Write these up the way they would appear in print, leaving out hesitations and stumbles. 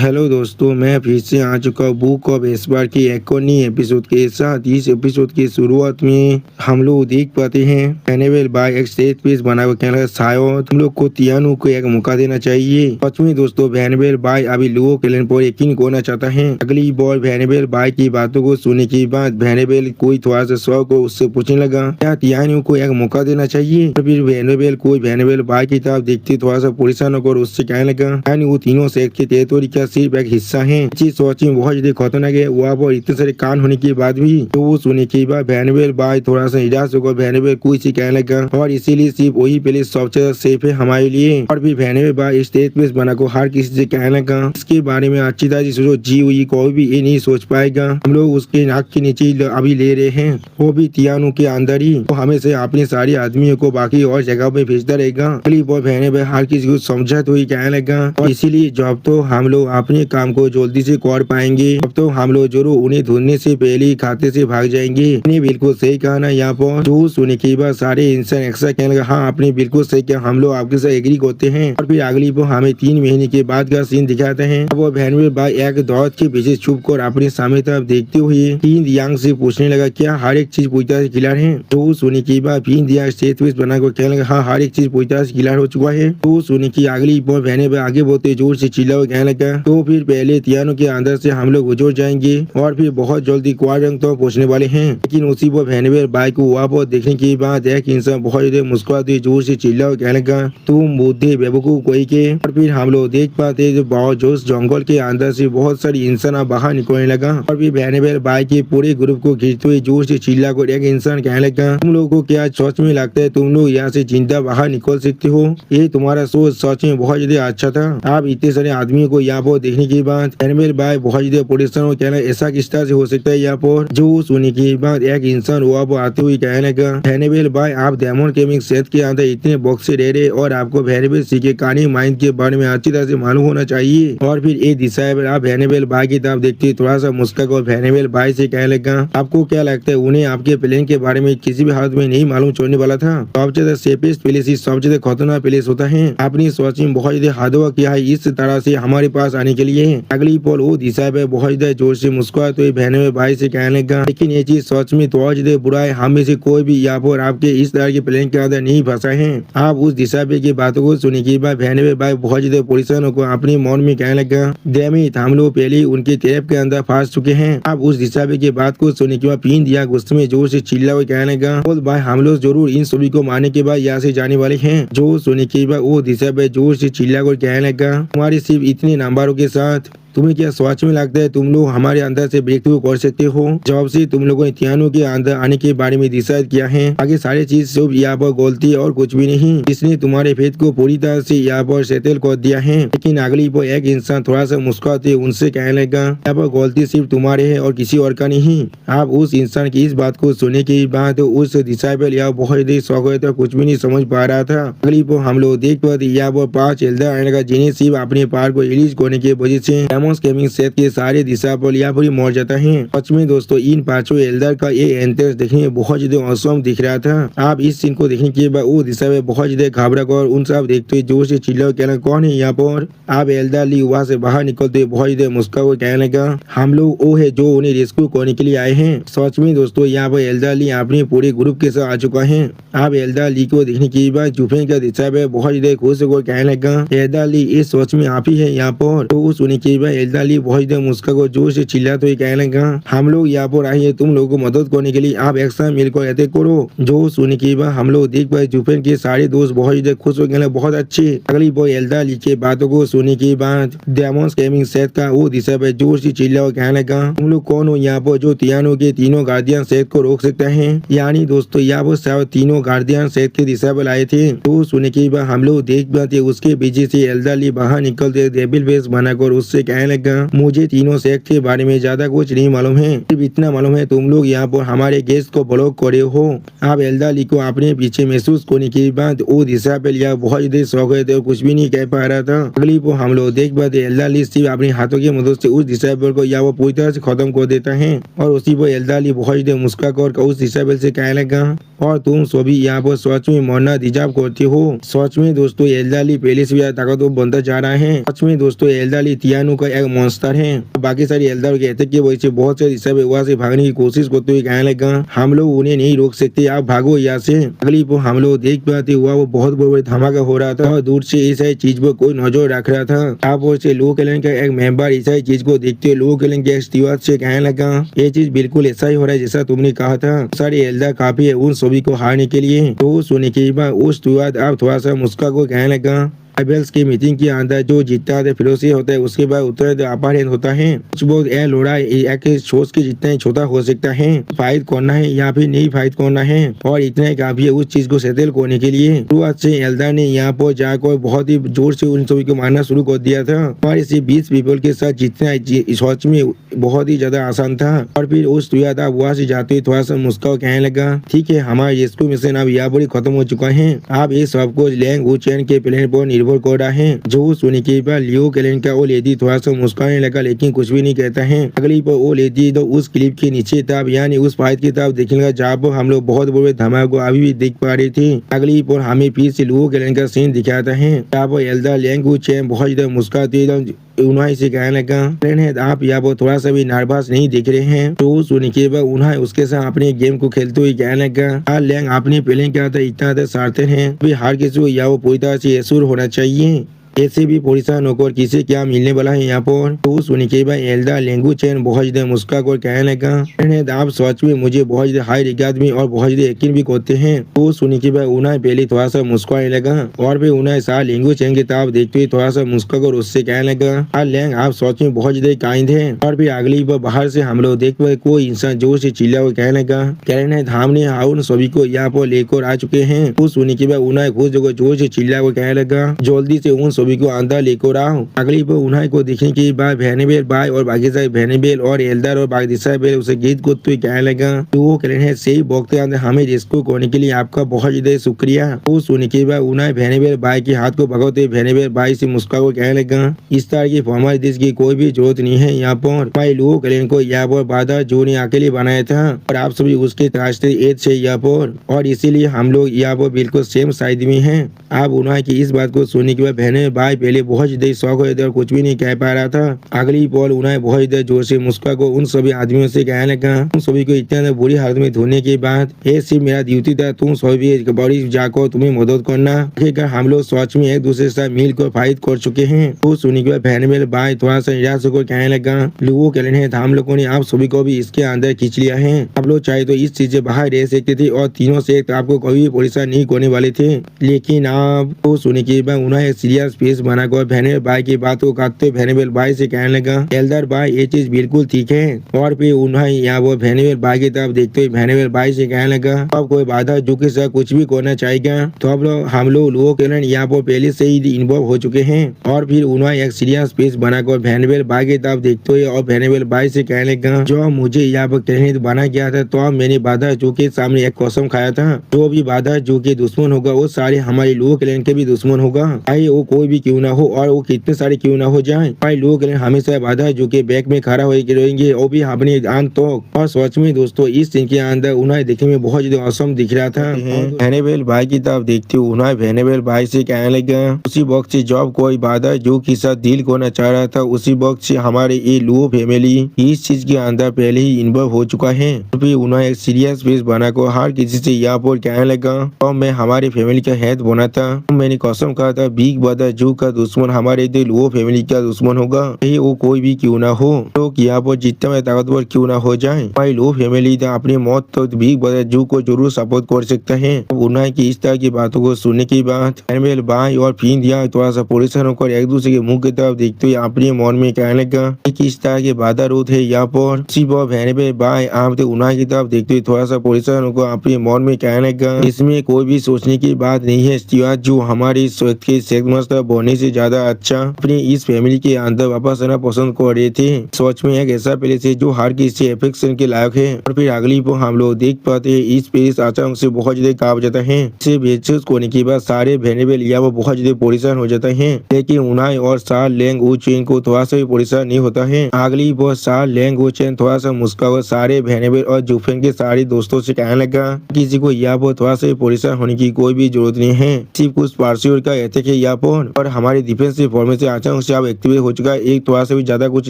Hello दोस्तों, मैं फिर से आ चुका हूँ बुक ऑफ एस्पर की एक और नई एपिसोड के साथ। इस एपिसोड की शुरुआत में हम लोग देख पाते हैं एनेबल बाय एक स्टेज पीस बना हुआ कहना शायद हम लोग को तियानु को एक मौका देना चाहिए। सच में दोस्तों, वेनेबल बाय अभी लोगों के पर यकीन करना चाहता है। अगली बार वेनेबल बाय की बातों को सुनने के बाद वेनेबल कोई थोड़ा सा शौक को उससे पूछने लगा क्या तियानु को एक मौका देना चाहिए। और फिर वेनेबल बाय की तरफ देखते थोड़ा सा परेशान होकर उससे कहने लगा यानी वो तीनों सेक्ट के टेरिटोरी का सिर्फ एक हिस्सा है। चीज सोच में बहुत ज्यादा खतरनाक है। वहाँ पर इतने सारे कान होने के बाद भी तो वो सुनने के बाद वेनेबल बाय थोड़ा सा निराश होकर वेनेबल कोई सी कहने लगा और इसीलिए सिर्फ वही पहले सबसे ज्यादा सेफ है हमारे लिए। और फिर वेनेबल बाय स्टेज पे बना को हर किसी से कहने लगा इसके बारे में अच्छी तरह से सोचो, जी हुई कोई भी ये नहीं सोच पाएगा। हम लोग उसके नाक के नीचे अभी ले रहे हैं, वो भी तियानु के अंदर ही। वो हमें से अपने सारे आदमियों को बाकी और जगह पे भेजता रहेगा। अगली बार वेनेबल हर किसी को समझा तो ही कहने लगा और इसीलिए जब तो हम लोग अपने काम को जल्दी से कर पाएंगे अब तो हम लोग जरूर उन्हें ढूंढने से पहले ही खाते से भाग जाएंगे। आपने बिल्कुल सही कहा ना। यहाँ पर जो सुनने के बाद सारे इंसान एक्सा कहने लगा हाँ आपने बिल्कुल सही किया, हम लोग आपके साथ एग्री करते हैं। और फिर अगली बार हमें 3 महीने के बाद का सीन दिखाते हैं। अब वो वेनेबल बाय एक दौड़ के पीछे छुप कर अपने सामने तरफ देखते हुए फिन दियांग से पूछने लगा क्या हर एक चीज पूरी तरह से क्लियर है। तो सुनने के बाद फिन दियांग स्टेज पे बनाकर कहने लगा हाँ हर एक चीज पूरी तरह से क्लियर हो चुका है। तो सुनने की अगली बार वेनेबल आगे बोलते जोर से चिल्ला हुआ कहने लगा तो फिर पहले तियानु के अंदर से हम लोग गुजर जाएंगे और फिर बहुत जल्दी क्वाड्रंग तो पहुंचने वाले हैं। लेकिन उसी पर वेनेबल बाय को वहाँ पर देखने के बाद एक इंसान बहुत ज्यादा मुस्कुराते जोर से चिल्ला हुआ कहने लगा तुम बुद्धि बेवकूफ कोई के। और फिर हम लोग देख पाते जो बहुत जोश जंगल के अंदर से बहुत सारी इंसान बाहर निकलने लगा। और फिर वेनेबल बाय के पूरे ग्रुप को घिरते हुए जोर से चिल्ला कर एक इंसान कहने लगा तुम लोगों को क्या सच में लगता है तुम लोग यहाँ से जिंदा बाहर निकल सकते हो? ये तुम्हारा सोच सच में बहुत ज्यादा अच्छा था। आप इतने सारे आदमियों को यहाँ पर देखने के बाद वेनेबल बाय बहुत ज्यादा परेशान हो कहना ऐसा किस तरह से हो सकता है। यहाँ पर जो सुनने के बाद एक इंसान वहाँ पर आते हुए कहने लगा वेनेबल बाय आप डायमंड गेमिंग सेट के अंदर इतने बॉक्स से रह रहे और आपको वेनेबल सी के कहानी माइंड के बारे में अच्छी तरह से मालूम होना चाहिए। और फिर ये दिशा पर आप वेनेबल बाय की तरफ देखते थोड़ा सा मुस्कुरा और वेनेबल बाय से कहने लगा आपको क्या लगता है उन्हें आपके प्लान के बारे में किसी भी हालत में नहीं मालूम छोड़ने वाला था? सबसे ज्यादा सेफेस्ट प्लेस ही सबसे ज्यादा खतरनाक प्लेस होता है। आपने सोच में बहुत ज्यादा हार्ड वर्क किया है इस तरह से हमारे पास आने के लिए। अगली पल वो दिशा पे बहुत ज्यादा जोर से मुस्कुरा तो वेनेबल बाय से कहने लगा लेकिन ये चीज सच में तो ज्यादा बुरा है। हम में से कोई भी यहाँ पर आपके इस तरह के प्लान के अंदर नहीं फंसा है। आप उस दिशा पे की बातों को सुनने के बाद वेनेबल बाय बहुत ज्यादा परेशान होकर अपने मन में कहने लगा डैमिट हम लोग पहले ही उनके ट्रैप के अंदर फंस चुके हैं। आप उस दिशा पे की बात को सुनने के बाद पिन दिया गुस्से में जोर से चिल्ला हुआ कहने लगा बोल भाई हम लोग जरूर इन सभी को मारने के बाद यहाँ से जाने वाले हैं। जो सुनने के बाद वो दिशा पे जोर से चिल्ला कर कहने लगा हमारे सिर्फ इतने नंबरों के साथ तुम्हें क्या सोच में लगता है तुम लोग हमारे अंदर से ब्रेक थ्रू कर सकते हो? जब से तुम लोगों ने तियानु के अंदर आने के बारे में डिसाइड किया है आगे सारी चीज सब यहाँ पर गलती और कुछ भी नहीं। इसने तुम्हारे फेथ को पूरी तरह से यहाँ पर सेटल कर दिया है। लेकिन अगली पर एक इंसान थोड़ा सा मुस्कुराते उनसे कहने लगा यहाँ पर गलती सिर्फ तुम्हारे है और किसी और का नहीं। आप उस इंसान की इस बात को सुनने के बाद उस दिशा पर यहाँ बहुत ही शौक था, कुछ भी नहीं समझ पा रहा था। अगली पर हम लोग देख पाते यहाँ पर 5 एल्डर आने लगा जिन्हें सिर्फ अपने पार को रिलीज करने की वजह से गेमिंग सेट के सारे दिशा पर यहाँ पर मर जाता है। सच में दोस्तों इन 5 एल्डर का ये एंट्रेंस देखने में बहुत ज्यादा औसम दिख रहा था। आप इस सीन को देखने के बाद वो दिशा में बहुत ज्यादा घबरा कर उन सब देखते हुए जोर से चिल्ला कहना कौन है यहाँ पर? आप एल्डर ली वहाँ से बाहर निकलते बहुत ज्यादा मुस्कुरा हुआ कहने लगा हम लोग वो है जो उन्हें रेस्क्यू करने के लिए आए हैं। सच में दोस्तों यहाँ पर एल्डर ली अपने पूरे ग्रुप के साथ आ चुका है। आप एल्डर ली को देखने के बाद जुफेन का दिशा में बहुत ज्यादा खुश होकर कहने लगा एल्डर ली ये सच में आप ही है यहाँ पर? तो सुनने के बाद एल्डर बहुत ज्यादा मुस्कुरा को जोर से चिल्ला तो कहने लगा हम लोग यहाँ पर आए हैं तुम लोगों को मदद करने के लिए, आप एक साथ मिलकर अटैक करो। जो सुनने के बाद हम लोग देख पाए जुफेन के सारे दोस्त बहुत ज्यादा खुश हो गए, बहुत अच्छे। अगली बॉय एल्डर ली के बातों को सुनने के बाद डायमंड गेमिंग सेट का वो दिशा पे जोर से चिल्ला और कहने लगा तुम लोग कौन हो यहाँ पर जो तियानु के तीनों गार्डियन सेट को रोक सकते हैं? यानी दोस्तों यहाँ पर शायद तीनों गार्डियन सेट के दिशा पर आए थे। तो सुनने के बाद हम लोग देख पाते उसके पीछे से एल्डर ली बाहर निकलते डेविल फेस बनाकर उससे कहने लगा मुझे तीनों सेक्ट के बारे में ज्यादा कुछ नहीं मालूम है, सिर्फ इतना मालूम है तुम लोग यहाँ पर हमारे गेस्ट को ब्लॉक करे हो। आप एल्डर ली को अपने पीछे महसूस करने के बाद वो दिशा पे लिया बहुत ज्यादा शौक है तो कुछ भी नहीं कह पा रहा था। अगली को हम लोग देख पाते एल्डर ली सिर्फ अपने हाथों की मदद से उस दिशा पर को या वो पूरी तरह से खत्म कर देता है। और उसी पर एल्डर ली बहुत ज्यादा मुस्कुरा कर उस दिशा पर से कहने लगा और तुम सभी यहाँ पर सच में मरना डिजर्व करते हो। सच में दोस्तों एल्डर ली पहले से ज्यादा ताकतवर बनता जा रहा है। सच में दोस्तों एल्डर ली तियानु का एक मॉन्स्टर है। बाकी सारे एल्डर कहते कि वैसे बहुत से दिशा में वहाँ से भागने की कोशिश करते हुए कहने लगा हम लोग उन्हें नहीं रोक सकते, आप भागो यहाँ से। अगली वो हम लोग देख पाते हुआ वो बहुत बड़ा धमाका हो रहा था और दूर से इस चीज पर कोई नजर रख रहा था। आप और से लोग का एक मेंबर इस चीज को देखते लोग के से कहने लगा ये चीज बिल्कुल ऐसा ही हो रहा है जैसा तुमने कहा था। सारे एल्डर काफी है उन सभी को हारने के लिए। तो सुनने के बाद उस बाद आप थोड़ा सा मुस्का को कहने लगा राइवल्स की मीटिंग के अंदर जो जीतता है फिरोसी होता है उसके बाद उत्तर अपार होता है। कुछ बहुत ए लोड़ा एक सोच के जितना ही छोटा हो सकता है, फाइट करना है या फिर नहीं फाइट करना है और इतना ही काफी है उस चीज को सेटल करने के लिए। शुरुआत से एल्डर ने यहाँ पर जाकर बहुत ही जोर से उन सभी को मारना शुरू कर दिया था और इसे 20 पीपल के साथ जीतना सोच में बहुत ही ज्यादा आसान था। और फिर उस वहाँ से जाते हुए थोड़ा सा मुस्कान कहने लगा ठीक है हमारा रेस्क्यू मिशन अब यहाँ पर खत्म हो चुका है, आप ये सब कुछ लैंग वुचेन के प्लेन पर निर्भर कर रहा है। जो सुनने के बाद लियो कैलन का वो लेडी थोड़ा सा मुस्कुराने लगा लेकिन कुछ भी नहीं कहता है। अगली पर वो लेडी तो उस क्लिप के नीचे था यानी उस फाइट की तरफ देखने लगा जहाँ पर हम लोग बहुत बड़े धमाके को अभी भी देख पा रहे थे। अगली पर हमें फिर से लियो कैलन का सीन दिखाता है जहाँ पर एल्डर लैंग वुचेन बहुत ज्यादा मुस्कुराते उन्हें से कहने लगा आप यहाँ पर थोड़ा सा भी नर्वस नहीं दिख रहे हैं। तो सुनने के बाद उन्हें उसके साथ अपने गेम को खेलते हुए कहने लगा लैंग आपने पहले क्या था इतना सार्थन है अभी हर किसी को यहाँ पूरी तरह से एश्योर होना चाहिए, ऐसे भी परेशान होकर किसे क्या मिलने वाला है यहाँ पर। तो सुनने के बाद एल्डर लेंगू चैन बहुत ज्यादा मुस्कुरा कर कहने लगा आप सच में मुझे बहुत ज्यादा हाई रिगार्ड में और बहुत ज्यादा यकीन भी करते हैं। तो सुनने के बाद उन्हें पहले थोड़ा सा मुस्कुराने लगा और फिर उन्हें साथ लेंगू चैन की तरफ देखते हुए थोड़ा सा मुस्कुरा कर उससे कहने लगा लैंग आप सच में बहुत ज्यादा काइंड है। और फिर अगली बार बाहर से हम लोग देख पाए कोई इंसान जोर से चिल्ला हुआ कहने लगा हमने उन सभी को यहाँ पर लेकर आ चुके हैं। तो सुनने के बाद उन्हें कुछ जगह जोर से चिल्ला हुआ कहने लगा जल्दी से उन सभी को अंदर लेकर आओ। अगली पर उन्हें को देखने के बाद वेनेबल भाई और बाकी सारे वेनेबल और एल्डर और बाकी सारे उसे गीत को तो कहने लगा तो वो कह रहे हैं सही वक्त अंदर हमें रेस्क्यू करने के लिए आपका बहुत ज्यादा शुक्रिया। तो सुनने के बाद उन्हें वेनेबल भाई के हाथ को भगाते वेनेबल भाई से मुस्कुरा को कहने लगा इस तरह की फॉर्मेलिटीज की कोई भी जरूरत नहीं है यहाँ पर। भाई लोगों कल्याण को यहाँ पर बाधा जो ने अकेले बनाया था और आप सभी उसके रास्ते एज से यहाँ पर और इसीलिए हम लोग यहाँ पर बिल्कुल सेम साइड में हैं। आप उन्हें की इस बात को सुनने के बाद वेनेबल भाई पहले बहुत ज्यादा शौक हो और कुछ भी नहीं कह पा रहा था। अगली पल उन्हें बहुत ज्यादा जोर से मुस्कुरा को उन सभी आदमियों से कहने लगा उन सभी को इतना बुरी हालत में धोने के बाद ये सिर्फ मेरा ड्यूटी था, तुम सभी बड़ी जाकर तुम्हें मदद करना। आखिरकार हम लोग सच में एक दूसरे से मिलकर फाइट कर चुके हैं। तो सुनने के बाद वेनेबल भाई थोड़ा सा निराश होकर कहने लगा लोगों के लिए हम लोगों ने आप सभी को भी इसके अंदर खींच लिया है, आप लोग चाहे तो इस चीज से बाहर रह सकते थे और तीनों से आपको कभी भी परेशान नहीं करने वाले थे, लेकिन आप तो सुनने के बाद उन्हें सीरियस फेस बनाकर वेनेबल भाई की बात को काटते वेनेबल भाई से कहने लगा एल्डर भाई ये चीज बिल्कुल ठीक है। और फिर उन्हें यहाँ वो वेनेबल भाई की तरफ देखते हुए वेनेबल भाई से कहने लगा अब कोई बाधा जो के साथ कुछ भी करना चाहेगा तो अब हम लोगों के यहाँ पर पहले से ही इन्वॉल्व हो चुके हैं। और फिर उन्हें एक सीरियस फेस बनाकर वेनेबल भाई की तरफ देखते हुए और वेनेबल भाई से कहने लगा जो मुझे यहाँ पर कहने बना गया था तो अब मैंने बाधा जो के सामने एक कसम खाया था जो भी बाधा जो के दुश्मन होगा वो सारे हमारे लोगों के भी दुश्मन होगा, चाहे वो कोई भी क्यों ना हो और वो कितने सारे क्यों ना हो जाए। भाई लोग हमेशा बाधा जो के बैक में खड़ा हो रहेंगे वो भी अपने अंत तक। और सच में दोस्तों इस सीन के अंदर उन्हें देखने में बहुत ज्यादा औसम दिख रहा था। वेनेबल भाई की तरफ देखते हुए उन्हें वेनेबल भाई से कहने लगा उसी वक्त से जब कोई बाधा जो के साथ डील करना चाह रहा था उसी वक्त से हमारे ये लुओ फैमिली इस चीज के अंदर पहले ही इन्वॉल्व हो चुका है। फिर उन्हें एक सीरियस फेस बनाकर हर किसी से यहाँ पर कहने लगा और मैं हमारे फैमिली का हेड बना था, मैंने कसम कहा था बिग ब्रदर जो का दुश्मन हमारे दिल वो फैमिली का दुश्मन होगा, चाहे वो कोई भी क्यों ना हो, तो यहाँ पर जितना में ताकतवर क्यों ना हो जाए। भाई लो फैमिली था अपनी मौत तो बिग ब्रदर जो को जरूर सपोर्ट कर सकता है। उन्हें की इस तरह की बातों को सुनने के बाद वेनेबल भाई और फिर यहाँ थोड़ा सा परेशान होकर एक दूसरे के मुंह की तरफ देखते हुए अपने मन में कहने लगा किस तरह के बाधा रोध है यहाँ पर। वेनेबल भाई आप उन्हें की तरफ देखते हुए थोड़ा सा परेशान होकर अपने मन में कहने लगा इसमें कोई भी सोचने की बात नहीं है, जो हमारी सेहतमंद बनने से ज्यादा अच्छा अपनी इस फैमिली के अंदर वापस आना पसंद कर रहे थे। सोच में एक ऐसा पहले से जो हर किसी एफेक्शन के लायक है। और फिर अगली को हम लोग देख पाते हैं इस पेरिस अचानक से बहुत ज्यादा कांप जाता है। इसे बेचूस होने के बाद सारे वेनेबल या वो बहुत ज्यादा परेशान हो जाता है, लेकिन उन्हें और साल लैंग वो चेन को थोड़ा सा भी परेशान नहीं होता है। अगली वो साल लैंग वो चेन थोड़ा सा मुस्कुरा सारे वेनेबल और जुफेन के सारे दोस्तों से कहने लगा किसी को यहाँ पर थोड़ा सा परेशान होने की कोई भी जरूरत नहीं है, सिर्फ कुछ पार्सियों का एतक है यहाँ पर। और हमारी डिफेंसिव फॉर्मेशन अचानक से अब एक्टिवेट हो चुका है, एक थोड़ा सा भी ज्यादा कुछ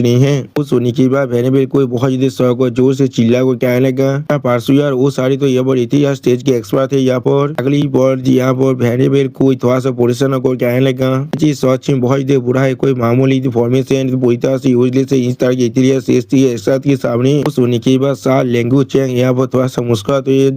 नहीं है। वो सुनने के बाद वेनेबल कोई बहुत ज्यादा शौक और जोर से चिल्ला को कहने लगा, पार्सू यार वो सारी तो ये बड़ी थी यार, स्टेज के एक्सपर्ट थे यहाँ पर। अगली बार यहाँ पर वेनेबल कोई थोड़ा सा पोजिशन को कहने लगा, जी सच में बहुत ज्यादा बुरा है, कोई मामूली फॉर्मेशन पूरी तरह से यूजलेस है, इस तरह की इतनी सेस्टी है साथ के सामने। वो सुनने के बाद साल लेंगू चेंग यहाँ पर थोड़ा सा मुस्कुरा तो ये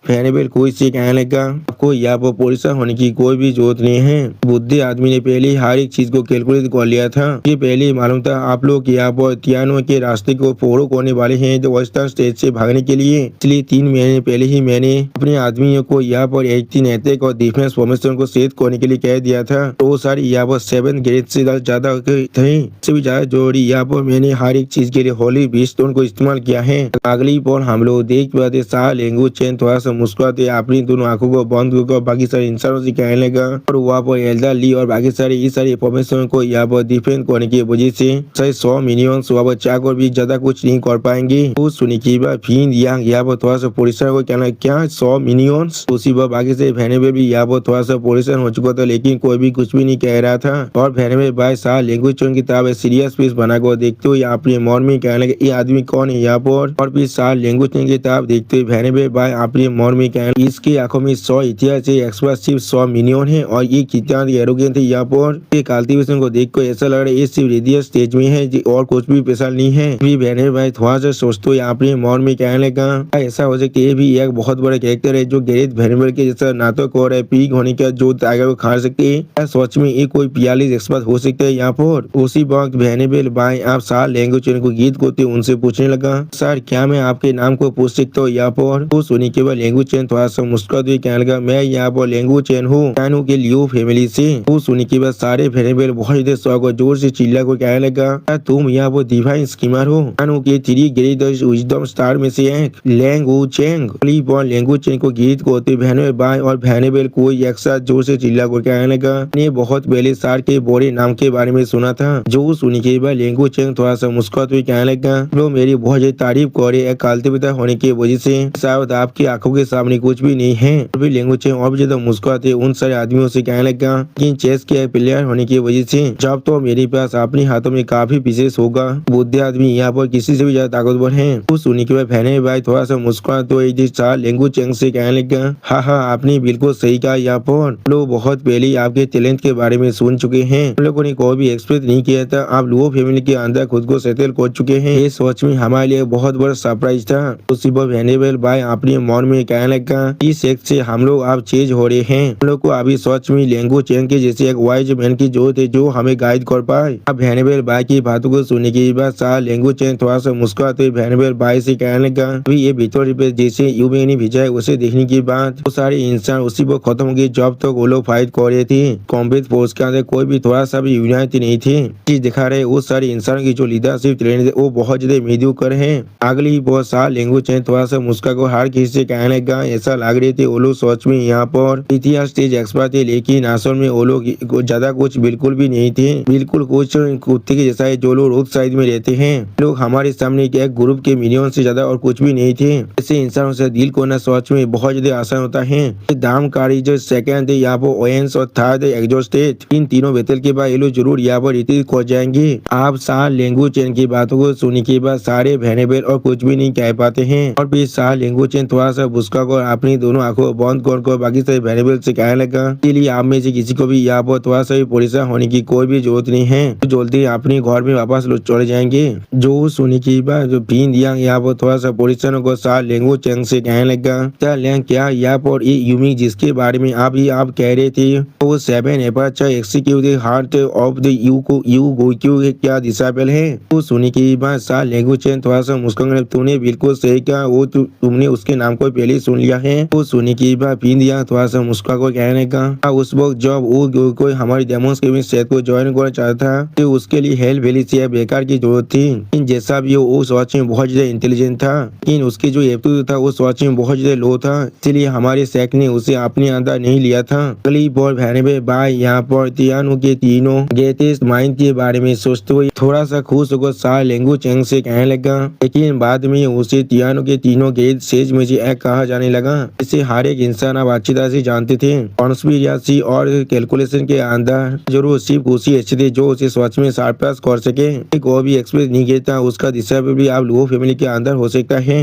वेनेबल कोई से कहने लगा, आपको यहाँ पर पोजिशन होने की कोई भी जरूरत नहीं है। बुद्धि आदमी ने पहले हर एक चीज को कैलकुलेट कर लिया था, ये पहले ही मालूम था आप लोग यहाँ पर तियानो के रास्ते को फोड़ो करने वाले हैं तो वेस्टर्न स्टेज से भागने के लिए, इसलिए 3 महीने पहले ही मैंने अपने आदमियों को यहाँ पर 18 अटैक और डिफेंस फॉर्मेशन को सेट करने के लिए कह दिया था। तो वो सारी यहाँ पर 7 ग्रेड से ज्यादा थे, इससे भी ज्यादा जरूरी यहाँ पर मैंने हर एक चीज के लिए होली बीस्टोन को इस्तेमाल किया है। अगली पर हम लोग देख पाते साल लेंगू चैन थोड़ा सा मुस्कुराते अपनी दोनों आंखों को बंद कर बाकी सारे इंसानों से कहने लगा, और वहाँ पर एल्डा ली और बाकी सारे इस सारी इंफॉर्मेशन को यहाँ पर डिफेंड करने की वजह से 100 मिलियन वहाँ पर चाकर भी ज्यादा कुछ नहीं कर पाएंगे। वो सुनी की बात फिर यहाँ पर थोड़ा सा पोलिशन को कहना क्या 100 मिलियन, उसी बार बाकी से वेनेबल भी यहाँ पर थोड़ा सा पोलिशन हो चुका था, लेकिन कोई भी कुछ भी नहीं कह रहा था। और वेनेबल भाई साल लैंग्वेज चोन की तरफ सीरियस पीस बना कर देखते हुए अपने मन में कहने लगे ये आदमी कौन है यहाँ पर, और फिर साल लैंग्वेज चोन की तरफ देखते हुए वेनेबल भाई अपने मन में कहने इसके आंखों में 100 इतिहास है, एक्सपर्ट सिर्फ 100 मिलियन है, और ये कितना एरोगेंट है यहाँ पर। ये कल्टीवेशन को देख कर ऐसा लग रहा है ये सिर्फ रेडियस स्टेज में है और कुछ भी स्पेशल नहीं है। फिर वेनेबल भाई थोड़ा सा सोचते हुए अपने मन में कहने लगा ऐसा हो सकता है ये भी एक बहुत बड़ा कैरेक्टर है जो गैरेथ वेनेबल के जैसा नाटक हो रहा है, पीक होने का जो टाइगर को खा सकते हैं, सच में ये कोई 42 एक्सपर्ट हो सकता है यहाँ पर। उसी वक्त वेनेबल भाई आप साल लैंग्वेज को गीत गाते उनसे पूछने लगा, सर क्या मैं आपके नाम को पूछ सकता हूँ यहाँ पर। वो सुनी के बाद लैंग्वेज चैन थोड़ा सा मुस्कुराते हुए कहने लगा मैं यहाँ पर लैंग्वेज चैन हूँ के लियो फैमिली से। वो सुनी के बाद सारे वेनेबल बहुत शौक और जोर से चिल्ला को कहने लगा तुम यहाँ पर डिवाइन स्कीमर हो, के 3 ग्रेट विजडम स्टार में से एक लैंग्वेज चैंग। लैंग्वेज चैन को गीत गाते वेनेबल भाई और वेनेबल कोई एक साथ जोर से चिल्ला को कहने लगा ने बहुत पहले सार के बोरे नाम के बारे में सुना था। जो सुनी के बाद लैंग्वेज चैंग थोड़ा सा मुस्कुराते हुए कहने लगा लोग मेरी बहुत ज्यादा तारीफ करे एक काल्तिपिता होने की वजह से शायद आपकी आंखों के सामने कुछ भी नहीं है। फिर लैंग्वेज चैंग और भी ज्यादा मुस्कुराते उन सारे आदमियों से कहने लगा कि चेस के प्लेयर होने की वजह से जब तो मेरे पास अपने हाथों में काफी विशेष होगा, बुद्धि आदमी यहाँ पर किसी से भी ज्यादा ताकतवर है। तो सुनी के बाद वेनेबल भाई थोड़ा सा मुस्कुराते हुए लैंग्वेज चैंग से कहने लगा हाँ आपने बिल्कुल सही कहा, यहाँ पर लोग बहुत पहले आपके टैलेंट के बारे में सुन चुके हैं, हम लोगों ने कोई भी एक्सपेक्ट नहीं किया था आप लुओ फैमिली के अंदर खुद को सेटल कर चुके हैं, ये सोच में हमारे लिए बहुत बड़ा सरप्राइज था। उसी पर वेनेबल भाई अपने मन में कहने लगा इस एक से हम लोग अब चेंज हो रहे हैं, हम लोग को अभी सोच में लैंग्वेज चैंग के जैसे एक वाइज मैन की जरूरत है जो हमें गाइड कर पाए। अब वेनेबल भाई की बातों को सुनने के बाद साल लैंग्वेज चैंग थोड़ा सा मुस्कुराते वेनेबल भाई से कहने लगा ये भीतर जैसे यू मैंने भेजा है उसे देखने के बाद वो सारे इंसान उसी पर खत्म हो गए जब तक वो लोग फाइट कर रहे थे। कॉम्बैट फोर्स के अंदर कोई भी थोड़ा सा भी यूनाइट नहीं थे, चीज दिखा रहे वो सारे इंसानों की जो लीडरशिप ट्रेंड वो बहुत ज्यादा मीडियोकर है। अगली बहुत साल लैंग्वेज चैंग थोड़ा सा मुस्का को हर किसी से कहने लगा ऐसा लग रहे थे वो लोग सच में यहाँ पर इतिहास स्टेज एक्सपर्ट थे, लेकिन असल में वो लोग ज्यादा कुछ बिल्कुल भी नहीं थे, बिल्कुल कुछ कुत्ते के जैसा है जो लोग रोड साइड में रहते हैं। लोग हमारे सामने एक ग्रुप के मिलियन से ज्यादा और कुछ भी नहीं थे। ऐसे इंसानों से डील करना सच में बहुत ज्यादा आसान होता है। दामकारी जो सेकंड है यहाँ पर ओएंस और थर्ड एग्जॉस्टेड, इन तीनों बैटल के बाद ये लोग जरूर यहाँ पर रिट्रीट कर जाएंगे। आप साल लैंग्वेज चैन की बातों को सुनने के बाद सारे वेनेबल और कुछ भी नहीं कह पाते हैं, और फिर साल लैंग्वेज चैन थोड़ा सा भुसका कर अपनी दोनों आंखों बंद कर बाकी सारे वेनेबल से कहने लगा इसलिए आप में से किसी को भी यहाँ पर थोड़ा सा भी परेशान होने की कोई भी जरूरत नहीं है, तो जल्दी अपने घर में वापस लोग चले जाएंगे। जो सुनने की बात जो पीन दिया यहाँ पर थोड़ा सा परेशान को साल लैंग्वेज चैन से कहने लगा क्या यहाँ पर ये यूमी जिसके बारे में आप कह रहे थे वो 7 aperture executive heart of the यू गोक्यू क्या डिसेबल है। वो सुनने की बात साल लैंग्वेज चैन थोड़ा सा मुस्कुराकर तूने बिल्कुल सही कहा वो तुमने उसके नाम को पहले सुन लिया है। वो सुनने की बात पीन दिया थोड़ा सा मुस्कुरा को कहने का उस वक्त जब वो कोई हमारी डेमोन्स्ट्रेशन सेट को ज्वाइन करना चाहता था तो उसके लिए हेल्प वेली से बेकार की जरूरत थी। जैसा भी वो सोच में बहुत ज्यादा इंटेलिजेंट था, लेकिन उसके जो एप्टीट्यूड था वो सोच में बहुत ज्यादा लो था, इसलिए हमारे सेक ने उसे अपने अंदर नहीं लिया था। अगली बार वेनेबल भाई यहाँ पर तियानो के तीनों ग्रेटेस्ट माइंड के बारे में सोचते हुए थोड़ा सा खुश होकर साल लैंग्वेज चैंग से कहने लगा, लेकिन बाद में उसे तियानो के तीनों ग्रेट सेज में से एक कहा जाने लगा। इसे हर एक इंसान अब अच्छी तरह से जानते थे। कॉन्स्पिरेसी और कैलकुलेशन के अंदर जरूर सिर्फ उसी अच्छी थी जो उसे सच में सरपास कर सके। एक और भी एक्सप्रेस नहीं कहता उसका दिशा भी आप लुओ फैमिली के अंदर हो सकता है।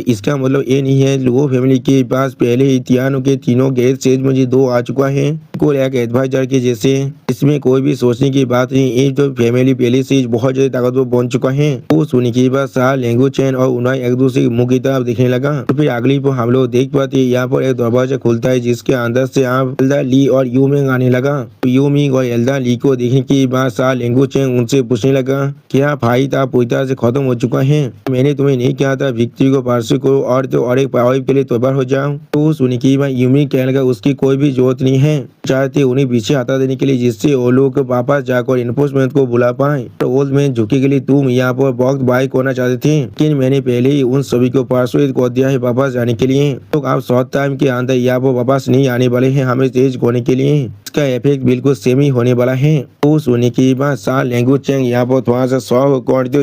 इसका मतलब ये नहीं है लुओ फैमिली के पास पहले ही तियानो के तीनों गैस सेज मुझे 2 आ चुका है, को एक एडवाइजर के जैसे। इसमें कोई भी सोचने की बात नहीं, एक तो फैमिली पहले से बहुत ज्यादा ताकतवर बन चुका है। वो सुनने के बाद सा लेंगू चैन और उन्हें एक दूसरे की मुंह की तरफ देखने लगा। तो फिर अगली पर हम लोग देख पाते यहाँ पर एक दरवाजा खुलता है जिसके अंदर से आप एल्डा ली और यूमिंग आने लगा। यूमिंग और एल्डा ली को देखने के बाद सा लेंगू चैन उनसे पूछने लगा क्या फाइट आप पूरी तरह से खत्म हो चुका है? मैंने तुम्हें नहीं कहा था विक्ट्री को पार्सल करो और एक पावर के लिए तैयार हो जाओ। तो सुनने के बाद यूमिंग कहने लगा उसकी कोई भी जरूरत नहीं है, चाहते उन्हें पीछे हटा देने के लिए जिससे वो लोग वापस जाकर इन्फोर्समेंट को बुला पाए। तो ओल्ड मैन झुके के लिए तुम यहाँ पर वक्त बाइक होना चाहते थे, लेकिन मैंने पहले ही उन सभी को परसुएट कर दिया है वापस जाने के लिए। तो आप शॉर्ट टाइम के अंदर यहाँ पर वापस नहीं आने वाले हैं हमें तेज होने के लिए। इसका इफेक्ट बिल्कुल सेम ही होने वाला है। तो सुनने के बाद सा लेंगू चैंग यहाँ पर थोड़ा सा शौक कर दो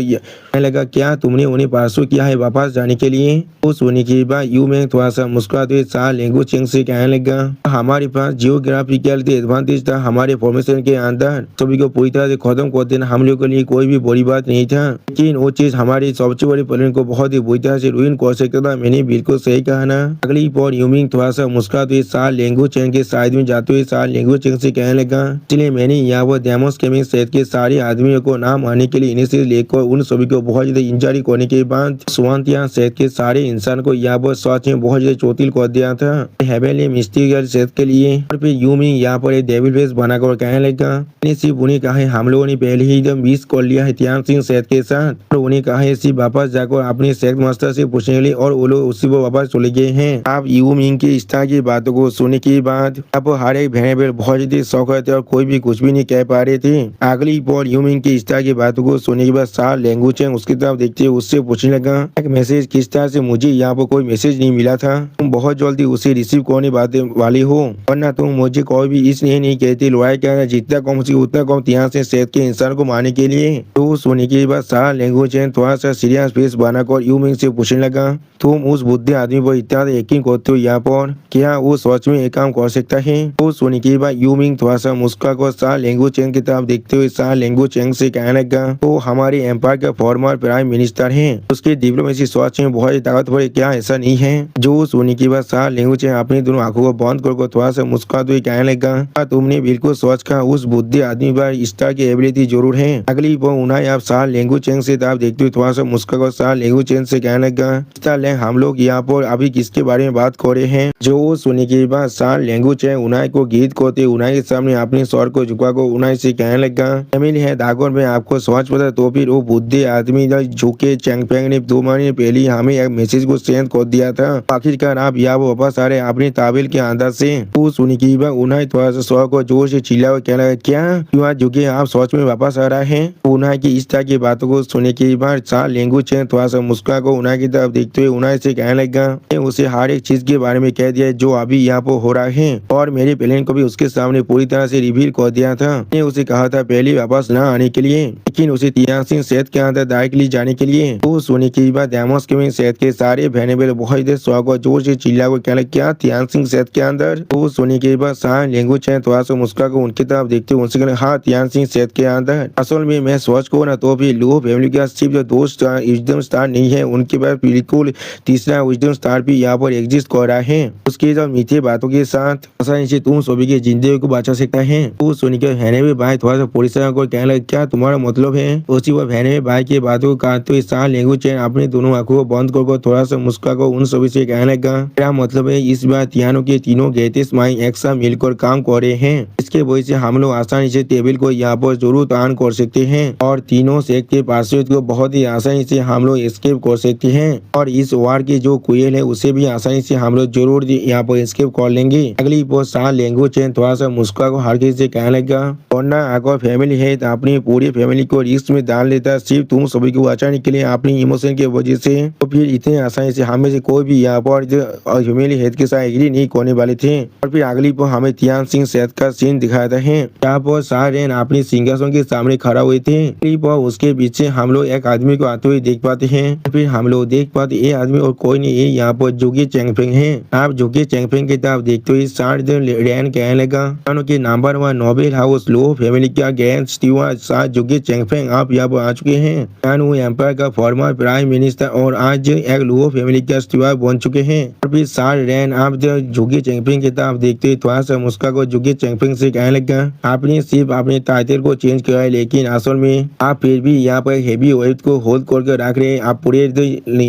लगा क्या तुमने उन्हें परसू किया है वापस जाने के लिए? तो सुनने के बाद यू में थोड़ा सा मुस्कुराते हुए सा लेंगू चैंग से कहने लगा हमारे पास जियोग्राफिकल एडवांटेज था, हमारे फॉर्मेशन के अंदर सभी को पूरी तरह से खत्म कर देना हम लोग के लिए कोई भी बड़ी बात नहीं था, लेकिन वो चीज हमारी सबसे बड़ी प्लान को बहुत ही बुरी तरह से रुइन कर सकता था। मैंने बिल्कुल सही कहा ना। अगली पर यूमिंग थोड़ा सा मुस्कुराते हुए सा लेंगू चैंग के साइड में जाते हुए सा लेंगू चैंग से कहने लगा इसलिए मैंने यहाँ पर डेमोस केमिंग सेट के सारे आदमियों को नाम आने के लिए इनिशिएटिव लेकर उन सभी को बहुत ज्यादा इंजारी करने के बाद स्वांतिया सेट के सारे इंसान को यहाँ पर सच में बहुत ज्यादा चोटिल कर दिया था हेवेली मिस्टीरियल सेट के लिए। और फिर यूमिंग यहाँ पर एक डेविल फेस बनाकर कहने लगा मैंने सिर्फ उन्हें कहा है हम लोगों ने पहले ही एकदम मिस कर लिया है त्यान सिंह सेट के साथ, और उन्हें कहा है सिर्फ वापस जाकर अपने सेट मास्टर से पूछने के लिए और वो लोग उसी को वापस चले गए हैं। आप यूमिंग की इस तरह की बातों को सुनने के बाद अब हर एक भेड़ बहुत ज्यादा शौक थे और कोई भी कुछ भी नहीं कह पा रहे थे। अगली पर यूमिंग की इस तरह की बातों को सुनने के बाद सा लेंगू चैंग उसकी तरफ देखते हुए उससे पूछने लगा एक मैसेज किस तरह से मुझे यहाँ पर कोई मैसेज नहीं मिला था, तुम बहुत जल्दी उसे रिसीव करने वाले हो वरना तुम मुझे कोई भी इसलिए नहीं कहती लड़ाई करना जितना कम से उतना कम यहाँ से सेहत के इंसान को मारने के लिए। तो सुनने के बाद सा लेंगू चैंग थोड़ा सा सीरियस फेस बनाकर यूमिंग से पूछने लगा तुम उस बुद्धि आदमी पर इतना यकीन करते हो यहाँ पर क्या वो सच में एक काम कर सकता है? तो सुनने के बाद यूमिंग थोड़ा सा मुस्कुराकर सा लेंगू चैंग की तरफ देखते हुए सा लेंगू चैंग से कहने लगा तो हमारे एम्पायर का फॉर्मर प्राइम मिनिस्टर है, उसकी डिप्लोमेसी सच में बहुत ताकतवर है क्या ऐसा नहीं है? जो सुनने के बाद सा लेंगू चैंग अपनी दोनों आंखों को बंद कर थोड़ा सा मुस्कुराते हुए कहने लगा तुमने बिल्कुल सोच का उस बुद्धि आदमी पर इस तरह की एबिलिटी जरूर है। अगली पर उन्हें आप सा लेंगू चैंग से तरफ देखते हुए थोड़ा सा मुस्कुराकर सा लेंगू चैंग से कहने लगा हम लोग यहाँ पर अभी किसके बारे में बात कर रहे हैं? जो सुनने के बाद सा लेंगू चैंग उन्हें को गीत करते उन्हें के सामने अपने स्वर को झुकाकर उन्हें से कहने लगा शामिल है दागोर में आपको सोच पता तो फिर वो बुद्धि आदमी झुके चैंगफेंग ने 2 महीने पहले हमें एक मैसेज को सेंड कर दिया था, आखिरकार आप यहाँ वापस आ रहे अपने ताबिल के अंदर से। वो सुनी की बात उन्हें थोड़ा सा स्वर को जोर से चिल्ला कहने लगा क्या क्यों आज झुके आप सोच में वापस आ रहा है? उन्हें की इस तरह की बातों को सुनने के बाद सा लेंगू चैंग थोड़ा सा मुस्कुरा को उन्हें की तरफ देखते हुए उन्हें से कहने लगा उसे हर एक चीज के बारे में कह दिया जो अभी यहाँ पर हो रहा है और मेरे प्लान को भी उसके सामने पूरी तरह से रिवील कर दिया था। मैंने उसे कहा था पहले वापस न आने के लिए लेकिन उसे तियासिंग सेहत के अंदर डायरेक्टली जाने के लिए। तो सुनने के बाद डेमोस के सेहत के सारे भेनेबल बहुत स्वागत जोर से चिल्ला को कहना क्या तियासिंग सेहत के अंदर? तो सुनने के बाद सा लेंगू चैंग थोड़ा सा मुस्कुरा को उनकी तरफ देखते उनसे कहना हाँ तियासिंग सेहत के अंदर। असल में मैं सोच को ना तो भी लुओ फैमिली का सिर्फ जो 2 विजडम स्टार नहीं है उनके पास बिल्कुल तीसरा विजडम स्टार भी यहाँ पर एग्जिस्ट कर रहा है। उसके जो मीठे बातों के साथ आसानी से तुम सभी की जिंदगी को बचा सकता है। तो सुनकर हैने भाई थोड़ा सा पुलिस को कहने लगा क्या तुम्हारा मतलब है? उसी वह हैने भाई की बातों को काटते हुए सा लेंगू चैंग अपने दोनों आंखों को बंद कर थोड़ा सा मुस्कुरा को उन सभी से कहने लगा क्या मतलब है इस बार तियानो के तीनों ग्रेटेस्ट माइंड एक साथ मिलकर काम कर रहे हैं, इसके वजह से हम लोग आसानी से टेबल को यहाँ पर जरूर ऑन कर सकते हैं और तीनों सेक्ट के पासवर्ड को बहुत ही आसानी से हम लोग एस्केप कर सकते हैं और इस वार की जो कुएल है उसे भी आसानी से हम लोग जरूर यहाँ पर एस्केप कर लेंगे। अगली पोस्ट सा लेंगू चैंग थोड़ा सा मुस्कुरा को हर किसी से कहने लगा वरना अगर फैमिली है तो अपनी पूरी फैमिली को रिस्क में डाल लेता सिर्फ तुम सभी को बचाने के लिए अपनी इमोशन की वजह से, तो फिर इतने आसानी से हमें से कोई भी यहाँ पर फैमिली हेड के साथ एग्री नहीं करने वाले थे। और फिर अगली पर हमें तियान सिंह सैद का सीन दिखाता है। यहाँ पर शाह रैन अपने सिंहासन के सामने खड़ा हुए थे। पर उसके पीछे हम लोग एक आदमी को आते हुए देख पाते हैं। फिर हम लोग देख पाते ये आदमी और कोई नहीं है, यहाँ पर जोगी चेंगफेंग है। आप जोगी चेंगफेंग की तरफ देखते हुए शाह रैन कहने लगा के number 1 Nobel house Luo family का ग्रैंड स्टीवर्ड शाह जोगी चेंगफेंग आप यहाँ पर आ चुके हैं। वो एम्पायर का फॉर्मर प्राइम मिनिस्टर और आज एक लुओ फैमिली का स्टीवर्ड बन चुके हैं। और फिर शाह रैन आप जोगी चेंगफेंग की तरफ देखते हुए थोड़ा सा मुस्का को जोगी चेंगफेंग से कहने लगा आपने सिर्फ अपने टाइटल को चेंज किया है, लेकिन असल में आप फिर भी यहाँ पर हेवी वेट को होल्ड करके रख रहे हैं। आप पूरे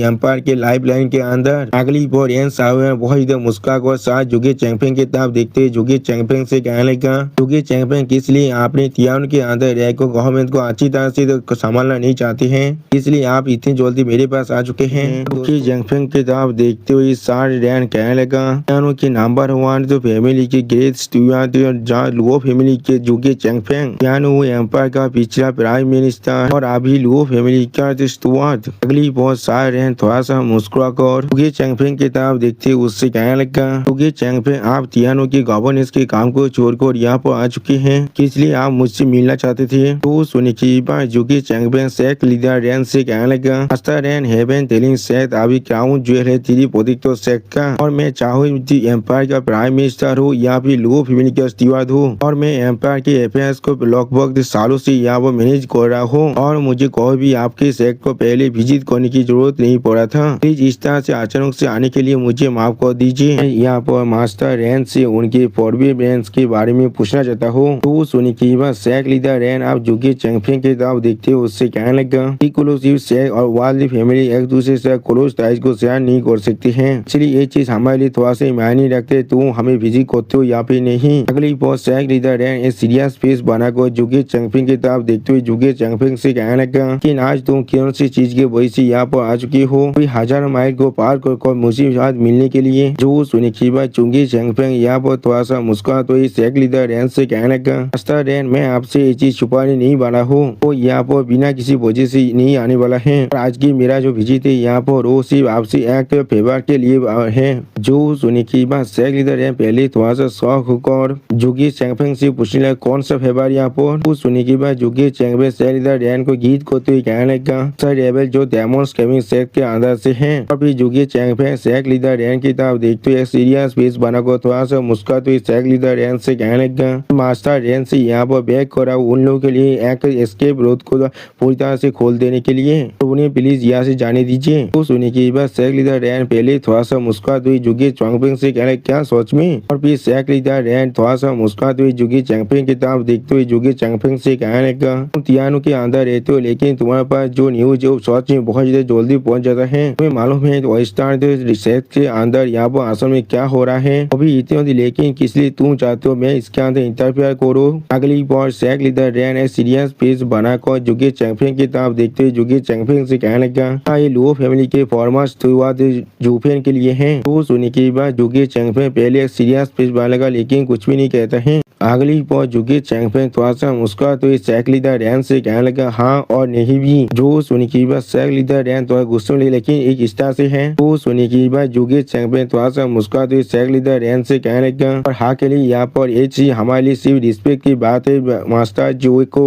एम्पायर के लाइफ लाइन के अंदर अगली बार रैन साहब बहुत इधर मुस्का को शाह जोगी चेंगफेंग की तरफ देखते हुए जोगी चेंगफेंग से कहने लगा जोगी चेंगफेंग किस लिए आपने तियान के अंदर रह को गवर्नमेंट को अच्छी तरह से संभालना नहीं चाहते हैं, इसलिए आप इतनी जल्दी मेरे पास आ चुके हैं। जोगी चेंगफेंग की तरफ देखते हुए शाह रैन कहने लगा की नंबर 1 तो फैमिली की ग्रेट स्टीवर्ड जहाँ लुओ फैमिली के जोगी चेंगफेंग वो एम्पायर का पिछला प्राइम मिनिस्टर और अभी लुओ फैमिली का स्टीवर्ड। अगली बार शाह रैन थोड़ा सा मुस्कुरा कर जोगी चेंगफेंग की तरफ देखते उससे कहने लगा जोगी चेंगफेंग आप तियानो की गवर्नेंस के काम को छोड़कर यहाँ पर आ चुके हैं, इसलिए आप मुझसे मिलना चाहते थे। तो सुनने की बात जोगी चेंगफेंग शेख लीडर रैन से कहने लगा मास्टर रैन हेवन टेलिंग शेख अभी क्राउन ज्वेल है तेरी पोती तो शेख का, और मैं चाहूँ एम्पायर का प्राइम मिनिस्टर हो या फिर लुओ फैमिली का स्टीवर्ड हो, और मैं एम्पायर के अफेयर्स को लगभग सालों से यहाँ पर मैनेज कर रहा हूँ, और मुझे कोई भी आपके शेख को पहले विजिट करने की जरूरत नहीं पड़ा था। प्लीज इस तरह से अचानक से आने के लिए मुझे माफ कर दीजिए। यहाँ पर मास्टर रैन से उनके फॉरबिडेंस के बारे में पूछना चाहता हूँ। तो सुनने की बात शेख लीडर रैन आप जोगी चेंगफेंग के तरफ देखते हो उससे कहने लगा इक्लूसिव शेख और वाली फैमिली एक दूसरे से क्लोज टाइज को शेयर नहीं कर सकते हैं, इसलिए ये चीज हमारे लिए थोड़ा सा मायने रखते तो हमें विजिट करते हो या फिर नहीं। अगली बार शेख लीडर रैन एक सीरियस फेस बनाकर जोगी चेंगफेंग की तरफ देखते हुए जोगी चेंगफेंग से कहने लगा कि आज तुम कौन सी चीज के वजह से यहाँ पर आ चुकी हो, हजारों माइल को पार कर मुझे साथ मिलने के लिए। जो सुनी की बात जोगी चेंगफेंग यहाँ पर थोड़ा सा मुस्कुरा तो शेख लीडर रैन से कहने लगा मास्टर रैन मैं आपसे ये चीज छुपाने नहीं वाला हूँ, वो यहाँ पर बिना किसी वजह से नहीं आने वाला है। आज की मेरा जो विजिट है यहाँ पर वो सिर्फ आपसे एक फेवर के लिए है। जो सुनी की बात शेख लीडर रैन पहले थोड़ा सा शौक होकर जोगी चेंगफेंग से पूछने लगा कौन सा फेवर यहाँ पर। वो सुनी की बात जोगी चेंगफेंग शेख लीडर रैन को गीत करते हुए कहने लगा सर रेबल जो डेमोन्स केविंग शेख के अंदर से है। और फिर जोगी चेंगफेंग शेख लीडर रैन की तरफ देखते हुए सीरियस फेस बनाकर थोड़ा सा मुस्कुराते हुए शेख लीडर रैन से कहने लगा मास्टर रैन से यहाँ पर बैक करा उन लोगों के लिए एक एस्केप रोड को पूरी तरह से खोल देने के लिए, तो उन्हें प्लीज यहाँ से जाने दीजिए। तो सुनने की बात शेख लीडर रैन पहले थोड़ा सा मुस्कुराते हुए जोगी चेंगफेंग से कहने क्या सोच में। और फिर शेख लीडर रैन थोड़ा सा मुस्कुराते हुए जोगी चेंगफेंग की तरफ देखते हुए जोगी चेंगफेंग से कहने लगा तुम तियानो के अंदर रहते हो, लेकिन तुम्हारे पास जो न्यूज है सच में बहुत ज्यादा जल्दी पहुंच जाता है। तुम्हें मालूम है वेस्टर्न रिसर्च के अंदर यहाँ पर असल में क्या हो रहा है अभी इतनी होती, लेकिन किस लिए तुम चाहते हो मैं इसके अंदर इंटरफेयर करो। अगली बार शेख लीडर रैन एक सीरियस फेस बनाकर जोगी चेंगफेंग की तरफ देखते हुए जोगी चेंगफेंग से कहने लगा ये लुओ फैमिली के फॉर्मर स्टीवर्ड जूफेन के लिए है। तो सुनने के बाद जोगी चेंगफेंग पहले एक सीरियस फेस बनाएगा लेकिन कुछ भी नहीं कहता है। अगली बार जोगी चेंगफेंग थोड़ा सा मुस्कुरा तो शेख लीडर रैन से कहने लगा हाँ और नहीं भी। जो सुनी की बात शेख लीडर रैन थोड़ा गुस्से में लेकिन एक इस तरह से है। तो सुनी की बात जोगी चेंगफेंग थोड़ा सा मुस्कुरा तो शेख लीडर रैन से कहने लगा और हाँ के लिए यहाँ पर ये चीज हमारे लिए सिर्फ रिस्पेक्ट की बात है। मास्टर जो को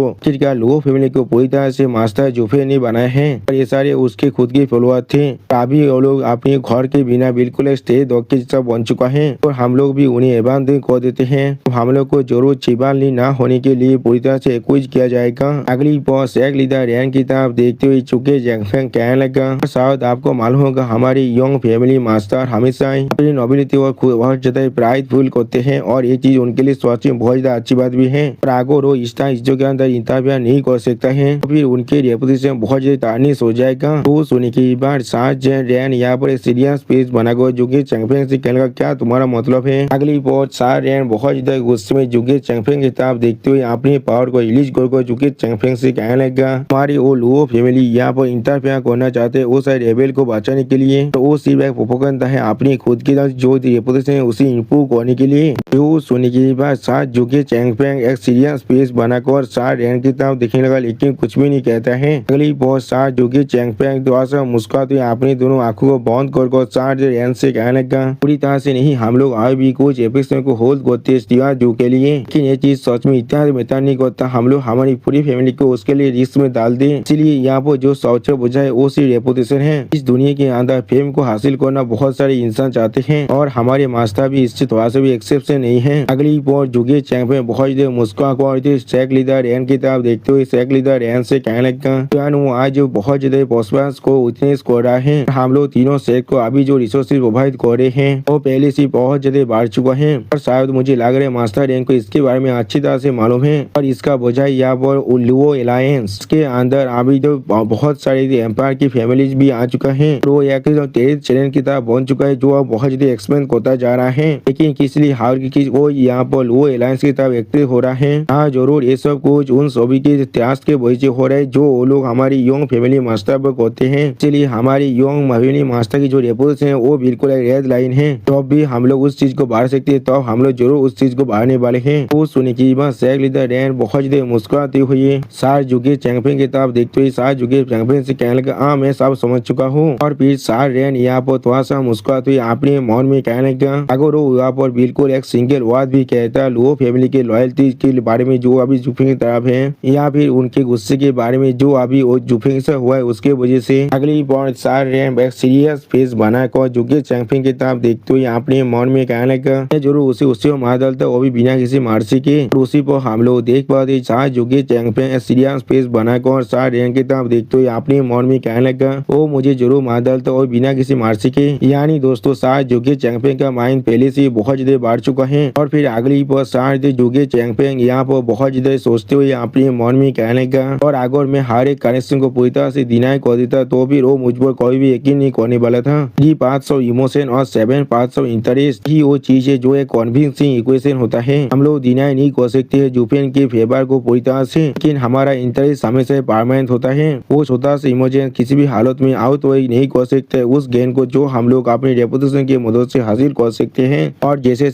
लुओ फैमिली को पूरी तरह से मास्टर जूफे नहीं बनाए हैं और ये सारे उसके खुद के फॉलोअर थे। अभी वो लोग अपने घर के बिना बिल्कुल स्टेज डॉग के जैसा बन चुका है और हम लोग भी उन्हें एबान कर देते हैं। तो हम लोग को जरूर छिपाली ना होने के लिए पूरी तरह से एक्यूज किया जाएगा। अगली बार शेख लीडर रैन की तरफ देखते हुए जोगी चेंगफेंग कहने लगा शायद आपको मालूम होगा हमारी यंग फैमिली मास्टर हमेशा अपनी नोबिलिटी और बहुत ज्यादा प्राइड फील करते हैं और ये चीज उनके लिए सच में बहुत ज्यादा अच्छी बात भी है। और अगर वो इस चीजों के अंदर इंटरफेयर नहीं कर सकता है तो फिर उनके रेपुटेशन बहुत ज्यादा तारनीस हो जाएगा। तो सुनने की बात शाह रैन यहाँ पर सीरियस पेज बनाकर जोगी चेंगफेंग से कहने का क्या तुम्हारा मतलब है। अगली बार शाह रैन बहुत ज्यादा गुस्से में जुगे चैंपियन किताब देखते हुए अपने पावर को रिलीज कर जुगे चैंपियन से कहने लगा हमारी वो लुओ फैमिली यहाँ पर इंटरफेयर करना चाहते वो सारे रेबेल को बचाने के लिए, तो वो सिर्फ एक प्रोपेगेंडा है अपनी खुद की जो रेपुटेशन है उसे इम्प्रूव करने के लिए। जो सुनने के बाद साथ जुगे चैंपियन एक सीरियस पेज बनाकर साथ रैन की तरफ देखने लगा लेकिन कुछ भी नहीं कहता है। अगली बहुत साथ जुगे चैंपियन द्वारा मुस्कुराते हुए अपनी दोनों आंखों को बंद कर साथ रैन से कहने लगा पूरी तरह से नहीं, हम लोग आज भी कुछ एपिसोड को होल्ड करते जू के लिए, लेकिन ये चीज सच में इतना बेहतर नहीं करता, हम लोग हमारी पूरी फैमिली को उसके लिए रिस्क में डाल दे। इसलिए यहाँ पर जो सबसे बुझा है वो सिर्फ रेपुटेशन है। इस दुनिया के अंदर फेम को हासिल करना बहुत सारे इंसान चाहते हैं और हमारे मास्टर भी इससे थोड़ा सा भी एक्सेप्शन नहीं है। अगली बार जुगे चैंपियन बहुत देर मुस्कुरा सेक लीडर रैन की तरफ देखते हुए सेक लीडर रैन से कहने लगा वो आज बहुत ज्यादा पॉस्पर्स को विटनेस कर रहा है, हम लोग तीनों सेक को अभी जो रिसोर्सेज प्रोवाइड कर रहे हैं वो पहले से बहुत ज्यादा बढ़ चुका है और शायद मुझे लग रहा है मास्टर रैन को इसके बारे में अच्छी तरह से मालूम है और इसका बजाय यहाँ पर लुओ अलायंस के अंदर अभी तो बहुत सारे एम्पायर की फैमिलीज भी आ चुका है, तो एक टेरिस चैलेंज की तरह बन चुका है जो अब बहुत ज्यादा एक्सपेंड होता जा रहा है, लेकिन किस लिए हार की वो यहाँ पर लुओ अलायंस की तरफ एक्टिव हो रहा है। हाँ जरूर ये सब कुछ उन सभी के इतिहास के वजह से हो रहा है जो वो लोग हमारी यंग फैमिली मास्टर पर होते हैं, इसलिए हमारी यंग फैमिली मास्टर की जो रेपुटेशन है वो बिल्कुल एक रेड लाइन है, तो भी हम लोग उस चीज को बढ़ा सकते हैं, तो हम लोग जरूर उस चीज को बढ़ाने वाले हैं। वो सुनी की बात सेक लीडर रैन बहुत ज्यादा मुस्कुराते हुए सार जुगे चैंपियन की तरफ देखते हुए सार जुगे चैंपियन से कहने लगा हाँ मैं सब समझ चुका हूँ, और फिर सार रैन यहाँ पर थोड़ा सा मुस्कुराते हुए अपने मन में कहने लगा अगर वो यहाँ पर बिल्कुल एक सिंगल वर्ड भी कहता लुओ फैमिली के लॉयल्टी के बारे में जो अभी जुफिंग की तरफ है या फिर उनके गुस्से के बारे में जो अभी वो जुफिंग से हुआ है उसके वजह से, अगली बार सार रैन एक सीरियस फेस बनाकर जुगे चैंपियन की तरफ देखते हुए अपने मन में कहने लगा जरूर उसे मार डालता वो भी बिना किसी मार्सी के, उसी पर हम लोग देख पाते सार जुगे चैंपियन सीरियस फेस बनाकर सार रैन की तरफ देखते हुए अपने मन में कहने लगा वो मुझे जरूर मार डालता और बिना किसी मार्सी के। यानी दोस्तों सार जुगे चैंपियन का माइंड पहले से बहुत ज्यादा बढ़ चुका है, और फिर अगली पर सार जुगे चैंपियन यहाँ पर बहुत ज्यादा सोचते हुए अपने मन में कहने लगा और अगर मैं हर एक कनेक्शन को पूरी तरह से डिनाई कर देता तो फिर वो मुझ पर कोई भी यकीन नहीं करने वाला था। 3 पार्ट्स ऑफ इमोशन और 7 पार्ट्स ऑफ इंटरेस्ट ही वो चीज है जो एक कन्विंसिंग इक्वेशन होता है। हम लोग डिनाई नहीं कर सकते है जुफिन के फेवर को पूरी तरह से, लेकिन हमारा इंटरेस्ट हमेशा परमानेंट होता है। वो छोटा सा इमोशन किसी भी हालत में आउट नहीं कर सकते उस गेन को जो हम लोग अपनी रेपुटेशन की मदद से हासिल कर सकते हैं। और जैसे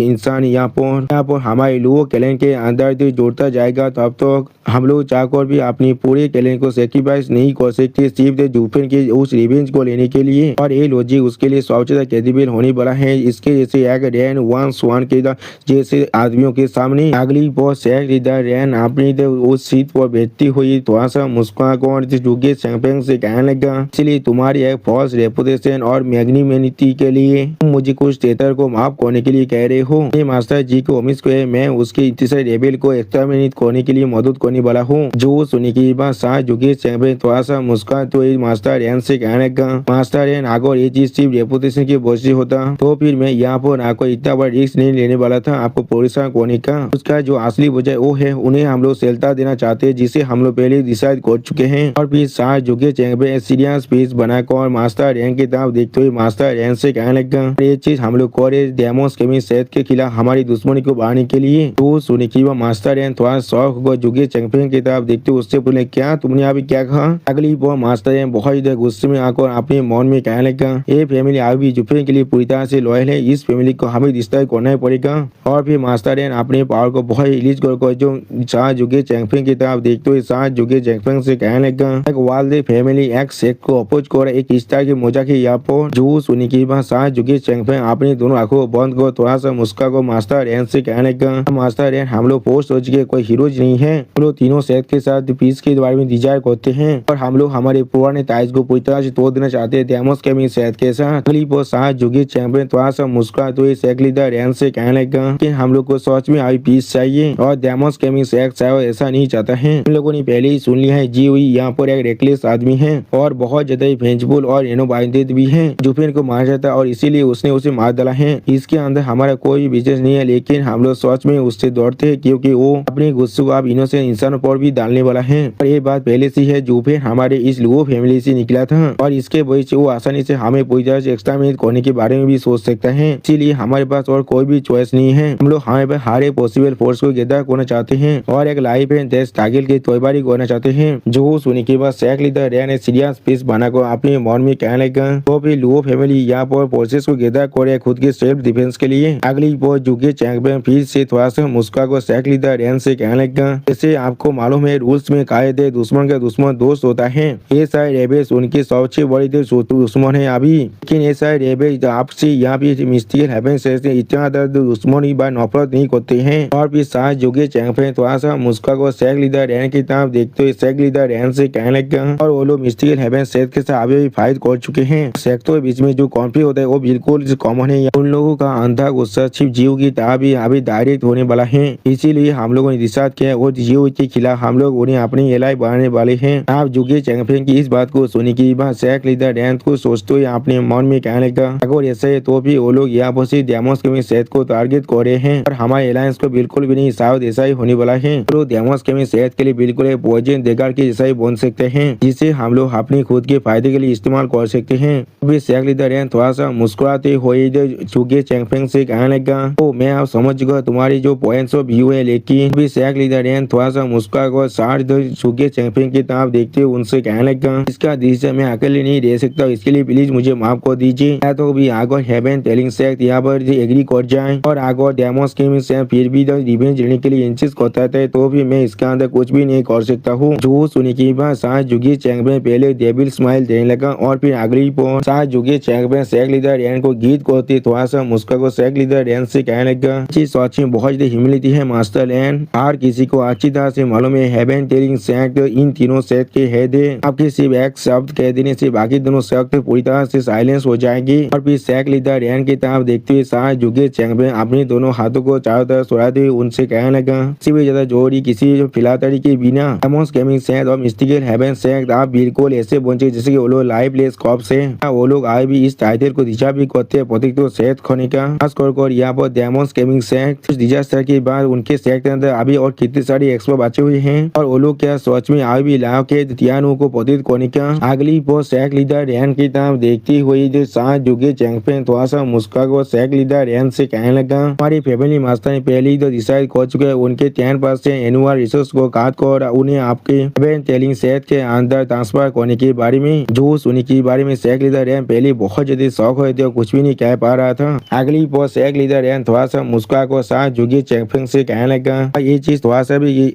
इंसान यहाँ पर हमारे लुओ कैलेंडर के अंदर जोड़ता जाएगा तब तक हम लोग चाहकर भी अपनी पूरे कैलेंडर को सेक्रीफाइस नहीं कर सकते सिर्फ जुफिन के उस रिवेंज को लेने के लिए, और ये लॉजिक उसके लिए सबसे ज्यादा क्रेडिबल होने वाला है। इसके जैसे एक रैन 1 के जैसे आदमियों के सामने अगली बहुत सेक लीडर रैन अपनी उस सीट पर बैठती हुई थोड़ा सा मुस्कुराकर जुगे चैंपियन से कहने लगा इसलिए तुम्हारी एक फॉल्स रेपुटेशन और मैग्निमेनिटी के लिए मुझे कुछ तेतर को माफ करने के लिए कह रहे हो। ये मास्टर जी को उम्मीद को है मैं उसके तीसरे रेबेल को एक्सटरमिनेट करने के लिए मदद करने वाला हूँ। जो सुनने की बात साथ जुगे चैंपियन थोड़ा सा मुस्कुरा तो मास्टर रैन से कहने लगा मास्टर रैन अगर ये चीज सिर्फ रेपुटेशन की वजह से होता तो फिर मैं यहाँ पर आपको इतना बड़ा रिस्क नहीं लेने वाला था आपको परेशान करने का। उसका जो असली वजह वो है उन्हें हम लोग सेल्टा देना चाहते हैं जिसे हम लोग पहले डिसाइड कर चुके हैं। और फिर साथ जुगे चैंपियन सीरियस पीस बनाकर मास्टर रैन की तरफ देखते हुए मास्टर रैन से कहने लगा ये चीज हम लोग करे डेमोस के सेहत के खिलाफ हमारी दुश्मनी को बढ़ाने के लिए। तो सुनने की बात मास्टर रैन थोड़ा शौक हुआ जुगे चैंपियन की तरफ देखते हुए उससे बोले क्या तुमने अभी क्या कहा। अगली बार मास्टर रैन बहुत ज्यादा गुस्से में आकर अपने मन में कहने लगा ये फैमिली अभी जुफिन के लिए पूरी तरह से लॉयल है, इस फैमिली को हमें डिस्ट्रॉय करना ही पड़ेगा। और फिर मास्टर रैन अपने पावर को बहुत रिलीज कर जो शाह जुगे चैंपियन की तरफ देखते हुए शाह जुगे चैंपियन से कहने लगा एक वाल्दे फैमिली एक सेक को अपोज कर एक इस तरह की मजाक है यहाँ पर। जो सुनी की बात शाह जुगे चैंपियन अपनी दोनों आंखों बंद कर थोड़ा सा मुस्का को मास्टर रैन से कहने लगा मास्टर रैन हम लोग पोस्ट हो चुके कोई हीरोज नहीं है, हम लोग तीनों सेट के साथ पीस के बारे में डिजायर करते हैं और हम लोग हमारे पुराने ताइज को पूरी तरह से तोड़ देना चाहते हैं डेमोस के सेट के साथ। अगली बार शाह जुगे चैंपियन थोड़ा सा मुस्कुरा तो इस सेक लीडर रैन से कहने लगा कि हम लोग को सच में अभी पीस चाहिए और डेमोस के सेट शायद ऐसा नहीं चाहता है। इन लोगों ने पहले ही सुन लिया है जी हुई यहाँ पर एक रेकलेस आदमी है और बहुत ज्यादा वेंचफुल और इनोवाइटेड भी है। जुफिन को मार जाता है और इसीलिए उसने उसे मार डाला है। इसके अंदर हमारा कोई बिजनेस नहीं है, लेकिन हम लोग सच में उससे दौड़ते हैं क्योंकि वो अपने गुस्से को अब इनोसेंट इंसानों पर भी डालने वाला है। और ये बात पहले से है जुफिन हमारे इस लुओ फैमिली से निकला था और इसके वजह से वो आसानी से हमें पूरी तरह से एक्सटरमिनेट करने के बारे में भी सोच सकता है, इसीलिए हमारे पास और कोई भी चॉइस नहीं है। हम लोग हमें हारे पॉसिबल फोर्स को गैदर करना चाहते हैं और एक लाइफ एंड डेथ स्ट्रगल की तैयारी करना चाहते हैं। जो सुनने के बाद शेख लीडर रैन ने सीरियस पीस बना को अपने मन में कहने लगा तो भी लुओ फैमिली यहाँ पर फोर्सेस को गैदर करे खुद के सेल्फ डिफेंस के लिए। अगली बार जुगे चैंपियन फिर से थोड़ा सा मुस्का को शेख लीडर रैन से कहने लगा जैसे आपको मालूम है रूल्स में कायदे दुश्मन का दुश्मन दोस्त होता है। ये सारे रेबेस उनकी सबसे बड़ी दुश्मन है अभी, लेकिन ये सारे रेबेस आपसे यहाँ पे मिस्टिकल हेवन से इतना दर्द दुश्मन ही बार नफरत नहीं करते हैं। और फिर साथ जुगे चैंपियन थोड़ा सा मुस्का को शेख लीडर रैन की तरफ देखते हुए शेख लीडर रैन से कहने लगा और वो लोग मिस्टिकल हेवन शेख के साथ अभी भी फाइट कर चुके हैं। सेक्टों के बीच में जो कॉन्फ्लिक्ट होता है वो बिल्कुल कॉमन है। उन लोगों का अंधा गुस्सा सिर्फ जीव की तरह भी अभी डायरेक्ट होने वाला है, इसीलिए हम लोगों ने डिसाइड किया और जीव के खिलाफ हम लोग उन्हें अपनी एलाई बनाने वाले हैं। आप जुगे चैंपियन की इस बात को सुनने के बाद शेख लीडर रैन को सोचते हुए अपने मन में कहने लगा अगर ऐसा है तो भी वो लोग यहाँ पर सिर्फ डेमोस के शेख को टारगेट कर रहे हैं और हमारे अलायंस को बिल्कुल भी नहीं, शायद ऐसा ही होने वाला है। तो डेमोस के शेख के लिए बिल्कुल एक पॉइजन देगार के जैसा ही बन सकते हैं जिसे हम लोग अपने खुद के फायदे के लिए इस्तेमाल कर सकते हैं। अभी शेख लीडर रैन थोड़ा सा मुस्कुराते हुए जुगे चैंपियन से कहने लगा तो मैं आप समझ गया तुम्हारी जो पॉइंट्स ऑफ व्यू है, लेकिन अभी शेख लीडर रैन थोड़ा सा मुस्कुरा कर सारे जुगे चैंपियन की तरफ देखते हुए उनसे कहने लगा इसका डिसीजन मैं अकेले नहीं दे सकता, इसके लिए प्लीज मुझे माफ कर दीजिए। या तो भी आगर हेवन टेलिंग शेख यहाँ पर एग्री कर जाए और आगर डेमोस के से फिर भी रिवेंज लेने के लिए इंसिस्ट करता है तो भी मैं इसके अंदर कुछ भी नहीं कर सकता हूँ। जो सुनने के बाद साथ जुगे चैंपियन पहले डेविल स्माइल देने लगा और फिर अगली पर साथ जुगे चैंपियन शेख लीडर रैन को गीत करते थोड़ा सा मुस्का को शेख लीडर रैन से कहने लगा सच में बहुत ह्यूमिलिटी है मास्टर रैन, हर किसी को अच्छी तरह से मालूम है हेवन टेलिंग शेख इन तीनों शेख के हेड है। आपके सिर्फ एक शब्द कह देने से बाकी दोनों शेख पूरी तरह से साइलेंस हो जाएगी। और फिर शेख लीडर रैन की तरफ देखते हुए साथ जुगे चैंपियन अपने दोनों हाथों को चारों तरफ सुराते हुए उनसे कहने लगा किसी भी ज्यादा जोड़ी किसी फिलातड़ी के बिना डेमोस गेमिंग शेख और मिस्टिकल हेवन शेख आप बिल्कुल ऐसे पहुंचे जैसे कि वो लोग लाइफलेस कॉप्स है। वो लोग आए भी इस टाइटल को दिशा भी करते हैं प्रतीक तो शेख खोने का खास कर यहाँ पर डेमोस गेमिंग शेख डिजास्टर के बाद उनके शेख के अंदर अभी और कितने सारे एक्सपर्ट बचे हुए हैं और वो लोग क्या सोच में आए भी लाभ के तियानों को प्रतीत करने का। अगली पर शेख लीडर रैन की तरफ देखती हुई जो साथ जुगे चैंपियन थोड़ा सा मुस्का को शेख लीडर रैन से कहने लगा हमारी फैमिली मास्टर ने पहले ही तो डिसाइड कर चुके हैं उनके 10% एनुअल रिसोर्स को काट कर उन्हें आपके टेलिंग शेख के अंदर ट्रांसफर करने के बारे में। जो सुनी के बारे में शेख लीडर रैन पहले बहुत ज्यादा शौक हुए थे और कुछ भी नहीं कह पा रहा था। अगली पर शेख लीडर रैन थोड़ा सा मुस्का को साथ जुगे चैंपियन से कहने लगा ये चीज थोड़ा सा भी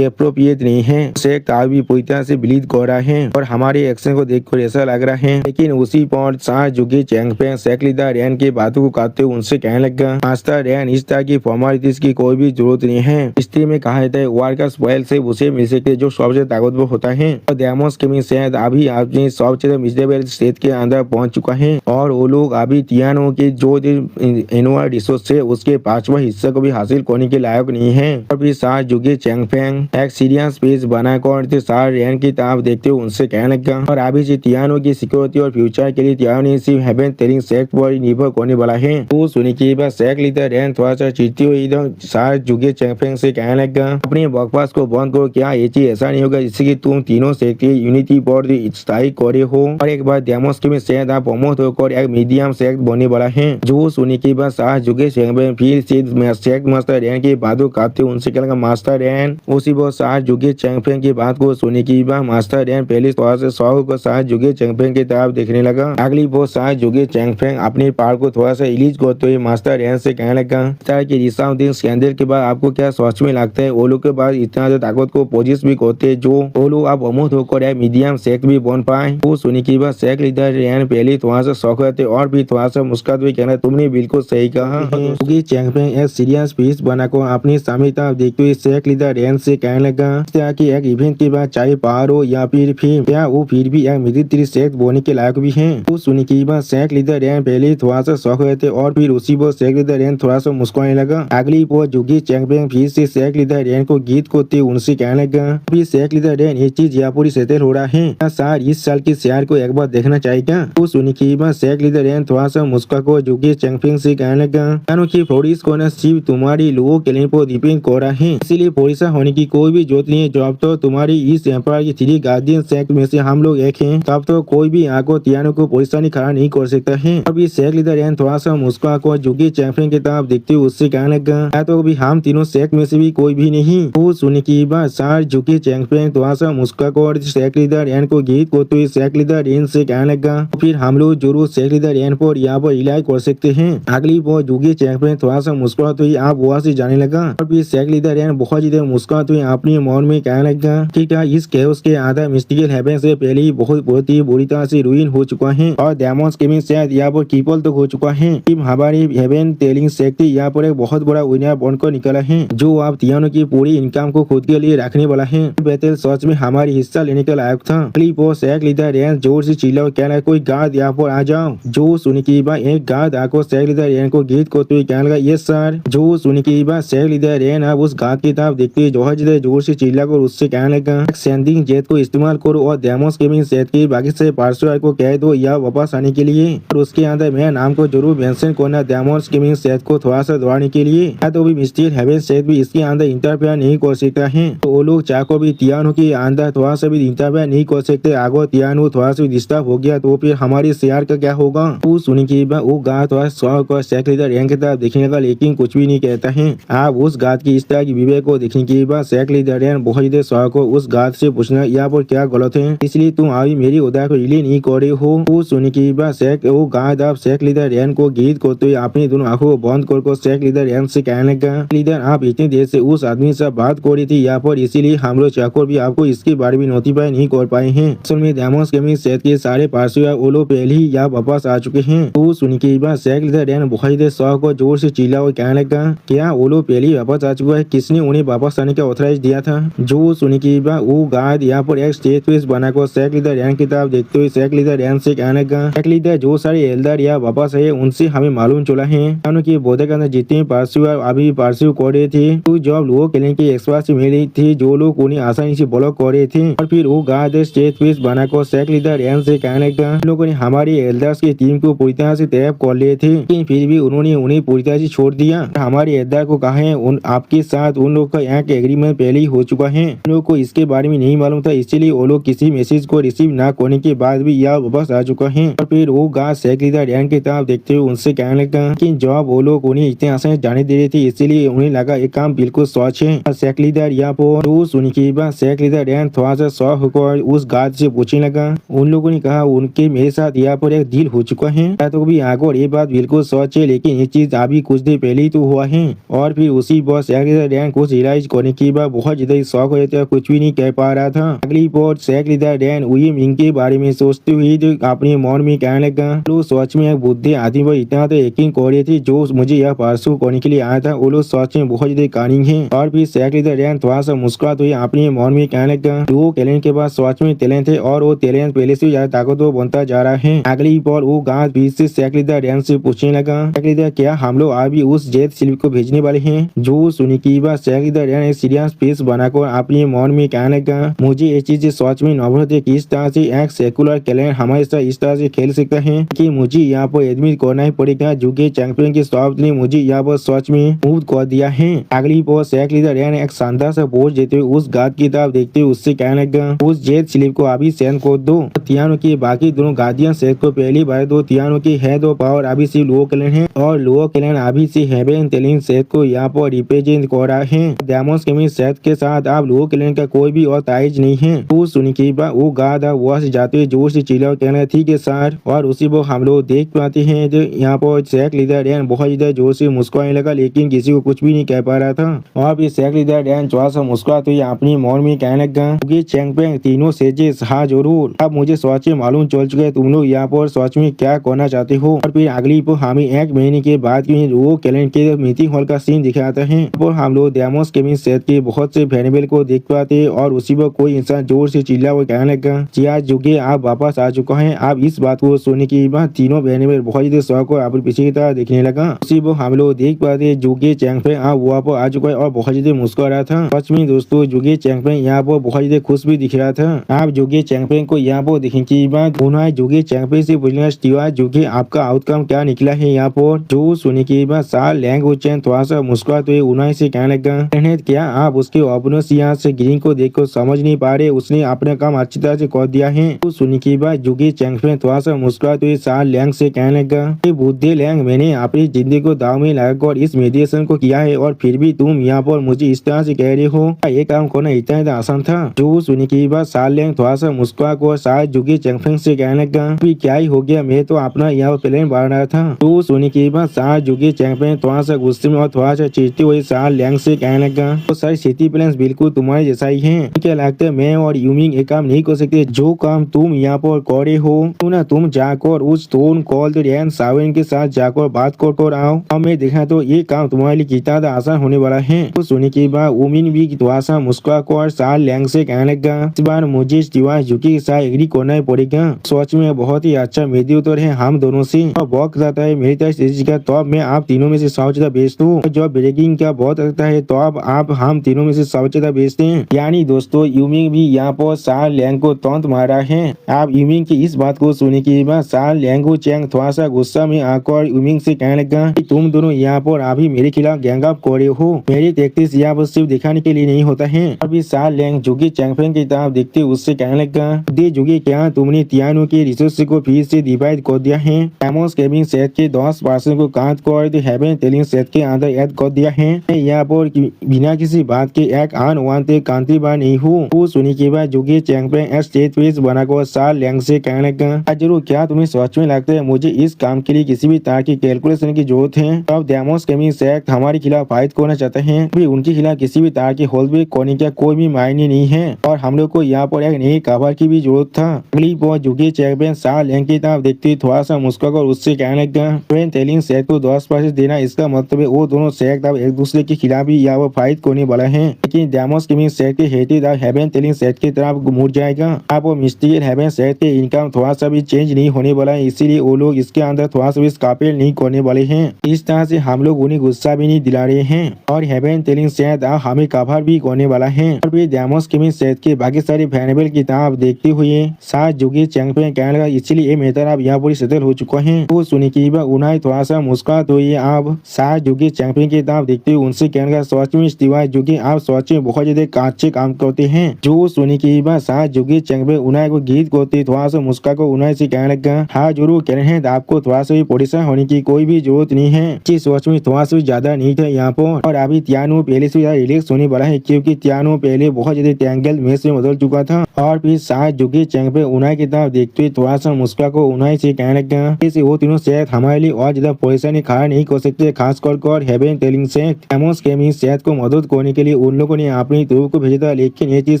अप्रोप्रिएट नहीं है। शेख भी पूरी तरह से बिलीव कर रहा है और हमारे एक्शन को देखकर ऐसा लग रहा है, लेकिन उसी पर साथ जुगे चैंपियन शेख लीडर रैन के बातों को काटते हुए उनसे कहने लगा मास्टर रैन इस तरह की फॉर्मेलिटीज की कोई भी जरूरत नहीं है। हिस्ट्री में कहा जाता है वार का स्पॉइल से उसे मिल सकते जो सबसे ताकतवर होता है और डेमोस गेमिंग शेख अभी अपने सबसे मिजरेबल स्टेट के अंदर पहुंच चुका है और वो लोग अभी तियानो के जो एनुअल रिसोर्स है उसके 5वां हिस्सा को भी हासिल करने के लायक नहीं है। और फिर साथ जुगे चैंपियन एक सीरियस पेज बनाकर सार रैन की तरफ देखते हुए उनसे कहने लगा और अभी से तियानो की सिक्योरिटी और फ्यूचर के लिए तियानो सिर्फ हेवन टेलिंग शेख पर निर्भर करने वाला है। तो सुनी के बाद शेख लीडर रैन थोड़ा सा चिढ़ती हुई इधर साथ जुगे चैंपियन से कहने लगा अपने बकवास को बंद करो, क्या ये चीज ऐसा नहीं होगा जिससे कि तुम तीनों शेख की यूनिटी पर स्थायी करे हो और एक बार डेमोस के में शेख आप प्रमोट होकर एक मीडियम शेख बनने वाला है। जो सुनी के बाद साथ जुगे चैंपियन फिर से शेख मास्टर रैन की बातों काटते उनसे कहने लगा मास्टर रैन। उसी बहुत साथ जुगे चैंपियन की बात को सुनी के बाद मास्टर रैन पहले थोड़ा सा शौक को साथ जुगे चैंपियन की तरफ देखने लगा। अगली बहुत साथ जुगे चैंपियन अपने पार को थोड़ा सा रिलीज करते हुए मास्टर रैन से कहने लगा तरह की रिसाउंडिंग स्कैंडल के बाद आपको क्या सोच में लगता है वो लोग के बाद इतना ज्यादा ताकत को पोजिस भी करते जो वो लोग आप अमूत होकर एक मीडियम शेख भी बन पाए। वो सुनी के बाद शेख लीडर रैन पहले थोड़ा सा शौक रहते और भी थोड़ा सा मुस्कुराते हुए कहना तुमने बिल्कुल सही कहा। चैंपियन एक सीरियस पीस बनाकर अपनी सामने तरफ देखते हुए शेख लीडर रैन से कहने लगा इस तरह की एक इवेंट के बाद चाहे पार हो या फिर क्या वो फिर भी एक मिलिट्री शेख बोने के लायक भी है। वो सुनी के बाद शेख लीडर रैन पहले थोड़ा सा शौक रहते और फिर उसी पर शेख लीडर रैन थोड़ा सा मुस्कुराने लगा। अगली पर जुगे चैंपियन फिर से शेख लीडर रैन को गीत करते उनसे कहने लगा फिर शेख लीडर रैन ये चीज यहाँ पूरी सेटल हो रहा है क्या सर इस साल की शेयर को एक बार देखना चाहिए। वो सुनी के बाद शेख लीडर रैन थोड़ा सा मुस्कुरा को जुगे चैंपियन से कहने लगा की फोर्स को न सिर्फ तुम्हारी लोगों के लिए डिपेंड कर रहा है, इसीलिए फोर्सा होने की कोई भी जरूरत नहीं है। जब तो तुम्हारी इस एम्पायर की 3 गार्डियन शेख में से हम लोग एक हैं तब तो कोई भी आगो तियानो को परेशानी खड़ा नहीं कर सकता है। अभी शेख लीडर रैन थोड़ा सा मुस्कुरा को जुगे चैंपियन की तरफ देखते हुए उससे कहने लगा या तो अभी हम तीनों सेक में से भी कोई भी नहीं। वो सुनने की बात सार झुके चैंपियन थोड़ा सा मुस्कुराकर सेक लीडर एन को गीत को तो सेक लीडर एन से कहने लगा फिर हम लोग जरूर सेक लीडर एन पर यहाँ पर इलाज कर सकते हैं। अगली बार झुके चैंपियन थोड़ा सा मुस्कुराते हुए आप वहाँ से जाने लगा और फिर सेक लीडर एन बहुत ज्यादा मुस्कुराते हुए अपने मौन में कहने लगा कि क्या इस कैओस के आधा मिस्टिकल हेवन से पहले ही बहुत ही बुरी तरह से रुइन हो चुका है और डेमोन्स गेमिंग शायद यहाँ पर ट्रिपल तो हो चुका है। हमारी हेवन टेलिंग शक्ति यहाँ पर एक बहुत बड़ा विनर बनकर निकला है जो आप तियानो की पूरी इनकम को खुद के लिए रखने वाला है। बैटल सच में हमारी हिस्सा लेने के लायक था। क्लिप और सेक लीडर रैन जोर से चिल्ला कहना कोई गार्ड यहाँ पर आ जाओ। जो सुनी की बात एक गार्ड आकर सेक लीडर रैन को गीत को तो कहने लगा यस सर। जो सुनी की बात सेक लीडर रैन अब उस गार्ड की तरफ देखते जोर से चिल्ला कर उससे कहने लगा सेंडिंग जेट को इस्तेमाल करो और डेमोस गेमिंग सेट की बाकी से पार्सर को कह दो या वापस आने के लिए और उसके अंदर मेरा नाम को जरूर मेंशन करना डेमोस गेमिंग सेट को थोड़ा सा दौड़ाने के लिए। या तो भी मिस्टर हेवन सेट भी इसके अंदर इंटरफेयर नहीं कर सकता है तो वो लोग चाको भी तियानो के अंदर थोड़ा सा भी इंटरफेयर नहीं कर सकते। आगो तियानो थोड़ा सा डिस्टर्ब हो गया तो फिर हमारे शेयर का क्या होगा। वो सुनी की वो गार्ड थोड़ा सौ सेक लीडर रैंक की तरफ देखने का लेकिन कुछ भी नहीं कहता है। आप उस गार्ड की इस तरह की विवेक को देखने के बाद सेक लीडर रैंक बहुत ज्यादा शौक को उस गार्ड से पूछना यहाँ पर क्या गलत है इसलिए तुम अभी मेरी उदार को रिले नहीं कर रहे हो। वो सुनी की बात सेक वो गार्ड आप सेक लीडर रैन को गीत करते हुए अपनी दोनों आंखों को बंद कर सेक लीडर रैन से कहने लगा लीडर आप इतनी देर से उस आदमी से बात कर रही थी यहाँ पर इसीलिए हम लोग चाकर भी आपको इसके बारे में नोटिफाई नहीं कर पाए हैं। असल में डेमोस गेमिंग सेट के सारे पार्सल वो लोग पहले ही यहाँ वापस आ चुके हैं। वो सुनी की बात सेक लीडर रैन बहुत ही शौक को जोर से चिल्ला और कहने लगा क्या वो लोग पहले ही वापस आ चुका है किसने उन्हें वापस आने का ऑथराइज दिया था। जो सुनी की बात वो गार्ड यहाँ पर एक स्टेज पीस बनाकर सेक लीडर रैन की तरफ देखते हुए सेक लीडर रैन से कहने लगा सेक लीडर जो सारे एल्डर या वापस आए उनसे हमें मालूम चला है कि बोधे के अंदर जितने पार्सिव अभी पार्सिव कर रहे थे तो जब लोगों के लिए एक्सपर्ट मिली थी जो लोग उन्हें आसानी से ब्लॉक कर रहे थे और फिर वो गार्ड स्टेज पीस बनाकर सेक लीडर रैन से कहने लगा लोगों ने हमारी एल्डर्स की टीम को पूरी तरह से तैयार कर लिए थे लेकिन फिर भी उन्होंने उन्हें पूरी तरह से छोड़ दिया। हमारे एल्डर को कहा है आपके साथ उन लोग का यहाँ के एग्रीमेंट पहले ही हो चुका है उन लोग को इसके बारे में नहीं मालूम था इसलिए वो लोग किसी मैसेज को रिसीव न करने के बाद भी यह वापस आ चुका है। और फिर वो गार्ड सेक लीडर रैन की तरफ देखते हुए उनसे कहने लगा कि जब वो लोग उन्हें इतने आसानी जाने दे रहे थे इसलिए उन्हें लगा एक काम बिल्कुल सच है। सेक लीडर यहाँ पर सुनी की बात सेक लीडर रैन थोड़ा सा शौक होकर उस गार्ड से पूछने लगा उन लोगों ने कहा उनके मेरे साथ यहाँ पर एक डील हो चुका है तो भी आगे और ये बात बिल्कुल सच है लेकिन ये चीज अभी कुछ देर पहले ही तो हुआ है। और फिर उसी बार सेक लीडर रैन कुछ रियलाइज करने के बाद बहुत ज्यादा शौक हो जाता कुछ भी नहीं कह पा रहा था। अगली बार सेक लीडर रैन वही मिंग के बारे में सोचते हुए जो अपने मन में कहने लगा तो सच में एक बुद्धि आदमी पर इतना तो यकीन कर रही थी जो मुझे यह पार्सल करने के लिए आया था वो लोग सच में बहुत ज्यादा कानिंग है। और फिर सेक लीडर रैन थोड़ा सा मुस्कुराते हुए अपने मन में कहने लगा वो टैलेंट के बाद सच में टैलेंट है और वो टैलेंट पहले से ज्यादा ताकतवर बनता जा रहा है। अगली बार वो गार्ड बीच से सेक लीडर रैन से पूछने लगा सेक लीडर क्या हम लोग अभी उस जेट स्लिप को भेजने वाले हैं। जो सुनी की बात सेक लीडर रैन एक सीरियस फेस बनाकर अपने मन में कहने लगा मुझे ये चीज सच में नवरत है किस तरह से एक सेकुलर कैलेंडर हमारे साथ इस तरह से खेल सकता है कि मुझे यहाँ पर एडमिट करना ही पड़ेगा जो कि चैंपियन के शब्द ने मुझे यहाँ पर सच में मूव कर दिया है। अगली बार सेक लीडर रैन एक शानदार सा पोज देते हुए उस गार्ड की तरफ देखते हुए उससे कहने लगा उस जेट स्लिप को अभी सेंड कर दो। तियानो के बाकी दोनों गार्डियन सेट को पहली बार दो तियानो की है दो पावर अभी से लो कैलेंडर है और लो कैलेंडर अभी से हेवन टेलिंग सेट को यहाँ पर रिप्रेजेंट कर रहा है। डेमोस गेमिंग सेट के साथ आप लो कैलेंडर का कोई भी और ताइज नहीं है। वो सुनी की बात वो गार्ड वहां से जाते हुए जोर से चिल्ला कहना ठीक है सर। और उसी वो हम लोग देख पाते हैं जो यहाँ पर सेक लीडर रैन बहुत ज्यादा जोर से मुस्कुराने लगा लेकिन किसी को कुछ भी नहीं कह पा रहा था। और फिर सेक लीडर रैन थोड़ा सा मुस्कुराते हुए अपनी मन में कहने लगा चैंपियन तीनों सेजेस हाँ जरूर अब मुझे सच में मालूम चल चुका है तुम लोग यहाँ पर सच में क्या करना चाहते हो। और फिर अगली पर हमें एक महीने के बाद वो कैलेंडर के मीटिंग हॉल का सीन दिखाता है और हम लोग डेमोस गेमिंग सेट के बहुत से वेरिएबल को देख पाते और उसी पर कोई इंसान जोर से चिल्ला वो कहने लगा जी आज जुगे आप वापस आ चुका है। आप इस बात को सुनने के बाद तीनों वेरिएबल बहुत ज्यादा शौक को अपने पीछे की तरह देखने लगा। उसी पर हम लोग देख पाते जुगे चैंपियन आप वहाँ पर आ चुका है और बहुत ज्यादा मुस्कुरा रहा था। सच में दोस्तों जुगे चैंपियन यहाँ पर बहुत ज्यादा खुश भी दिख रहा था। आप जुगे चैंपियन को यहाँ पर देखने के बाद उन्होंने जुगे चैंपियन से पूछना जुगे आपका आउटकम क्या निकला है यहाँ पर। जो सुनने के बाद साल लैंग्वेज चैन थोड़ा सा मुस्कुराते हुए उन्होंने से कहने लगा क्या आप उसके ओपनर्स यहाँ से ग्रीन को देखकर समझ नहीं पा रहे उसने अपना काम अच्छी तरह से कर दिया है। तो सुनने के बाद जुगे चैंपियन थोड़ा सा मुस्कुराते हुए साल लैंग से कहने लगा बुद्धि लैंग मैंने अपनी जिंदगी को दाव गाँव में लगाकर इस मेडिटेशन को किया है और फिर भी तुम यहाँ पर मुझे इस तरह से कह रहे हो। ये काम करना इतना ज़्यादा आसान था। जो सुनने के बाद सा लियांग थोड़ा सा मुस्कुरा कर शायद जुगी चैंगफेंग से कहने लगा, क्या ही हो गया, मैं तो अपना यहाँ प्लान बना रहा था। तो सुनने के बाद शायद जुगी चैंगफेंग थोड़ा सा गुस्से में और थोड़ा सा चिढ़ते हुए सा लियांग से कहने लगा, तो सारी सिटी प्लान बिल्कुल तुम्हारे जैसा ही है। क्या लगता है मैं और यूमिंग एक काम नहीं कर सकते? जो काम तुम यहाँ पर कर रहे हो तो ना तुम जाकर उस टोन कॉल रियान सावन के साथ जाकर बात कर आओ। अब मैं देखा तो ये काम तुम्हारे लिए कितना आसान होने वाला है। तो सुनने के बाद उमिन भी थोड़ा सा मुस्कुरा कर सा लियांग से कहने लगा, इस बार मुझे सिवा जुकी के साथ एग्री करना पड़ेगा। सोच में बहुत ही अच्छा मेडिएटर है हम दोनों से और बहुत जाता है मेरी तरफ का, तो अब मैं आप तीनों में से सबसे बेस्ट हूँ। जब ब्रेकिंग का बहुत लगता है तो अब आप हम तीनों में से सबसे बेस्ट हैं। यानी दोस्तों यूमिंग भी यहाँ पर सा लियांग को तौंत मारा है। आप यूमिंग की इस बात को सुनने के बाद सा लियांग चैंग थोड़ा सा गुस्सा में आकर यूमिंग से कहने लगा, तुम दोनों यहाँ पर अभी मेरे खिलाफ गैंग अप कर रहे हो। मेरी टैक्टिक्स यहाँ पर सिर्फ दिखाने के लिए नहीं होता है। अभी सा लियांग जुगी चैंगफेंग की तरफ देखते उससे कहने लगा, दे जुगी क्या तुमने तियानो के रिसोर्स को फिर से डिवाइड कर दिया है? एमोस गेमिंग सेट के 10% को काट कर हेवन टेलिंग सेट के अंदर ऐड कर दिया है। मैं यहाँ पर बिना किसी बात के एक अनवांटेड कांट्री बार नहीं हूँ। वो सुनी के बाद जुगी चैंगफेंग एक स्टेट पेज बनाकर सा लियांग से कहने लगा, जरूर क्या तुम्हें सच में लगता है मुझे इस काम के लिए किसी भी तरह की कैलकुलेशन की जरूरत है? अब डेमोस गेमिंग सेट हमारे खिलाफ फाइट करना चाहते हैं, भी उनके खिलाफ किसी भी तरह की होल्डबैक करने का कोई भी मायने नहीं है और हम लोग को यहाँ पर एक नई कवर की भी जरूरत था। अगली बार जुगी चैंगफेंग सा लियांग की तरफ देखते थोड़ा सा मुस्कुराकर उससे कहने लगा, हेवन टेलिंग सेट को 10% देना, इसका मतलब है वो दोनों सेट अब एक दूसरे के खिलाफ ही यहाँ पर फाइट करने वाला है। लेकिन डेमोस गेमिंग सेट के हेड हेवन टेलिंग सेट की तरफ मुड़ जाएगा। अब मिस्टीरियल हेवन सेट के इनकम थोड़ा सा भी चेंज नहीं होने वाला है, इसीलिए वो लोग इसके अंदर थोड़ा सा भी स्कापेल नहीं करने वाले हैं। इस तरह से हम लोग उन्हें गुस्सा भी नहीं दिला रहे हैं और हेवन टेलिंग सेट हमें कवर भी करने वाला है। और भी डेमोस गेमिंग सेट के बाकी सारी फैनेबल की तरफ देखते हुए साथ जुगी चैंगफेंग कहने लगा, इसलिए ये मैटर अब यहाँ पर सेटल हो चुका है। वो सुनी की उन्हें थोड़ा सा मुस्कुराते हुए अब साथ जुगी चैंगफेंग की तरफ देखते हुए उनसे कहने लगा, सच में सिवाय जुगी आप सच में बहुत ज्यादा अच्छे काम करते हैं। जो सुनी की साथ जुगी चैंगफेंग उन्हें को गीत करते थोड़ा सा मुस्कुराकर उन्हें से कहने लगा, हाँ जरूर कह रहे हैं, आपको थोड़ा सा भी परेशान होने की कोई भी जरूरत नहीं है। जी सोच में थोड़ा सा ज्यादा नहीं था यहाँ पर। और अभी तियानो पहले से ज्यादा रिलैक्स होने वाला है क्योंकि तियानो पहले बहुत ज्यादा टैंगल मैच में बदल चुका था। और फिर साथ जुगी चैंगफेंग उन्हें की तरफ देखते हुए थोड़ा सा मुस्कुराकर उन्हें से कहने लगा, इसे वो तीनों सेट हमारे लिए और ज्यादा परेशानी खड़ा नहीं कर सकते, खास कर हेवन टेलिंग सेट एमोस गेमिंग सेट को मदद करने के लिए उन लोगों ने अपनी तरफ को भेजा था, लेकिन ये चीज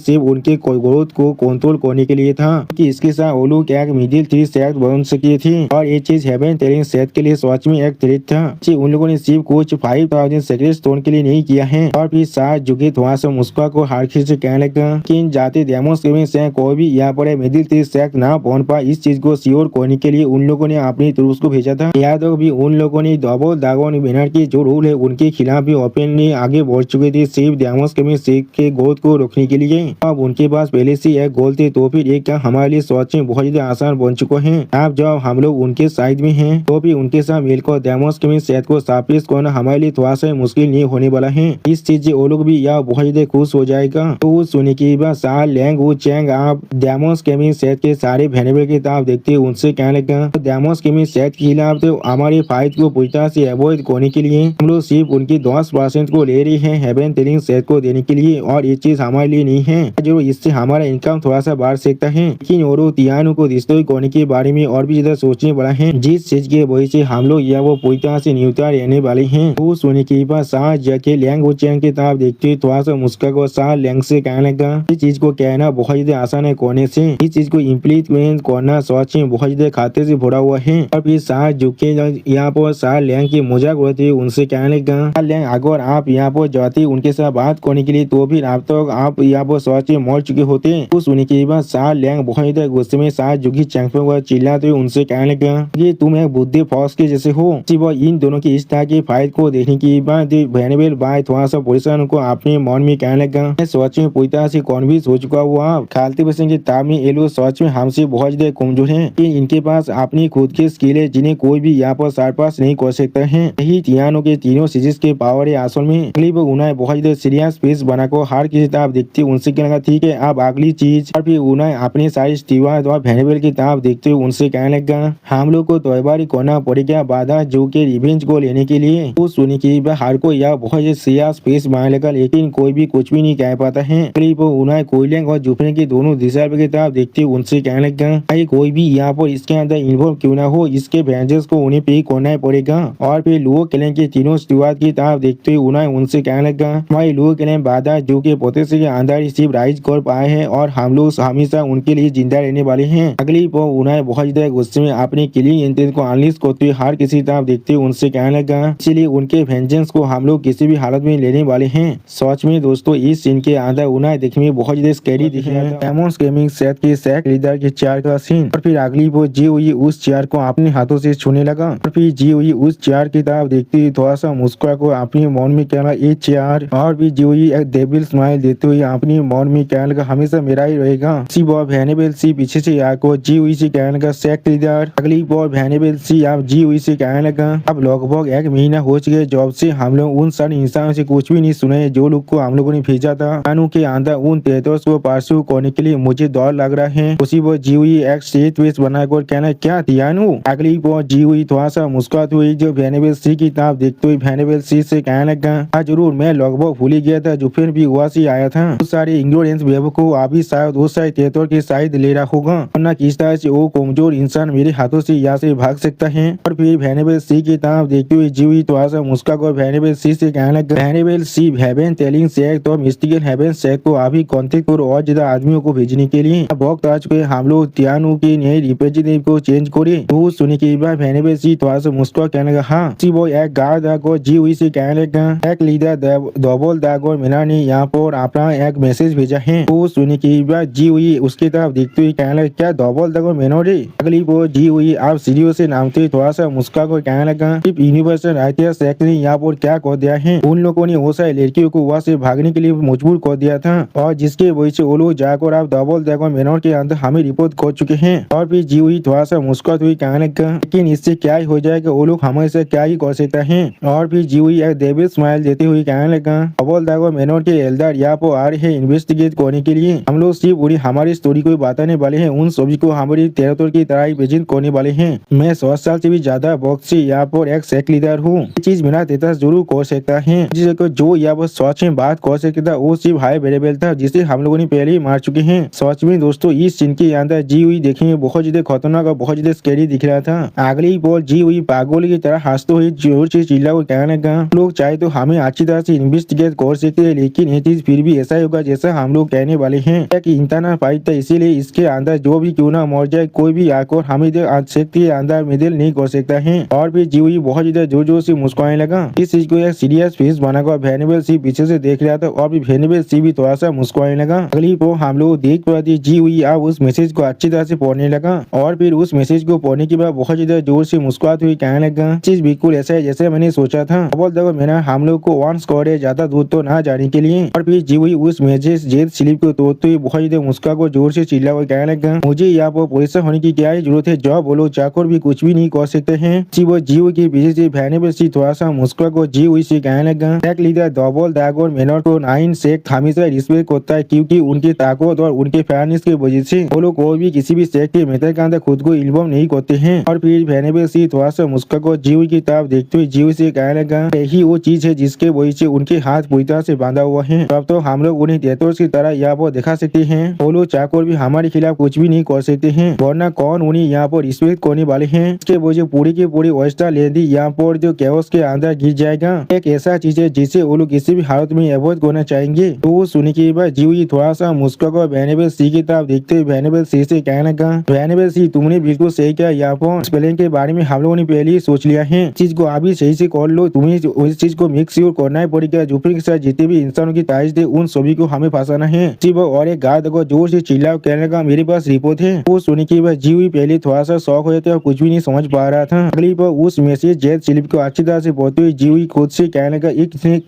सिर्फ उनके ग्रोथ को कंट्रोल करने के लिए था कि इसके साथ वो लोग एक मिडिल 3 सेट बन सके थे और ये चीज हेवन टेलिंग सेट के लिए सच में एक थ्रेट था। उन लोगों ने सिर्फ कुछ 5000 सेक्रेट स्टोन के लिए नहीं किया है। और फिर साथ जुगे थोड़ा सा मुस्कुरा को हार खींच से कहने लगा कि इन जाते डेमोस गेमिंग सेट कोई भी यहाँ पर मिडिल 3 सेट ना पहुंच पाए, इस चीज को श्योर करने के लिए उन लोगों ने अपनी तरफ को भेजा था। याद हो भी उन लोगों ने डबल ड्रैगन विनर की जो रूल है उनके खिलाफ भी ओपनली आगे बढ़ चुके थे सिर्फ डेमोस गेमिंग सेट के ग्रोथ को रोकने के लिए। अब उनके पास पहले से एक गोल थे तो फिर एक काम हमारे लिए सोच में बहुत ज्यादा आसान बन चुका है। अब जब हम लोग उनके साइड में हैं तो भी उनके साथ मिलकर डेमोस गेमिंग सेट को साबित करना हमारे लिए थोड़ा सा मुश्किल नहीं होने वाला है। इस चीज से वो लोग भी यह बहुत ज्यादा खुश हो जाएगा। तो सुनने के बाद सा लियांग वो चैंग आप डेमोस गेमिंग सेट के सारे वेनेबल की तरफ देखते हैं उनसे कहने लगा, डेमोस गेमिंग सेट के खिलाफ तो हमारी फाइट को पूरी तरह से अवॉइड करने के लिए हम लोग सिर्फ उनकी 10% को ले रहे हैं हेवन टेलिंग सेट को देने के लिए और ये चीज हमारे लिए नहीं है जो इससे हमारा इनकम थोड़ा सा बढ़ सकता है। लेकिन और तियानो को डिस्ट्रॉय करने के बारे में और भी ज्यादा सोचने वाला है, जिस चीज के वजह से हम लोग या वो पूरी तरह से न्यूट्रल रहने वाले हैं। वो सुनने के बाद साथ जाके लियांग वो चैंग की तरफ देखते थोड़ा सा मुस्कुरा साथ लियांग से कहने लगा, इस चीज को कहना बहुत ज्यादा आसान है करने से, इस चीज को इम्प्लीमेंट करना सच में बहुत ज्यादा खाते से भरा हुआ है। और फिर साथ झुके यहाँ पर साथ लियांग की मजाक उड़ाते उनसे कहने लगा, लियांग अगर आप यहाँ पर जाते उनके साथ बात करने के लिए तो फिर आप तो आप यहाँ पर सच में मर चुके होते। तो सुनने के बाद साथ लियांग बहुत ज्यादा गुस्से में साथ जुगी चैंगफेंग चिल्लाते हुए उनसे कहने लगा, ये तुम एक बुद्धि फॉक्स के जैसे हो। इन दोनों की इस तरह की फाइट को देखने के बाद वेनेबल बाय थोड़ा सा परेशान को अपने मन में कहने लगा, मैं सच में पूरी तरह से कन्विंस हो चुका हुआ खालते बसन के ताब में ये लोग सच में हमसे बहुत ज्यादा कमजोर है। इनके पास अपनी खुद की स्किल है जिन्हें कोई भी यहाँ पर सरपास नहीं कर सकता है। यही तियानो के तीनों सीरीज के पावर है असल में। अगली बार उन्हें बहुत ज्यादा सीरियस पेस बनाकर हर किसी तरफ देखते उनसे कहने, ठीक है अब अगली चीज। और फिर उन्हें अपने सारे स्टीवर्ड और वेनेबल की तरफ देखते हुए उनसे कहने लगा, हम लोग को त्योहार करना पड़ेगा, बाधा जो के रिवेंज चेंज को लेने के लिए। वो सुनी की हर कोई यह बहुत सिया स्पेस बनाने लगा, लेकिन कोई भी कुछ भी नहीं कह पाता है। वो उन्हें कोयलिंग और जुपिटर की दोनों दिशा की तरफ देखते उनसे कहने लगा कोई भी यहाँ पर इसके अंदर इन्वॉल्व क्यों ना हो, इसके वेंजर्स को उन्हें पे करना ही पड़ेगा। और फिर लुओ केलेन के तीनों शुरुआत की तरफ देखते हुए उन्हें उनसे कहने लगा भाई लुओ केलेन बाधा जो कि पोतेसी के अंदर सिर्फ राइज कर पाए हैं और हम लोग हमेशा उनके लिए जिंदा रहने वाले हैं। अगली वो उन्हें बहुत ज्यादा गुस्से में अपने किलिंग इंटेंस को अनलिस्ट करते हुए हर किसी तरफ देखते हुए उनसे कहने लगा इसलिए उनके वेंजेंस को हम लोग किसी भी हालत में लेने वाले हैं। सच में दोस्तों इस सीन के अंदर उन्हें देखने में बहुत ज्यादा स्कैरी दिख रहा है। डेमोन्स गेमिंग सेट के सैक लीडर के चेयर का सीन और फिर अगली वो जी हुई उस चेयर को अपने हाथों से छूने लगा और फिर जी हुई उस चेयर की तरफ देखते हुए थोड़ा सा मुस्कुरा को अपने मन में कहना ये चेयर और भी जी हुई एक डेविल स्माइल देते हुए अपने मन में कहने लगा हमेशा मेरा ही रहेगा। सी बॉब हैनिबल सी पीछे से आकर जी हुई से कहने लगा सैक लीडर। अगली बॉब हैनिबल सी आप जी हुई से कहने लगा अब लगभग 1 महीना हो चुके जॉब से हम लोग उन सारे इंसानों से कुछ भी नहीं सुने जो लोग को हम लोगों ने भेजा था कानून के अंदर उन तेतोस को परस्यू करने के लिए मुझे डर लग रहा है। उसी वो जी हुई एक स्टेट वेस्ट बनाकर कहना क्या तियानु। अगली वो जी हुई थोड़ा सा मुस्कुराती हुई जो वेनेबल सी की तरफ देखते हुए वेनेबल सी से कहने लगा हाँ जरूर मैं लगभग भूल ही गया था जो फिर भी हुआ से आया था बहुत सारे इंग्लोडेंस वेब को अभी शायद उस सारे तेतोर की साइड ले रहा होगा वरना किस तरह से वो कमजोर इंसान मेरे हाथों से यहाँ से भाग सकता है। और फिर वेनेबल सी की तरफ देखते हुए जी हुई थोड़ा सा मुस्कुरा कर वेनेबल सी से कहने लगा वेनेबल सी हैवन टेलिंग सेक तो मिस्टिकल हैवन सेक को अभी कॉन्टेक्ट और ज्यादा आदमियों को भेजने के लिए वक्त आ चुके हम लोग तियानु के नए रिप्रेजेंटेटिव को चेंज करे। तो सुनी के बाद वेनेबल सी थोड़ा सा मुस्कुरा कहने लगा हाँ सी वो एक गार्ड को जी हुई से कहने लगा एक लीडर डबल दाग और मीना ने यहाँ पर अपना एक मैसेज भेजा है। तो सुनी के बाद जी हुई उसकी तरफ देखते हुए कहने लगा क्या डबल दाग और मीना रे। अगली वो जी हुई आप सीढ़ियों से नामते थोड़ा सा मुस्कुरा कर कहने लगा यूनिवर्सल राइटियर्स एक्ट ने यहाँ पर क्या कर दिया है उन लोगों ने वो सारी लड़कियों को वहाँ से भागने के लिए मजबूर कर दिया था और जिसके वजह से वो लोग जाकर आप डबल दाग और मेनोर के अंदर हमें रिपोर्ट कर चुके हैं। और फिर जी हुई थोड़ा सा मुस्कुराती हुई कहने लगा लेकिन इससे क्या ही हो जाएगा वो लोग हमें से क्या ही कर सकता है। और फिर जी हुई एक डेविल स्माइल देते हुए कहने लगा डबल दाग और मेनोर के एल्डर यहाँ पर आ रहे हैं इन्वेस्टिगेट करने के लिए हम लोग सिर्फ पूरी हमारी स्टोरी को बताने वाले हैं उन सभी को हमारी टेरिटोरी की तरह प्रेजेंट करने वाले हैं। मैं 100 साल से भी ज्यादा वक्त से यहाँ पर एक सेक लीडर हूँ ये चीज मेरा देता जरूर कर सकता है जिसे जो यहाँ पर सच में बात कर सकता था वो सिर्फ हाई वेरिएबल था जिसे हम लोगों ने पहले ही मार चुके हैं। सच में दोस्तों इस सीन के अंदर जी हुई देखने में बहुत ज्यादा खतरनाक और बहुत ज्यादा स्कैरी दिख रहा था। अगली बॉल जी हुई पागल की तरह हंसते हुए जोर से चिल्ला को कहने लगा लोग चाहे तो हमें अच्छी तरह से इन्वेस्टिगेट कर सकते हैं लेकिन ये चीज फिर भी ऐसा ही होगा जैसा हम लोग कहने वाले हैं कि इंटरनल फाइट था इसीलिए इसके अंदर जो भी क्यों ना मर जाए कोई भी आकर हमें के अंदर मिडिल नहीं कर सकता है। और फिर जी हुई बहुत ज्यादा जोर जोर से मुस्कुराने लगा इस चीज को एक सीरियस फेस बनाकर वेनेबल सी पीछे से देख रहा था और भी वेनेबल सी भी थोड़ा सा मुस्कुराने लगा। अगली को हम लोग देख पाते जी हुई अब उस मैसेज को अच्छी तरह से पढ़ने लगा और फिर उस मैसेज को पढ़ने के बाद बहुत ज्यादा जोर से मुस्कुराते हुए कहने लगा चीज बिल्कुल ऐसा है जैसे मैंने सोचा था डबल दाग मैंने हम लोग को वार्न करे ज्यादा दूर तो ना जाने के लिए। और फिर जी हुई उस मैसेज जेल स्लिप को तोड़ते हुए बहुत ज्यादा मुस्कुरा को जोर से चिल्ला हुआ कहने लगा मुझे यहाँ पर पुलिस होने की क्या जरूरत है जो बोलो चाकर भी कुछ भी नहीं कर सकते हैं। वो जी हुई के पीछे से वेनेबल सी थोड़ा सा मुस्कुरा को जी हुई से कहने लगा एक लीडर डबल दाग और मेनोर को नाइन सेक हमेशा रिस्पेक्ट करता है क्योंकि उनकी ताकत और उनके फेयरनेस की वजह से वो लोग कोई भी किसी भी सेक के मेथड के अंदर खुद को इन्वॉल्व नहीं करते हैं। और फिर वेनेबल सी थोड़ा सा मुस्कुरा को जी हुई की तरफ देखते हुए जी हुई से कहने लगा यही वो चीज है जिसके वजह से उनके हाथ पूरी तरह से बांधा हुआ है तब तो हम लोग उन्हें तेतोस की तरह यहाँ पर दिखा सकते हैं वो लोग चाकर भी हमारे खिलाफ कुछ भी नहीं कर सकते हैं वरना कौन उन्हें यहाँ पर रिस्पेक्ट करने वाले हैं। इसके वजह पूरी की पूरी वेस्टा लेंदी यहाँ पर जो कैओस के अंदर गिर जाएगा एक ऐसा चीज है जिसे वो लोग किसी भी हालत में अवॉइड करना चाहेंगे। तो सुनने के बाद जी हुई थोड़ा सा मुस्कुरा कर वेनेबल सी की तरफ देखते हुए वेनेबल सी से कहने लगा वेनेबल सी तुमने बिल्कुल सही किया यहाँ पर स्पेलिंग के बारे में हम लोगों ने पहले ही सोच लिया है चीज को अभी सही से कर लो तुम्हें उस चीज को मेक श्योर करना ही पड़ेगा जुपिटर के साथ जितने भी इंसानों की तारीफ थे उन सभी को हमें फंसाना है। और एक गार्ड को जोर से चिल्ला कहने लगा मेरे पास रिपोर्ट है। वो सुनने के बाद जी हुई पहले थोड़ा सा शौक हो जाते और कुछ भी नहीं समझ पा रहा था। अगली पर उस मैसेज जेट स्लिप को अच्छी तरह से पढ़ते हुए जी हुई खुद से कहने लगा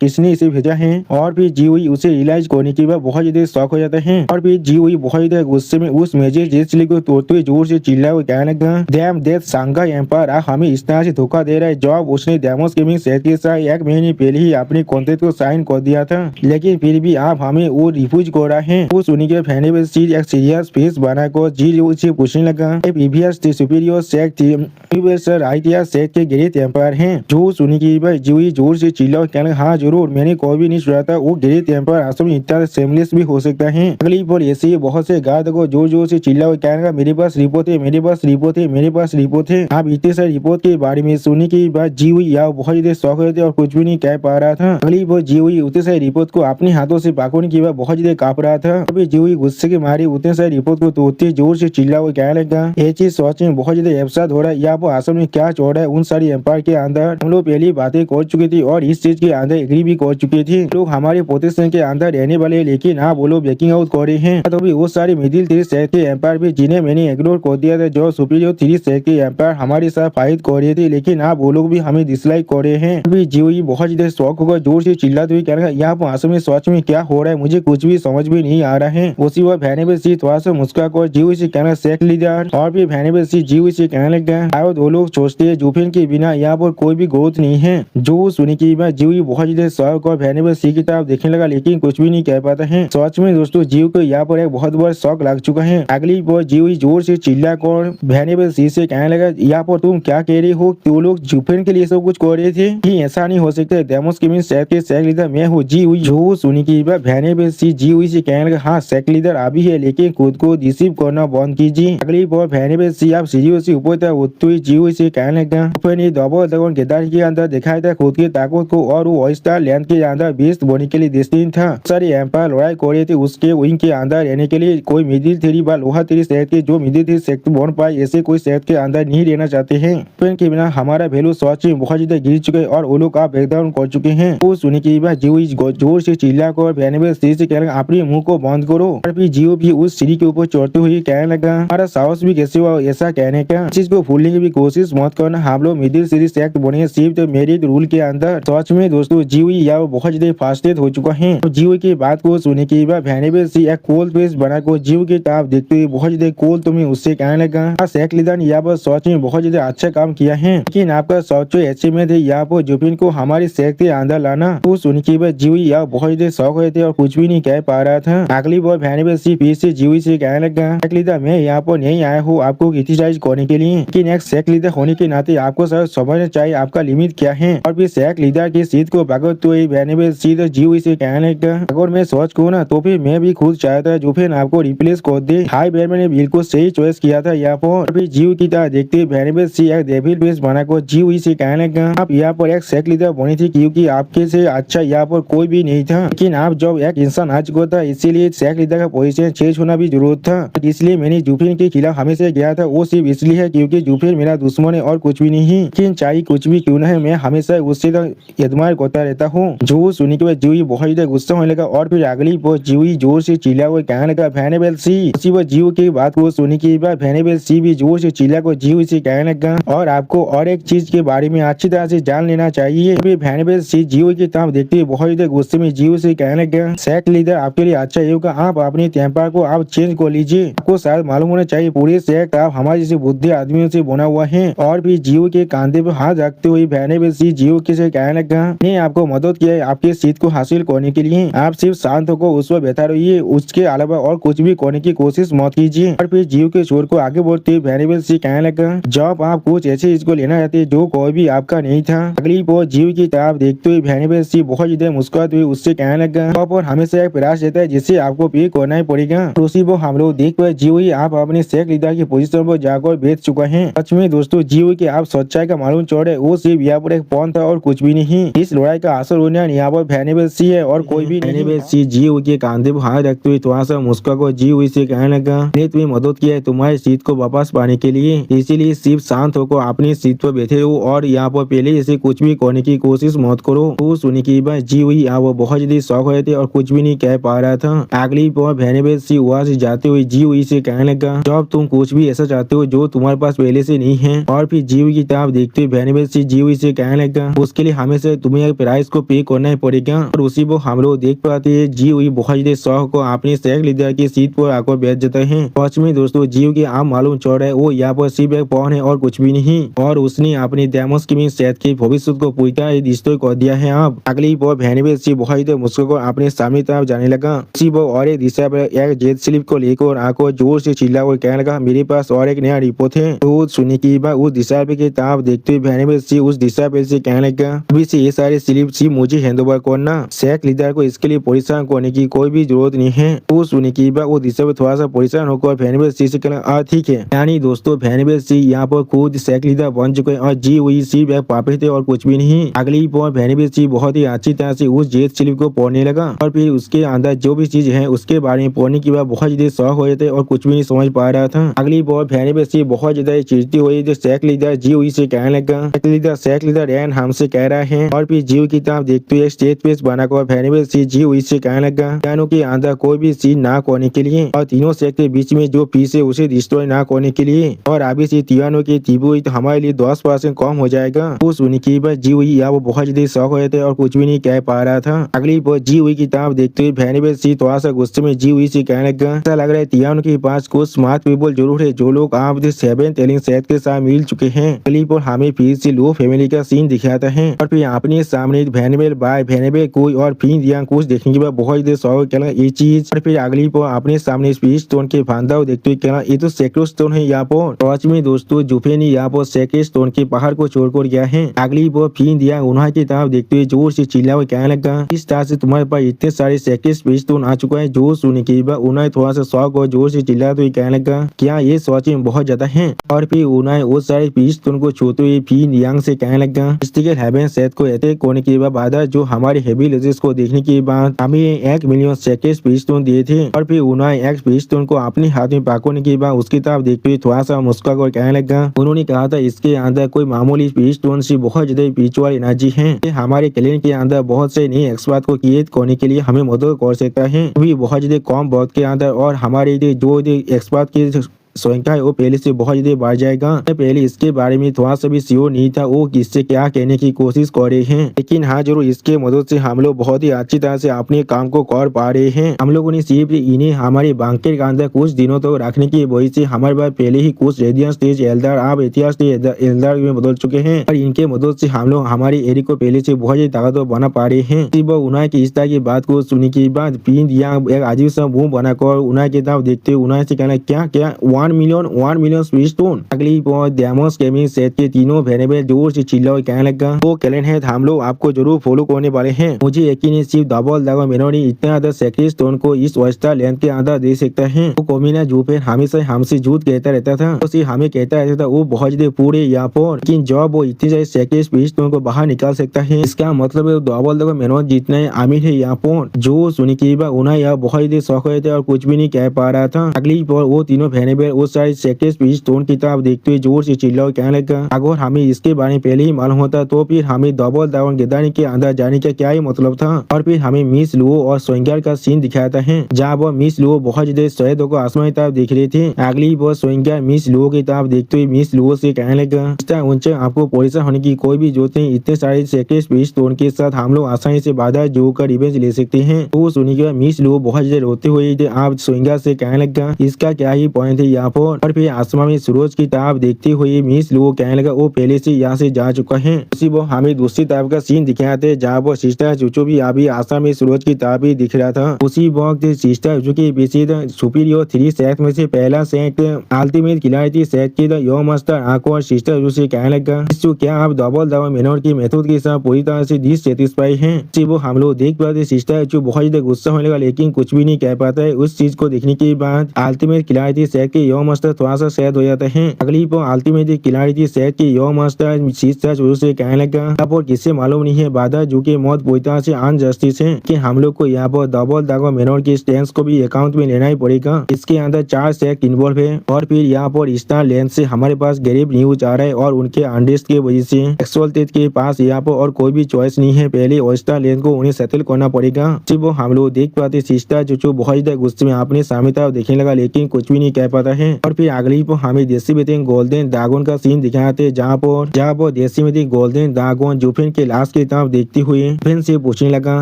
किसने इसे भेजा है। और फिर जी हुई उसे रियलाइज करने के बाद बहुत ज्यादा शौक हो जाता है और फिर जी हुई बहुत ज्यादा गुस्से में उस मैसेज जेट स्लिप को तोड़ते हुए जोर से चिल्ला हुआ कहने लगा डैम डेथ सांघाई एम्पायर हमें इस तरह से धोखा दे रहा है जब उसने डेमोस गेमिंग सेट के साथ 1 महीने पहले ही अपने कॉन्ट्रैक्ट को साइन कर दिया था लेकिन फिर भी आप हमें वो रिफ्यूज कर रहा है। वो सुनी के वेनेबल सी एक सीरियस फेस बनाकर जी से पूछने लगा प्रीवियस सुपीरियर सेक्ट यूनिवर्सल राइटियर सेक्ट के गिरे एम्पायर है। जो सुनी की भाई जीवी जोर से चिल्ला और कहने हाँ जरूर, मैंने कोई भी नहीं सुना था। वो ग्रेट एम्पायर असल में इतना सेमलेस भी हो सकता है। अगली पर ऐसे ही बहुत से गार्ड को जोर जोर से चिल्ला और कहने मेरे पास रिपोर्ट है, मेरे पास रिपोर्ट है, मेरे पास रिपोर्ट है। आप इतने सारे रिपोर्ट के बारे में सुनी की बात जी हुई या बहुत ज्यादा शौक थे और कुछ भी नहीं कह पा रहा था। अगली वो जी हुई उतने सारे रिपोर्ट को अपने हाथों से पाकोने की बात बहुत ज्यादा कांप रहा था। अभी जी हुई गुस्से के मारे उतने सारे रिपोर्ट को तोड़ते जोर से चिल्ला और कहने लगा ये चीज सोच में बहुत ज्यादा एहसास हो रहा है। या वो आसम में क्या चोड़ है उन सारी एम्पायर के अंदर हम लोग पहली बातें कर चुके थे और इस चीज के अंदर एग्री भी कर चुके थे। लोग हमारे पोजीशन के अंदर रहने वाले, लेकिन आप वो लोग ब्रेकिंग आउट कर रहे हैं। तो भी वो सारे मिडिल 3 शहर के एम्पायर भी जिन्हें मैंने इग्नोर कर दिया था, जो सुपीरियर 3 शहर के एम्पायर हमारे साथ फाइट कर रहे थे, लेकिन आप वो लोग भी हमें डिसलाइक कर रहे हैं। अभी जीवी बहुत ज्यादा शौक होगा जोर से चिल्लाते हुए कहने यहाँ पर आसम में सच में क्या हो रहा है, मुझे कुछ भी समझ में नहीं आ रहा है। उसी वह भैने सी थोड़ा सा मुस्कुरा कर जीवी से कहना सेक लीडर और भी भैने सी जीवी से कहने लग गया शायद वो लोग सोचते हैं जुफिन के बिना यहाँ पर कोई भी ग्रोथ नहीं है। जो सुनी की बात जीवी बहुत ज्यादा शौक और भैने सी की तरफ देखने लगा, लेकिन कुछ भी नहीं कह पाता है। सच में दोस्तों जीव को यहाँ पर एक बहुत बड़ा शौक लग चुका है। अगली बार जीवी जोर से चिल्ला कर भैने सी से कहने लगा यहाँ पर तुम क्या कह रही हो, तो लोग जुफिन के लिए सब कुछ कर रहे थे कि ऐसा नहीं हो सकता। डेमोस के शहर के सेक लीडर मैं हूँ जी हुई। जो सुनी की बात भैने सी जी हुई से कहने लगा हाँ सेक लीडर अभी है, लेकिन खुद को डिसीव करना बंद कीजिए। अगली बार भैने सी आप सीढ़ियों से ऊपर तक उठते हुए जी हुई से कहने लगा अपने डबल दगन केदार के अंदर दिखाया था खुद की ताकत को और वो ऑयस्टर लैंड के अंदर बेस्ट बनने के लिए डेस्टिन था। सारे एम्पायर लड़ाई कर रहे थे उसके विंग के अंदर रहने के लिए। कोई मिडिल 3 बार लोहा 3 शहर के जो मिडिल 3 सेक्टर बन पाए ऐसे कोई शहर के अंदर नहीं रहना चाहते हैं। पेन के बिना हमारा वैल्यू सच में बहुत ज्यादा गिर चुके और वो लोग आप ब्रेकडाउन कर चुके हैं। वो सुनी की बात जीव जोर से चिल्ला कर भैने सी से कहने लगा अपने मुंह को बंद करो। और फिर जीव भी उस सीढ़ी के ऊपर चढ़ते हुए कहने लगा हमारा साहस भी कैसे हुआ ऐसा कहने का, चीज को भूलने की भी कोशिश मत करना। हम लोग मिडिल सीरीज सेक्ट बने सिर्फ तो मेरिट रूल के अंदर। सच में दोस्तों जीव या बहुत ज्यादा फास्टेड हो चुका है। तो जीव की बात को सुने के बाद भैने सी एक कोल फेस बना को जीव की तरफ देखते हुए बहुत ज्यादा कोल तुम्हें उससे कहने लगा सेक लीडर यहाँ पर सच में बहुत ज्यादा अच्छा काम किया है, लेकिन आपका सच अचीवमेंट है यहाँ पर जुफिन को हमारी सेक्ट के अंदर लाना। तो सुन के बाद जीव यहाँ बहुत ज्यादा शौक हुए थे और कुछ भी नहीं कह पा रहा था। अगली बार भैने सी फिर से जीव से कहने लगा सेक लीडर मैं यहाँ पर नहीं आया हूँ आपको क्रिटिसाइज करने के लिए, लेकिन एक सेक लीडर होने के नाते आपको शायद समझना चाहिए आपका लिमिट क्या है। और फिर सेक लीडर की सीट को भगत हुए भैने सीधा जीव से कहने लगा अगर मैं सोच कहूँ ना तो फिर मैं भी खुद चाहता है जुफिन आपको रिप्लेस कर दे। हाई बैर मैंने बिल्कुल सही चॉइस किया था यहाँ पर। फिर जीव की तरह देखते भैने सी एक डेविल फेस बना को जीव से कहने लगा आप यहाँ पर एक सेक लीडर बनी थी क्योंकि आपके से अच्छा यहाँ पर कोई भी नहीं था, लेकिन आप जब एक इंसान आ चुका था इसीलिए सेक लीडर का पोजीशन चेंज होना भी जरूरत था। इसलिए मैंने जुफिन के खिलाफ हमेशा गया था, वो सिर्फ इसलिए है क्योंकि जुफिन मेरा दुश्मन है और कुछ भी नहीं। लेकिन चाहे कुछ भी क्यों न है मैं हमेशा उससे एडमायर करता रहता हूँ। जो सुनने के बाद जीवी बहुत ज्यादा गुस्सा होने लगा और फिर अगली बार जीवी जोर से चिल्ला हुआ कहने लगा भैने सी। उसी वह जीव की बात को सुनने के बाद भैने सी भी जोर से चिल्ला को जीव से कहने लगा और आपको और एक चीज के बारे में अच्छी तरह से जान लेना चाहिए। फिर भैने सी जीव की तरफ देखते हुए बहुत ज्यादा गुस्से में जीव से कहने लगा सेक लीडर आपके लिए अच्छा ये होगा आप अपने टेम्पर को आप चेंज कर लीजिए। आपको शायद मालूम होना चाहिए पूरे सेक्ट आप हमारे जैसे बुद्धि आदमियों से बना हुआ है। और भी जीव के कांधे पर हाथ रखते हुए भैने सी जीव के से कहने लगा ने आपको मदद किया है आपके सीट को हासिल करने के लिए, आप सिर्फ शांत होकर उस पर बैठा रहिए, उसके अलावा और कुछ भी करने की कोशिश मत कीजिए। और फिर जीव के शोर को आगे बढ़ते हुए भैने सी कहने लगा जब आप कुछ ऐसे चीज को लेना चाहते जो कोई भी आपका नहीं था। अगली बार जीव की तरफ देखते हुए भैने सी बहुत ज्यादा मुस्कुराते हुए उससे कहने लगा और हमेशा एक प्रयास रहता है जिससे आपको पे करना ही पड़ेगा। तो उसी वो हम लोग देख पाए जीव ही आप अपने सेक लीडर की पोजीशन पर जाकर बैठ चुका है। सच में दोस्तों जीव की आप सच्चाई का मालूम चौड़े वो सिर्फ यहाँ पर एक पॉन था और कुछ भी नहीं। इस लड़ाई का असर होने यहाँ पर भैने सी है और कोई भी नहीं। सी जीव के कांधे पर हाथ रखते हुए थोड़ा सा मुस्कुरा को जीव से कहने लगा ने तुम्हें मदद किया है तुम्हारी सीट को वापस पाने के लिए, इसीलिए सिर्फ शांत होकर अपनी सीट पर बैठे हो और यहाँ पर पहले जैसे कुछ भी करने की कोशिश मत करो। तो सुनी की बात जीव ही यहाँ वो बहुत ज्यादा शौक हुए थे और कुछ भी नहीं कह पा रहा था। अगली बार भैने सी वहाँ से जाते हुए जीव से कहने लगा जब तुम कुछ भी ऐसा चाहते हो जो तुम्हारे पास पहले से नहीं है। और फिर जीव की तरफ देखते हुए भैने सी जीव से कहने लगा उसके लिए हमेशा तुम्हें प्राइस को पे करना ही पड़ेगा। और उसी वो हम लोग देख पाते हैं जीव ही बहुत ज्यादा शौक को अपने सेक लीडर की सीट पर आकर बैठ जाते हैं। सच में दोस्तों जीव की आम मालूम चौड़ है वो यहाँ पर सिर्फ एक पॉन है और कुछ भी नहीं। और उसने अपने डेमोस की सेहत के भविष्य को पूरा डिस्ट्रॉय कर दिया है। अब अगली बार भैने सी बहुत ज्यादा मुस्कुरा अपने सामने तरफ जाने लगा। उसी वो और एक दिशा पर एक जेट स्लिप को लेकर आकर जोर से चिल्ला और कहने लगा मेरे पास और एक नया रिपोर्ट है। तो सुनने की बात उस दिशा पे की तरफ देखते देखते हुए वेनेबल सी उस दिशा पे से कहने लगा, अभी से ये सारे स्लिप सी मुझे हैंड ओवर करना, सैक लीडर को इसके लिए परेशान करने की कोई भी जरूरत नहीं है। वो सुनने की बात वो दिशा पे थोड़ा सा परेशान होकर वेनेबल सी से कहना ठीक है। यानी दोस्तों वेनेबल सी यहाँ पर खुद सैक लीडर बन चुके हैं और जी हुई सिर्फ एक पापे थे और कुछ भी नहीं। अगली बार वेनेबल सी बहुत ही अच्छी तरह से उस जेट स्लिप को पढ़ने लगा और फिर उसके अंदर जो भी चीज है उसके बारे में पढ़ने की बात बहुत ज्यादा शौक हो जाते और कुछ भी नहीं समझ पा रहा था। अगली बार वेनेबल सी बहुत ज्यादा चिढ़ती हुई जो सैक लीडर जी हुई से कहने लगा, सैक लीडर रैन हमसे कह रहा है। और फिर जीव की तरफ देखते हुए स्टेज पे बनाकर वेनेबल सी जी हुई से कहने लगा, पियानो के अंदर कोई भी सीन ना करने के लिए और तीनों सेक के बीच में जो पीस है उसे डिस्ट्रॉय ना करने के लिए, और अभी से पियानो की तीबुई तो हमारे लिए 10% कम हो जाएगा। वो सुनी की बात जी हुई या वो बहुत ज्यादा शौक हो जाते और कुछ भी नहीं कह पा रहा था। अगली बार जी हुई की तरफ देखते हुए वेनेबल सी थोड़ा सा गुस्से में जी हुई से कहने लगा, ऐसा लग रहा है पियानो के पास कुछ स्मार्ट पीपल जरूर है जो लोग आप 7th एलिंग सेट के साथ मिल चुके हैं। अगली बार हमें फिर से लो फैमिली का सीन दिखाता है और फिर अपने सामने वेनेबल बाय वेनेबल कोई और फिर दिया कुछ देखने के बाद बहुत ज्यादा शौक कहना ये चीज। और फिर अगली बार अपने सामने स्पीच स्टोन के फांदा देखते हुए कहना ये तो सेक्रो स्टोन है। यहाँ पर टॉर्च में दोस्तों जुफे ने यहाँ पर सेक्रो स्टोन के पहाड़ को छोड़कर गया है। अगली बार फिर दिया उन्हा की तरफ देखते हुए जोर से चिल्ला हुआ कहने लगा, इस तरह से तुम्हारे पास इतने सारे सेक्रो स्पीच स्टोन आ चुका है। जो सुनने के बाद उन्हें थोड़ा सा शौक और जोर से चिल्लाते हुए कहने लगा, क्या ये सच में बहुत ज्यादा है। और फिर उन्हें वो सारे स्पीच स्टोन को छूते हुए फिर यांग से कहने लगा, मिस्टिकल हेवन सेट को अटैक होने के बाद जो हमारे हेवी लेजेस को देखने के बाद हमें 1 मिलियन सेक्रो स्पीच स्टोन दिए थे। और फिर उन्हें एक स्पीच स्टोन को अपने हाथ में पकड़ने के बाद उसकी तरफ देखते हुए थोड़ा सा मुस्कुराकर कहने लगा, उन्होंने कहा था इसके अंदर कोई मामूली स्पीच स्टोन से बहुत ज्यादा स्पिरिचुअल एनर्जी है। हमारे क्लिनिक के अंदर बहुत से नए एक्सपर्ट को क्रिएट करने के लिए हमें मदद कर सकता है, भी बहुत ज्यादा कम वक्त के अंदर। और हमारे जो एक्सपर्ट की संख्या है वो पहले से बहुत ज्यादा बढ़ जाएगा। पहले इसके बारे में थोड़ा सा भी श्योर नहीं था वो किससे क्या कहने की कोशिश कर रहे हैं, लेकिन हाँ जरूर इसके मदद से हम लोग बहुत ही अच्छी तरह से अपने काम को कर पा रहे हैं। हम लोगों ने सिर्फ इन्हें हमारे बंकर के अंदर कुछ दिनों तक रखने की वजह से हमारे पास पहले ही कुछ रेडियंस स्टेज एल्डर आप इतिहास एल्डर में बदल चुके हैं और इनके मदद से हम लोग हमारी एरिया को पहले से बहुत ज्यादा ताकतवर बना पा रहे हैं। सिर्फ उन्हें की इस तरह की बात को सुनने के बाद पिन या एक अजीब सा मुंह बनाकर उन्हें की तरफ देखते उन्हें से कहना, क्या क्या 1 मिलियन स्पीच स्टोन। अगली बार डेमोस गेमिंग सेट के तीनों वेनेबल जोर से चिल्ला और कहने लगा, वो कैलेंड है हम लोग आपको जरूर फॉलो करने वाले हैं। मुझे यकीन है सिर्फ डबल दागा मेनोरी इतना ज्यादा सेक्रेट स्टोन को इस वर्स्टा लेंथ के अंदर दे सकता है। वो कोमिना जूफेर हमेशा हमसे झूठ कहता रहता था, तो सिर्फ हमें कहता रहता था वो बहुत ज्यादा पूरे यहाँ पर, लेकिन जब वो इतने सारे सेक्रेट स्पीच स्टोन को बाहर निकाल सकता है इसका मतलब है डबल दागा मेनोर जितना अमीर है यहाँ पर। जो सुनी की बात उन्हें यह बहुत ज्यादा शौक हुए थे और कुछ भी नहीं कह पा रहा था। अगली बार वो तीनों वेनेबल वो सारे सेक्रेट स्पीच स्टोन की तरफ देखते हुए जोर से चिल्ला और कहने लगा, अगर हमें इसके बारे में पहले ही मालूम होता तो फिर हमें डबल दावन गिदानी के अंदर जाने का क्या ही मतलब था। और फिर हमें मिस लुओ और सोइंगर का सीन दिखाता है जहाँ वो मिस लुओ बहुत ज्यादा शहीदों को आसमान की तरफ देख रहे थे। अगली बार सोइंगर मिस लुओ की तरफ देखते हुए मिस लुओ से कहने लगा, उनसे आपको परेशान होने की कोई भी जरूरत नहीं, इतने सारे सेक्रेट स्पीच स्टोन के साथ हम लोग आसानी से बाधा जो कर रिवेंज ले सकते हैं। तो सुनी के बाद मिस लुओ बहुत ज्यादा रोते हुए आप सोइंगर से कहने लगा, इसका क्या ही पॉइंट है यहाँ पर। और फिर आसमान में सूरज की तरफ देखते हुए मिस लुओ कहने लगा, वो पहले से यहाँ से जा चुका है। उसी वो हमें दूसरी तरफ का सीन दिखाते जहाँ वो सिस्टर चुचो भी अभी आसमान में सूरज की तरफ ही दिख रहा था। उसी वक्त सिस्टर चुचो के पीछे सुपीरियर 3 सेट में से पहला सेट अल्टीमेट खिलाड़ी थी सेट की यो मास्टर आंखों और सिस्टर चुचो से कहने लगा, क्या आप डबल दावा मेनोर की मेथड के साथ पूरी तरह से डिससेटिस्फाई हैं। उसी वो हम लोग देख पाते सिस्टर चुचो बहुत ज्यादा गुस्सा होने लगा लेकिन कुछ भी नहीं कह पाता है। उस चीज को देखने के बाद अल्टीमेट खिलाड़ी थी सेट के यो मास्टर थोड़ा सा सैड हो जाता है। अगली पर अल्टीमेट खिलाड़ी थी सेट की यो मास्टर सिस्टर चुचो से कहने लगा, अब और किससे मालूम नहीं है बाधा जो की मौत पूरी तरह से अनजस्टिस है कि हम लोग को यहाँ पर डबल दागा मेनोर की स्टैंस को भी अकाउंट में लेना ही पड़ेगा। इसके अंदर 4 सेट इन्वॉल्व है और फिर यहाँ पर स्टार लेंस से हमारे पास गरीब न्यूज आ रहा है और उनके अंडेस्ट की वजह से एक्सोल्टेड के पास यहाँ पर और कोई भी चॉइस नहीं है, पहले स्टार लेंस को उन्हें सेटल करना पड़ेगा। सिर्फ हम लोग देख पाते सिस्टर चुचो बहुत ज्यादा गुस्से में अपने सामने तरफ देखने लगा लेकिन कुछ भी नहीं कह पाता है। और फिर अगली पर हमें देसी बेटे गोल्डन ड्रैगन का सीन दिखाते जहाँ पर देसी बेटे गोल्डन ड्रैगन जुफिन के लाश की तरफ देखते हुए जुफिन से पूछने लगा,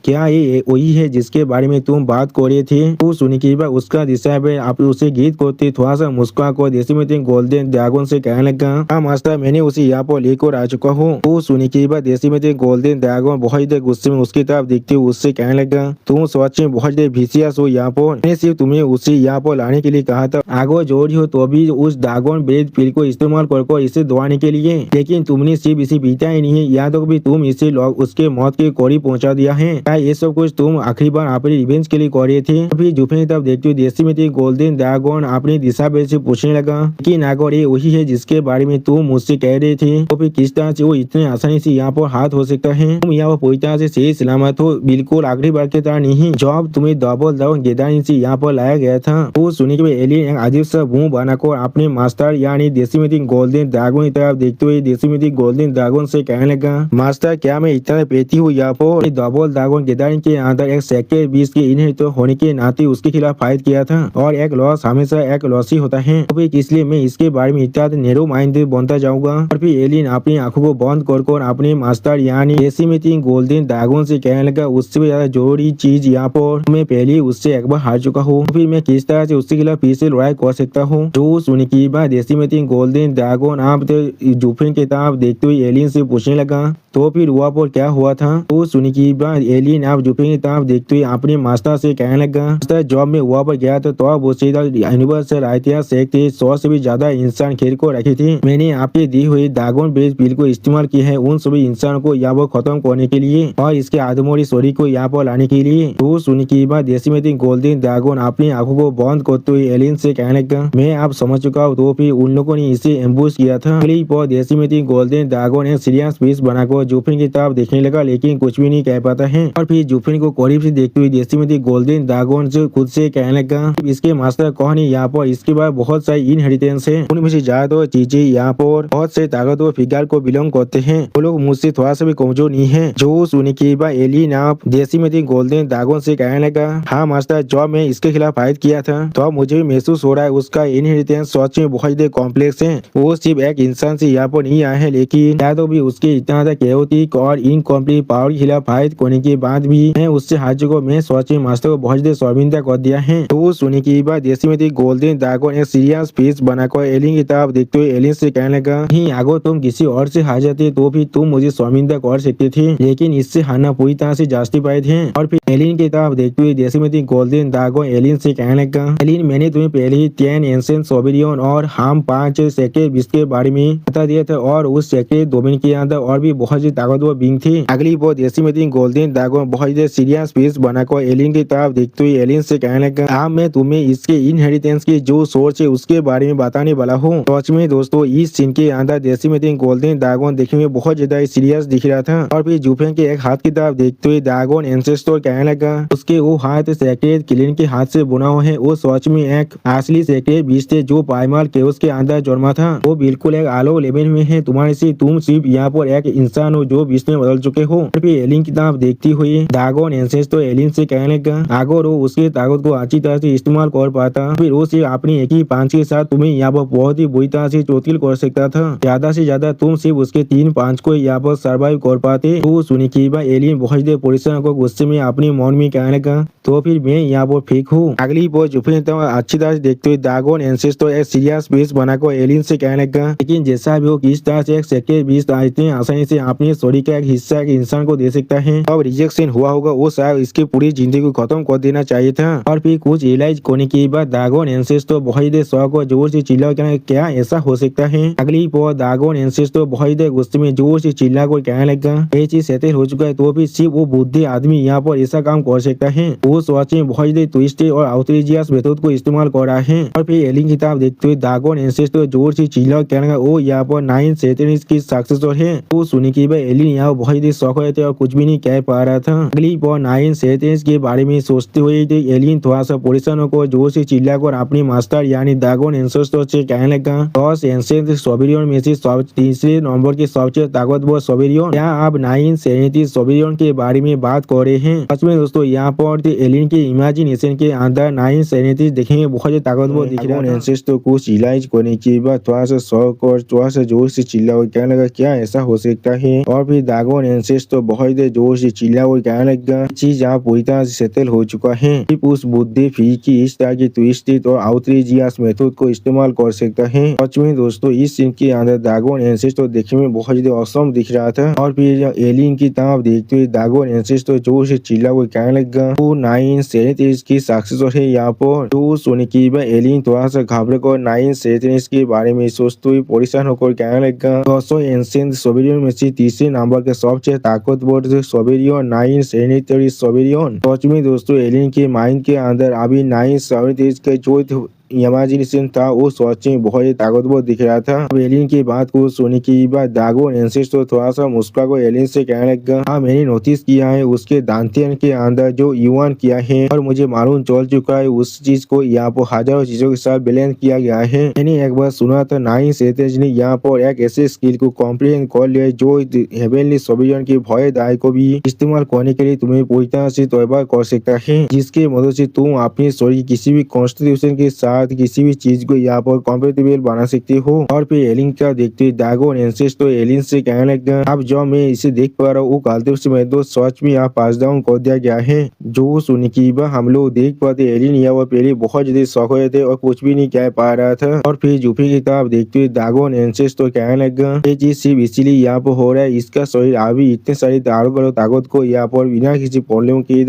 क्या ये वही है जिसके बारे में तुम बात कर रहे थे। वो सुनी की बात उसका दिशा पे आप उसे गीत करते थोड़ा सा मुस्कुरा कर देसी बेटे गोल्डन ड्रैगन से कहने लगा, हाँ मास्टर मैंने उसे यहाँ पर लेकर आ चुका हूँ। वो सुनी की बात देसी बेटे गोल्डन ड्रैगन बहुत ज्यादा गुस्से में उसकी तरफ देखते हुए उससे कहने लगा, तुम सच में बहुत ज्यादा भिसियस हो यहाँ पर, मैंने सिर्फ तुम्हें उसे यहाँ पर लाने के लिए कहा था। आगो जरूरी हो तो भी उस ड्रैगन ब्रेथ पिल को इस्तेमाल कर इसे दबाने के लिए, लेकिन तुमने सिर्फ इसे पीता ही नहीं है, यहाँ तक भी तुम इसे उसके मौत के करीब पहुंचा दिया है। क्या ये सब कुछ तुम आखिरी बार अपने रिवेंज के लिए कर रहे थे? फिर जुफिन की तरफ देखते हुए देसी गोल्डन ड्रैगन अपनी दिशा बेल से पूछने लगा कि नागौर ये वही है जिसके बारे में तुम मुझसे कह रहे थे, तो फिर किस तरह से वो इतने आसानी से यहाँ पर हाथ हो सकता है? तुम यहाँ पर पूरी तरह से सही सलामत हो, बिल्कुल आखिरी बार की तरह नहीं जब तुम्हें डबल ड्रैगन गेदानी से यहाँ पर लाया गया था। तो सुनने के बाद एलियन एक अजीब सा मुंह बनाकर अपने मास्टर यानी देसी गोल्डन ड्रैगन की तरफ देखते हुए देसी गोल्डन ड्रैगन से कहने लगा, मास्टर क्या मैं इतना पेटी हूँ यहाँ पर? डबल ड्रैगन गेदानी के अंदर एक सेक्टर 20 के इनहेरिटर होने के नाते उसके खिलाफ फाइट किया था, और एक लॉस हमेशा एक लॉस ही होता है, तो फिर इसलिए मैं इसके बारे में इतना नैरो माइंडेड बनता जाऊंगा। और फिर एलियन अपनी आंखों को बंद कर अपने मास्टर यानी देसी गोल्डन ड्रैगन से कहने लगा, उससे भी ज्यादा जरूरी चीज यहाँ पर मैं पहले उससे एक बार हार चुका हूँ, फिर मैं किस तरह से उसके खिलाफ फिर से लड़ाई कर सकता हूँ? जो सुनने की बात देसी गोल्डन ड्रैगन आप जुफिन की तरफ देखते हुए एलियन से पूछने लगा, तो फिर वहाँ पर क्या हुआ था? तो सुनने की बात एलियन आप जुफिन की तरफ देखते हुए अपने मास्टर से कहने लगा, मास्टर जब मैं वहाँ पर गया था तो वो सीधा यूनिवर्सल आइतिहास से 100 से भी ज्यादा इंसान खेल को रखे थे। मैंने आपके दी हुई ड्रैगन ब्रेथ पिल को इस्तेमाल किया है उन सभी इंसानों को यहाँ पर खत्म करने के लिए और इसके आदमोरी सोरी को यहाँ पर लाने के लिए। तो सुनने की बात देसी गोल्डन ड्रैगन अपनी आंखों को बंद करते हुए एलियन से कहने लगा, मैं आप समझ चुका हूँ। तो फिर उन लोगों ने इसे एम्बुश किया था। देसी गोल्डन ड्रैगन एक सीरियस पीस बनाकर जुफिन की तरफ देखने लगा, लेकिन कुछ भी नहीं कह पाता है। और फिर जुफिन को करीब से देखते हुए देसी गोल्डन ड्रैगन से खुद से कहने लगा, इसके मास्टर कौन है यहाँ पर? इसके बाद बहुत सारी इनहेरिटेंस है, उनमें से ज्यादा चीजें यहाँ पर बहुत से ताकतवर फिगर को बिलोंग करते हैं, वो लोग मुझसे थोड़ा सा भी कमजोर नहीं है। जो सुनने के बाद एलियन आप देसी गोल्डन ड्रैगन से कहने लगा, हाँ मास्टर जब मैं इसके खिलाफ फाइट किया था तो मुझे भी महसूस हो रहा है उसका इनहेरिटेंस सच में बहुत ही कॉम्प्लेक्स है। वो सिर्फ एक इंसान से यहाँ पर नहीं आया है, लेकिन या तो भी उसके इतना ज्यादा केओटिक और इनकम्प्लीट पावर के खिलाफ फाइट करने के बाद भी मैं उससे हार चुका। मैं सच में मास्टर को बहुत ही शर्मिंदा कर दिया है। तो सुनने की बात देसी गोल्डन ड्रैगन एक सीरियस फेस बनाकर एलियन की तरफ देखते हुए एलियन से कहने लगा, नहीं अगर तुम किसी और से हार जाते तो भी तुम मुझे शर्मिंदा कर सकते थे, लेकिन इससे हारना पूरी तरह से जस्टिफाइड है। और फिर एलियन की तरफ देखते हुए देसी गोल्डन ड्रैगन एलियन से कहने लगा, एलियन मैंने तुम्हें पहले ही 10 एंशिएंट सोबेरियन और हम 5 सेक्टर 20 के बारे में बता दिया था, और उस सेक्टर डोमेन के अंदर और भी बहुत सी ताकतवर बींग थी। अगली बार देसी गोल्डन ड्रैगन बहुत ही सीरियस फेस बनाकर एलियन की तरफ देखते हुए एलियन से कहने लगा, अब मैं तुम्हें इसके इनहेरिटेंस की जो सोर्स है उसके बारे में बताने वाला हूँ। सच में दोस्तों इस सीन के अंदर देसी गोल्डन ड्रैगन देखने में बहुत ज्यादा सीरियस दिख रहा था। और फिर जुफिन के एक हाथ की तरफ देखते हुए ड्रैगन एंसेस्टर कहने लगा, उसके वो हाथ सेक्रेट किलिन के हाथ से बुना हुआ है, वो सच में एक असली सेक्रेट बीज थे जो प्राइमल केओस के अंदर जन्मा था। वो बिल्कुल एक आलो लेवल में है तुम्हारे से, तुम सिर्फ यहाँ पर एक इंसान हो जो बीच में बदल चुके हो। फिर एलियन की तरफ देखती हुई ड्रैगन एंसेस्टर एलियन से कहने लगा, अगर वो उसकी ताकत को अच्छी तरह से इस्तेमाल कर पाता फिर वो सिर्फ अपनी एक ही पांच के साथ तुम्हें यहाँ पर बहुत ही बुरी तरह से चोटिल कर सकता था। ज्यादा से ज्यादा तुम सिर्फ उसके 3 5 को यहाँ पर सर्वाइव कर पाते। तो सुनी की बात एलियन बहुत देर परेशान को गुस्से में अपने मन में कहने लगा, तो फिर मैं यहाँ पर फेक हूँ। अगली बार जुफिन अच्छी तरह से देखते हुए ड्रैगन एंसेस्टर एक सीरियस फेस बनाकर एलियन से कहने लगा, लेकिन जैसा भी हो किस तरह से एक सेक्टर 20 इतनी आसानी से अपने स्टोरी का एक हिस्सा एक इंसान को दे सकता है। अब रिजेक्शन हुआ होगा वो शायद इसकी पूरी जिंदगी को खत्म कर देना चाहिए था। और फिर कुछ रियलाइज करने के बाद ड्रैगन एंसेस्टर बहुत देर शौक और जोर से चिल्ला कर, क्या ऐसा हो सकता है? अगली बार ड्रैगन एंसेस्टर बहुत देर गुस्से में जोर से चिल्ला कर कहने लगा, ये चीज सेटल हो चुका है तो भी सिर्फ वो बुद्धि आदमी यहाँ पर ऐसा काम कर सकता है। वो सोच में बहुत देर ट्विस्ट और आउटरीजियस मेथड को इस्तेमाल कर रहा है। और फिर एलियन की तरफ देखते हुए ड्रैगन एंसेस्टर जोर से चिल्ला कहने लगा, वो यहाँ पर 9 सेटेनिस्ट की सक्सेसर है। वो सुनी की बात एलियन यहाँ बहुत देर शौक हुए थे और कुछ भी नहीं कह पा रहा था। अगली बार 9 सेटेनिस्ट के बारे में सोचते हुए एलियन थोड़ा सा परेशान होकर जोर से चिल्लाकर अपने मास्टर यानी ड्रैगन एंसेस्टर से कहने लगा, 10 एंशिएंट सोबेरियन में से तीसरे नंबर के सबसे ताकतवर सोबेरियन, क्या आप 9 सेनेटिव सोबेरियन के बारे में बात कर रहे हैं? सच में दोस्तों यहाँ पर एलियन के इमेजिनेशन के अंदर 9 सेनेटिव देखेंगे बहुत ताकतवर दिख रहा है। एंसेस्टर को चिल्लाइज करने के बाद थोड़ा सा शौक और थोड़ा सा जोर से चिल्ला और कहने लगा, क्या ऐसा हो सकता है? और फिर ड्रैगन एंसेस्टर बहुत देर जोर से चिल्ला और कहने लगा, चीज यहाँ पूरी तरह से सेटल हो चुका है, सिर्फ उस बुद्धि फी की इस तरह की ट्विस्टेड और आउटरीजियस मेथड को इस्तेमाल कर सकता है। सच में दोस्तों इस सीन के अंदर ड्रैगन एंसेस्टर देखने में बहुत ज्यादा औसम दिख रहा था। और फिर एलियन की तरफ देखते हुए ड्रैगन एंसेस्टर जोर से चिल्ला और कहने लगा, वो 9 सेनेटिव की सक्सेसर है यहाँ पर। तो सोने की बात एलियन थोड़ा सा घबरा कर 9 के बारे में सोचते हुए परेशान होकर कहने लगा, 200 एंशिएंट सोवेरियन में से तीसरे नंबर के सबसे ताकतवर सोवेरियन 9 सोवेरियन। सच में दोस्तों एलियन के माइंड के अंदर अभी 9 के जो इमेजिनेशन था वो सच में बहुत ही ताकतवर दिख रहा था। अब एलियन की बात को सुनने के बाद दागोन एंसेस्टर थोड़ा सा मुस्कुरा कर एलियन से कहने लगा, हाँ मैंने नोटिस किया है उसके दांतियन के अंदर जो युवान किया है और मुझे मालूम चल चुका है उस चीज को यहाँ पर हजारों चीजों के साथ बैलेंस किया गया है। मैंने एक बार सुना था 9 सेतेज ने यहाँ पर एक ऐसे स्किल को कॉम्प्रिहेंड कर लिया जो हेवनली सोवेरियन की भय दाय को भी इस्तेमाल करने के लिए तुम्हें पूरी तरह से तैयार कर सकता है, जिसके मदद से तुम अपने शरीर किसी भी कॉन्स्टिट्यूशन के साथ किसी भी चीज को यहाँ पर कॉम्पेटेबल बना सकते हो। और फिर एलियन का देखते दागोन एंसेस्टर एलियन से कहने लगा, अब जो मैं इसे देख पा रहा हूँ वो गलती से मैं तो सच में यहाँ पास डाउन कर दिया गया है। जो सुनने की बात हम लोग देख पाते एलियन यहाँ पहले बहुत ज्यादा शौक हुए थे और कुछ भी नहीं कह पा रहा था। और फिर जुफी की तरफ देखते हुए दागोन एंसेस्टर कहने लगा, ये चीज सिर्फ इसीलिए यहाँ पर हो रहा है, इसका शरीर अभी इतने सारी ताकत को यहाँ पर बिना किसी प्रॉब्लम के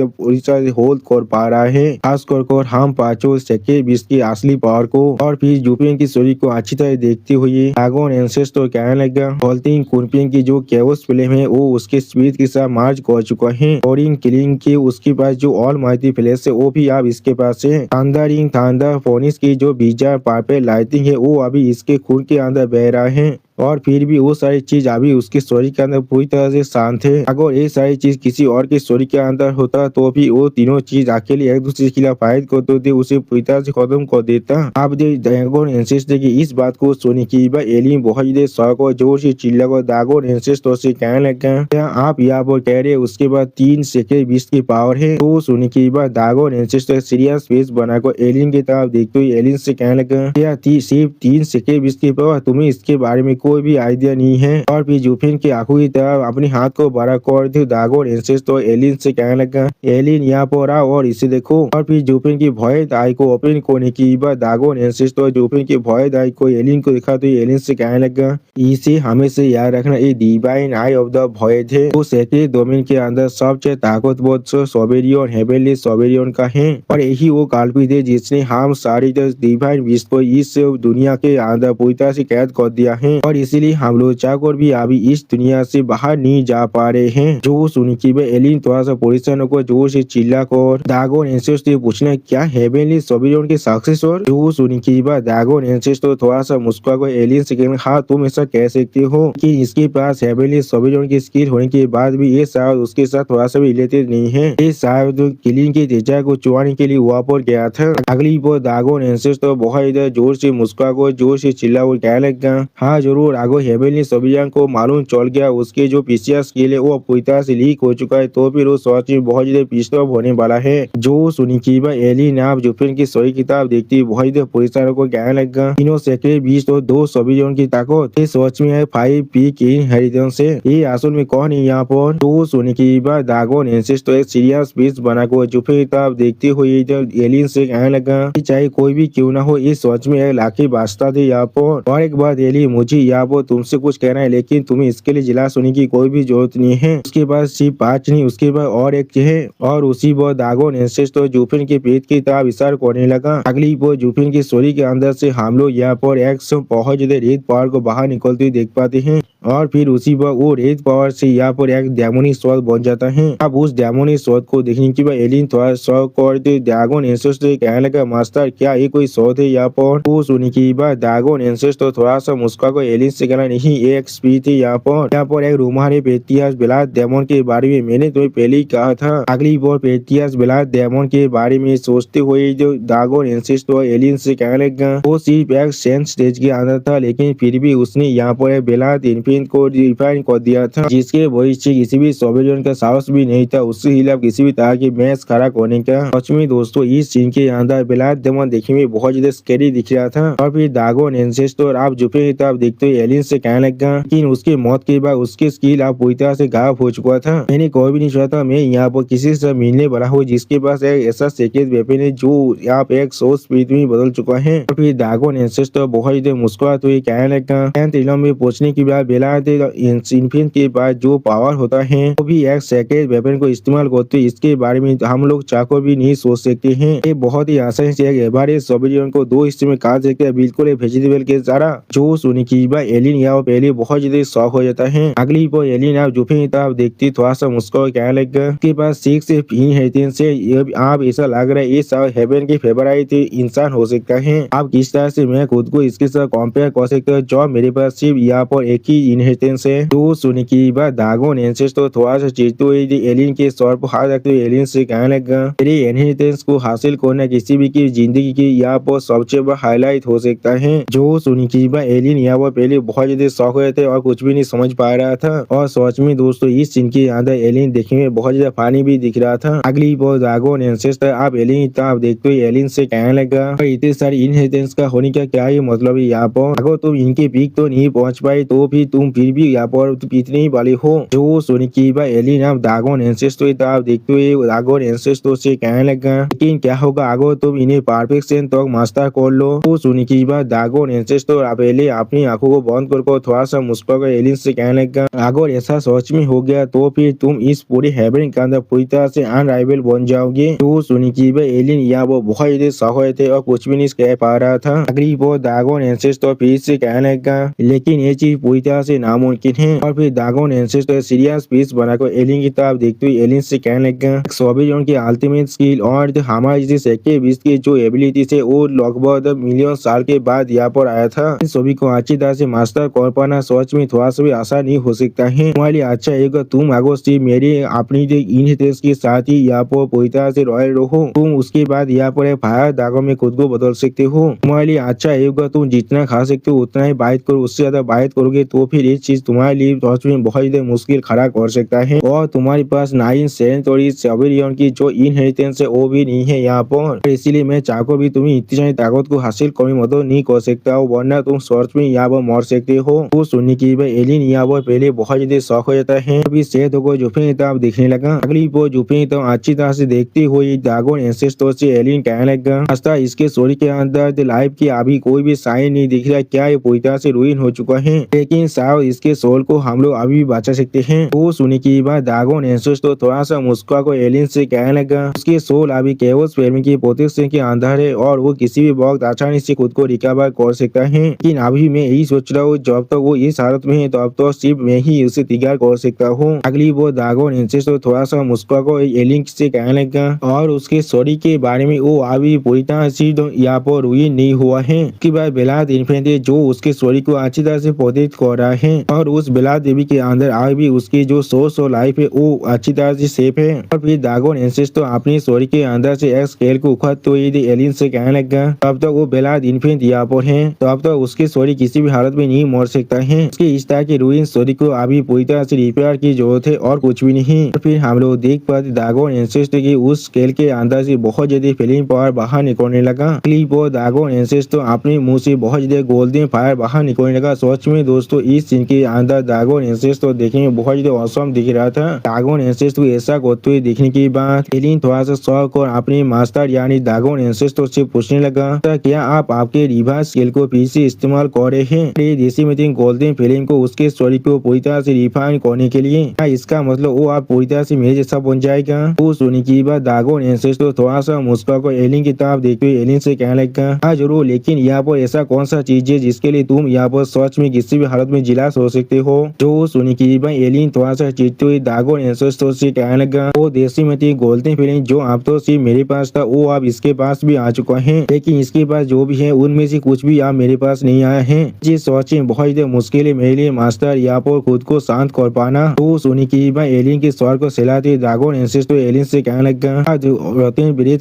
होल्ड कर पा रहा है, खास कर हम पांचों सेकेंड बीस की असली पावर को। और फिर जुपियन की शरीर को अच्छी तरह देखते हुए दागोन एंसेस्टर कहने लगा, बोलते कुर्पियन की जो केवस फिल्म है वो उसके स्पीड के साथ मार्च कर चुका है और इन किलिंग के उसके पास जो ऑल माइटी फ्लैश है वो भी अब इसके पास है। थंडर फोनिस की जो बीजा पर्पल लाइटिंग है वो अभी इसके खून के अंदर बह रहा है और फिर भी वो सारी चीज अभी उसके शरीर के अंदर पूरी तरह से शांत है। अगर ये सारी चीज किसी और के शरीर के अंदर होता तो भी वो तीनों चीज अकेले एक दूसरे के खिलाफ फाइट करते थे, उसे पूरी तरह से खत्म कर देता। अब दागोन एंसेस्टर की इस बात को सुनने की बाद एलियन बहुत ज्यादा शौक और जोर से चिल्ला कर दागोन एंसेस्टर से कहने लगा, क्या आप यहाँ पर कह रहे उसके बाद 3 सेकेंड 20 की पावर है? तो सुनने की बाद दागोन एंसेस्टर सीरियस फेस बनाकर एलियन की तरफ देखते हुए एलियन से कहने लगा, क्या सिर्फ 3 सेकेंड 20 की पावर? तुम्हें इसके बारे में कोई भी आइडिया नहीं है। और फिर जुफिन की आंखों की तरफ अपने हाथ को बड़ा कर दिया दागोन एंसेस्टर एलियन से कहने लगा, एलियन यहाँ पर आओ और इसे देखो। और फिर जुफिन की भय आई को ओपन करने की बाद दागोन एंसेस्टर जुफिन की भय आई को एलियन को दिखा तो एलियन से कहने लगा, इसे हमेशा याद रखना, ये डिवाइन आई ऑफ द भॉयड है, वो सेक्रेट डोमेन के अंदर सबसे ताकतवर सोवेरियन हेवनली सोवेरियन का है और यही वो कल्पित है जिसने हम सारी डिवाइन विश्व को इस दुनिया के अंदर पूरी तरह से कैद कर दिया है और इसीलिए हम लोग चाहकर भी अभी इस दुनिया से बाहर नहीं जा पा रहे हैं। जो सुनी की एलियन थोड़ा सा परेशान को जोर से चिल्ला कर दागोन एंसेस्टर से पूछना, क्या हेवनली सोवेरियन के सक्सेसर? जो सुनी की बात दागोन एंसेस्टर थोड़ा सा मुस्कुरा कर एलियन से कहना, हाँ तुम ऐसा कह सकते हो कि इसके पास हेवनली सोवेरियन की स्किल होने के बाद भी ये शायद उसके साथ थोड़ा सा भी रिलेटेड नहीं है, ये शायद किलिंग के तेजा को चुराने के लिए वहाँ पर गया था। अगली बार दागोन एंसेस्टर बहुत इधर जोर से मुस्कुरा कर जोर से चिल्ला कर कहने लगा, हाँ जरूर आगो हेवनली सोवेरियन को मालूम चल गया उसके जो पीसीआर स्किल है वो पूरी तरह से लीक हो चुका है, तो फिर वो सच में बहुत ज्यादा पिस्ड ऑफ होने वाला है। जो सुनी की बात एलियन आप जुफिन की सही किताब देखती बहुत ज्यादा परेशान को कहने लगा, तीनों सेक्रेट 20 और 2 सोवेरियन की ताकत ये सच में है 5 पीक इनहेरिटेंस है, ये असल में कौन है यहाँ पर? तो सुनी की बात दागोन एंसेस्टर एक सीरियस पीस बनाकर जुफिन की किताब देखते हुए एलियन से कहने लगा, चाहे कोई भी क्यों ना हो ये सच में एक लाखी वास्ता थे यहाँ पर। और एक बात एलियन, मुझे यहाँ पर तुमसे कुछ कहना है लेकिन तुम्हें इसके लिए जिला सुनने की कोई भी जरूरत नहीं है। उसके बाद सिर्फ 5 नहीं उसके बाद और एक है। और उसी बार दागोन एंसेस्टर जुफिन के पेट की तरफ इशारा करने लगा। अगली बार जुफिन के शरीर के अंदर से हम लोग यहाँ पर एक बहुत ज्यादा रेत पावर को बाहर निकलते हुए देख पाते हैं और फिर उसी बार वो रेत पावर से यहाँ पर एक डेमोनिक स्वॉर्ड बन जाता है। अब उस डेमोनिक स्वॉर्ड को देखने के बाद एलियन थोड़ा शौक करते दागोन एंसेस्टर कहने लगा, मास्टर क्या ये कोई स्वॉर्ड है यहाँ पर? वो सुनने की बात दागोन एंसेस्टर थोड़ा सा मुस्कुरा कर एलियन से कहना, नहीं ये एक स्पीच है यहाँ पर एक रूमार है पेटियास बेलाद डेमन के बारे में, मैंने तुम्हें पहले ही कहा था। अगली बार पेटियास बेलाद डेमन के बारे में सोचते हुए जो दागोन एंसेस्टर एलियन से कहने लगा, वो सिर्फ एक सेंस स्टेज के अंदर था लेकिन फिर भी उसने यहाँ पर बेलाद इन्फिनिट को डिफाइन कर दिया था जिसके भविष्य किसी भी सोवेरियन का साहस भी नहीं था उसके खिलाफ किसी भी तरह की मैच खड़ा करने का। सच में दोस्तों इस सीन के अंदर बेलाद डेमन देखने में बहुत ज्यादा स्कैरी दिख रहा था। और फिर दागोन एंसेस्टर आप जुफिन की तरफ देखते एलियन से कहने लगा, लेकिन उसकी मौत के बाद उसकी स्किल अब पूरी तरह से गायब हो चुका था। मैंने कोई भी नहीं सोचा था मैं यहाँ पर किसी से मिलने वाला हूँ जिसके पास एक ऐसा सीक्रेट वेपन है जो यहाँ पे एक सोर्स स्पीड में बदल चुका है। और फिर ड्रैगन एंसेस्टर बहुत ही मुस्कुराते हुए कहने लगा, इलम में पहुंचने के बाद बेला इन्फिनिट के बाद जो पावर होता है वो भी एक सीक्रेट वेपन को इस्तेमाल करते हैं। इसके बारे में हम लोग चाको भी नहीं सोच सकते हैं। ये बहुत ही आसानी से एक एवरेज सोबिलियन को दो हिस्से में काट सकते हैं, बिल्कुल वेजिटेबल के तरह। जो सुनी की बात एलियन यहाँ पहले बहुत ज्यादा शौक हो जाता है। अगली वो एलियन आप जो भी आप देखती थोड़ा सा मुस्कुरा कहने लगा, के पास 6 से 3 हेरिटेज से आप ऐसा लग रहा है ये सब हेवन के फेवरेट इंसान हो सकता है। आप किस तरह से मैं खुद को इसके साथ कंपेयर कर सकते हो जो मेरे पास सिर्फ यहाँ पर एक ही इनहेरिटेंस है। तो सुनी की बात ड्रैगन एंसेस्टर थोड़ा सा चिढ़ते हुए एलियन के सर पर हाथ रखते हुए एलियन से कहने लगा, तेरे इनहेरिटेंस को हासिल करना किसी भी की जिंदगी की यहाँ पर सबसे बड़ा हाईलाइट हो सकता है। जो सुनी की बात एलियन यहाँ पर पहले बहुत ज्यादा शौक हुए थे और कुछ भी नहीं समझ पा रहा था। और सोच में दोस्तों इस सीन के अंदर एलियन देखने में बहुत ज्यादा पानी भी दिख रहा था। अगली वो ड्रैगन एंसेस्टर आप एलियन आप देखते हुए एलियन से कहने लगा, इतने सारे इनहेरिटेंस का होने का क्या ही मतलब है यहाँ पर, अगर तुम इनके पीक तो नहीं पहुंच पाए तो फिर भी यहाँ पर इतने ही वाले हो। जो सुनी की बात एलियन आप ड्रैगन एंसेस्टर आप देखते हुए ड्रैगन एंसेस्टर से कहने लगा, लेकिन क्या होगा अगर तुम इन्हें परफेक्शन तक मास्टर कर लो। तो सुनी की बात ड्रैगन एंसेस्टर आप पहले अपनी आंखों को बंद कर थोड़ा सा मुस्कुरा एलियन से कहने लगा, अगर ऐसा सोच में हो गया तो फिर तुम इस पूरे हेवन के अंदर पूरी तरह से अनराइवल बन जाओगे। तो सुनी की बात एलियन यहाँ वो बहुत ज्यादा शौक हुए थे और कुछ भी नहीं कह पा रहा था। अगली वो ड्रैगन एंसेस्टर फिर से कहने लगा, लेकिन ये चीज पूरी तरह से नामुमकिन है। और फिर ड्रैगन एंसेस्टर सीरियस पीस बनाकर एलियन की तरफ देखते हुए एलियन से कहने लगा, सोबियन की अल्टीमेट स्किल और हमारे जैसे सेक्टर बीस की जो एबिलिटी से वो लगभग मिलियन साल के बाद यहाँ पर आया था। इन सभी को अच्छी तरह से मास्टर कर पाना सोच में थोड़ा सा भी आसान नहीं हो सकता है। तुम्हारे लिए अच्छा है तुम अगर सिर्फ मेरे अपनी इनहेरिटेंस के साथ ही यहाँ पर पूरी तरह से रॉयल रहो, तुम उसके बाद यहाँ पर फायर ड्रैगन में खुद को बदल सकते हो। तुम्हारे लिए अच्छा है तुम जितना खा सकते हो उतना ही बाइट करो, उससे ज्यादा बाइट करोगे तो फिर ये चीज तुम्हारे लिए सच में बहुत ज्यादा मुश्किल खड़ा कर सकता है। और तुम्हारे पास 9 सेंट और सोबियन की जो इनहेरिटेंस है वो भी नहीं है यहाँ पर, इसीलिए मैं चाहकर भी तुम्हें इतनी सारी ताकत को हासिल करने में मदद नहीं कर सकता हो, वरना तुम सर्च में यहाँ पर मर सकते हो। वो सुनने की एलियन यहाँ पर पहले बहुत ज्यादा शौक हो जाता है। अभी सेहत को जुफे तब देखने लगा। अगली वो जुफे तो अच्छी तरह से देखते हुए ड्रैगन एंसेस्टर से एलियन कहने लगा, रास्ता इसके स्टोरी के अंदर लाइफ की अभी कोई भी साइन नहीं दिख रहा, क्या ये पूरी तरह से रुइन हो चुका है, लेकिन शायद इसके सोल को हम लोग अभी भी बचा सकते हैं। वो सुनने की बात ड्रैगन एंसेस्टर थोड़ा सा मुस्कुरा को एलियन से कहने लगा, उसके सोल अभी केवस फेरमी की प्रोटेक्शन के अंदर है और वो किसी भी वक्त आसानी से खुद को रिकवर कर सकता है, लेकिन अभी मैं यही सोच रहा हूँ जब तक वो इस हालत में है तब तो सिर्फ मैं ही उसे तैयार कर सकता हूँ। अगली वो ड्रैगन एंसेस्टर थोड़ा सा मुस्कुरा को एलियन से कहने लगा, और उसके स्टोरी के बारे में वो अभी पूरी तरह से यहाँ पर रुइन नहीं हुआ है। उसके बाद बेलाद इन्फिनिटी जो उसके स्टोरी को अच्छी तरह से प्रोटेक्ट कर रहा है, और उस बेलाद देवी के अंदर आज भी उसकी जो सोर्स और लाइफ है वो अच्छी तरह से सेफ है। और फिर ड्रैगन एंसेस्टर अपनी स्टोरी के अंदर से एक स्केल को उखाड़ तो एलियन से कहने लगा, तब तक वो बेलाद इन्फिनिटी यहाँ पर है, तब तक उसकी स्टोरी किसी भी हालत में नहीं मर सकता है। उसकी इस तरह की रुइन स्टोरी को अभी पूरी तरह से रिपेयर की जरूरत है और कुछ भी नहीं। और फिर हम लोग देख पाते ड्रैगन एंसेस्टर की उस स्केल के अंदर से बहुत ज्यादा फिल्म पावर बाहर निकलने लगा। क्लिप और ड्रैगन एंसेस्टर अपने मुंह से बहुत ज्यादा गोल्डन फायर बाहर निकलने लगा। सोच में दोस्तों इस सीन के अंदर ड्रैगन एंसेस्टर देखने में बहुत ज्यादा औसम दिख रहा था। ड्रैगन एंसेस्टर ऐसा करते हुए देखने के बाद एलियन थोड़ा सा शौक और अपने मास्टर यानी ड्रैगन एंसेस्टर से पूछने लगा, क्या आप आपके रिवर्स स्केल को फिर से इस्तेमाल कर रहे हैं जैसे में गोल्डन फिल्म को उसके स्टोरी को पूरी तरह से रिफाइन करने के लिए? इसका मतलब वो आप पूरी तरह से मेरे जैसा बन जाएगा। वो सुनने की बात ड्रैगन एंसेस्टर थोड़ा सा मुस्कुरा को एलियन की तरफ देखते हुए एलियन से कहने लगा, हाँ जरूर, लेकिन यहाँ पर ऐसा कौन सा चीज है जिसके लिए तुम यहाँ पर सच में किसी भी हालत में जिलास हो सकते हो? जो सुनने की बात एलियन थोड़ा सा चिढ़ते हुए ड्रैगन एंसेस्टर से कहने लगा, वो देसी में थी गोल्डन फिल्म जो आप तो सिर्फ मेरे पास था वो अब इसके पास भी आ चुका है, लेकिन इसके पास जो भी है उनमें से कुछ भी आप मेरे पास नहीं आया है। जिस सोचे बहुत मुश्किल है मेरे लिए मास्टर यहाँ पर खुद को शांत कर पाना। तो सुनी की बात एलियन के स्वर को सिलाते ड्रैगन एंसेस्टर एलियन से कहने लगा,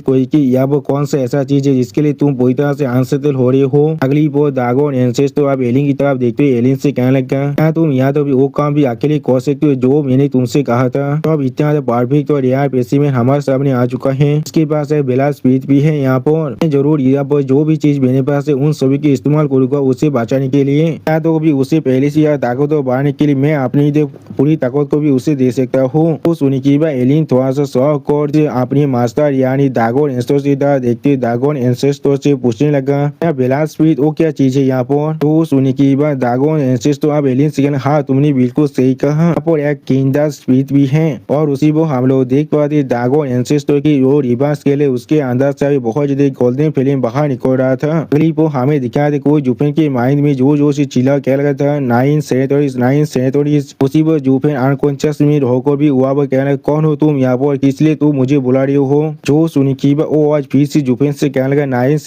कोई की यहाँ पर कौन सा ऐसा चीज है जिसके लिए तुम पूरी तरह से अनसेटल हो रहे हो? अगली वो ड्रैगन एंसेस्टर आप एलियन की तरफ देखते हुए एलियन से कहने लगा, तुम यहाँ तो वो काम भी अकेले कर सकते हो जो मैंने तुमसे कहा था। तो अब इतना परफेक्ट और रेयर स्पेसिमेन हमारे सामने आ चुका है, इसके पास बेला स्पीड भी है यहाँ पर। जरूर यहाँ पर जो भी चीज मेरे पास है उन सभी की इस्तेमाल करूंगा उसे बचाने के लिए। चाहिए, या तो भी उसे पहले से या ताकत तो बढ़ाने के लिए मैं अपनी पूरी ताकत को भी उसे दे सकता हूँ। तो सुनिकीबा एलिन थोड़ा सा शौक और अपनी मास्टर यानी दागोन एंसेस्टर देखते दागोन एंसेस्टर से पूछने लगा, क्या बिलासप्रीत वो क्या चीज है यहाँ पर। तो सुनिकीबा दागोन एंसेस्टर अब एलिन से कहना, हाँ तुमने बिल्कुल सही कहा, यहाँ पर एक किंडा स्प्रीत भी है और उसी वो हम लोग देख पाते दागोन एंसेस्टर की वो रिवर्स के लिए उसके अंदर से बहुत ज्यादा गोल्डन फिल्म बाहर निकल रहा था। अगली वो हमें दिखा दे कोई जुफेन के माइंड में जो जो से चिल्ला कह लगा था 9 उसी वो जुफेन अनकॉन्शियस में होकर भी हुआ वो कहना, कौन हो तुम यहाँ पर, किस लिए तुम मुझे बुला रही हो। जो सुनिकीबा वो आज फिर से जुफेन से कहने लगा 9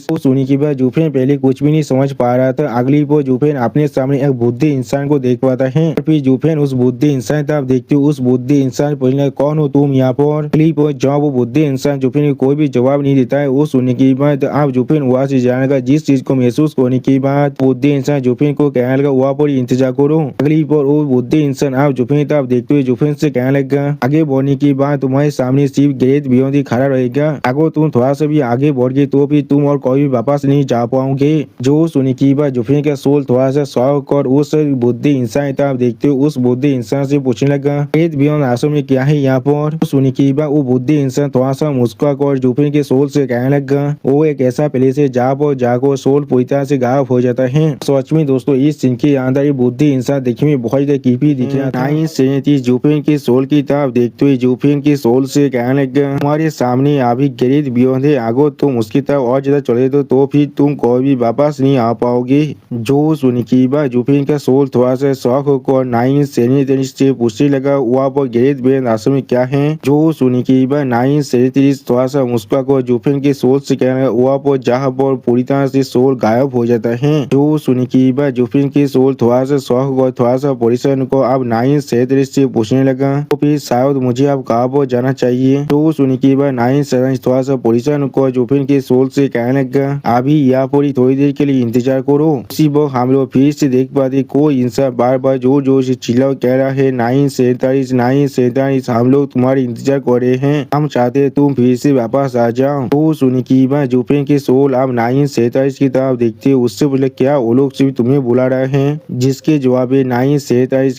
तो सुनिकीबा जुफेन पहले कुछ भी नहीं समझ पा रहा था। अगली वो जुफेन अपने सामने एक बुद्धि इंसान को देख पाता है, फिर जुफेन उस बुद्धि इंसान तब देखते हो उस बुद्धि इंसान पूछने, कौन हो तुम यहाँ पर। अगली वो जब वो बुद्धि इंसान जुफेन को कोई भी जवाब नहीं देता है, वो सुनने की बात आप जुफेन वहाँ से जाने का जिस चीज को महसूस होने की बात बुद्धि इंसान जुफेन को कहने लगा वहाँ पर इंतजार करो। अगली पर वो बुद्धि इंसान आप जुफेन तब देखते हुए जुफेन से कहने लगा, आगे बढ़ने की बात तुम्हारे सामने सिर्फ ग्रेट बियॉन्ड ही खड़ा रहेगा, अगर तुम थोड़ा सा भी आगे बढ़ गए तो फिर तुम और कोई भी वापस नहीं जा पाओगे। जो सुनने की बात जुफेन का सोल थोड़ा सा शौक और उस बुद्धि इंसान तब देखते हुए उस बुद्धि इंसान से पूछने लगा, ग्रेट बियॉन्ड आश्रम में क्या है यहाँ पर। सुनने की बात वो बुद्धि इंसान थोड़ा सा मुस्कुरा कर जुफेन के सोल से कहने लगा, वो एक ऐसा प्लेस है जहाँ पर जाकर सोल पूरी तरह से गायब हो जाता है। सच में दोस्तों इस सीन के अंदर ये बुद्धि इंसान देखने में बहुत ज्यादा कीपी दिखा था। 9 जुफेन के सोल की तरफ देखते हुए जुफेन के सोल से कहने लगा, हमारे सामने अभी ग्रेट बियॉन्ड है, अगर तुम उसकी तरफ और ज्यादा चले तो फिर तुम कोई भी वापस नहीं आ पाओगे। जो सुनिकीबा जुफेन का सोल थोड़ा सा शौक होकर 9 से पूछने लगा, वहाँ पर ग्रेट बियॉन्ड आश्रम में क्या है। जो सुनिकीबा 9 थोड़ा सा मुस्कुरा कर जुफेन के सोल से कहने लगा, वहाँ पर जहाँ पर पूरी तरह से सोल गायब हो जाता है। जो सुनिकीबा जुफेन के सोल थोड़ा सा शौक और थोड़ा सा परेशान को अब 9 से पूछने लगा, तो फिर शायद मुझे अब कहाँ पर जाना चाहिए। तो सुनिकीबा 9 थोड़ा सा परेशान को जुफेन के सोल से कहने लगा, अभी यहाँ पर थोड़ी देर के लिए इंतजार करो। उसी वक्त हम लोग फिर से देख पाते कोई इंसान बार बार जोर जोर से चिल्ला कह रहा है 9 हम लोग तुम्हारे इंतजार कर रहे हैं, हम चाहते हैं तुम फिर से वापस आ जाओ। तो सुनिकीबा जुफेन के सोल अब 9 की तरफ देखते उससे बोले, क्या वो लोग सिर्फ तुम्हें बुला रहे हैं। जिसके जवाब 9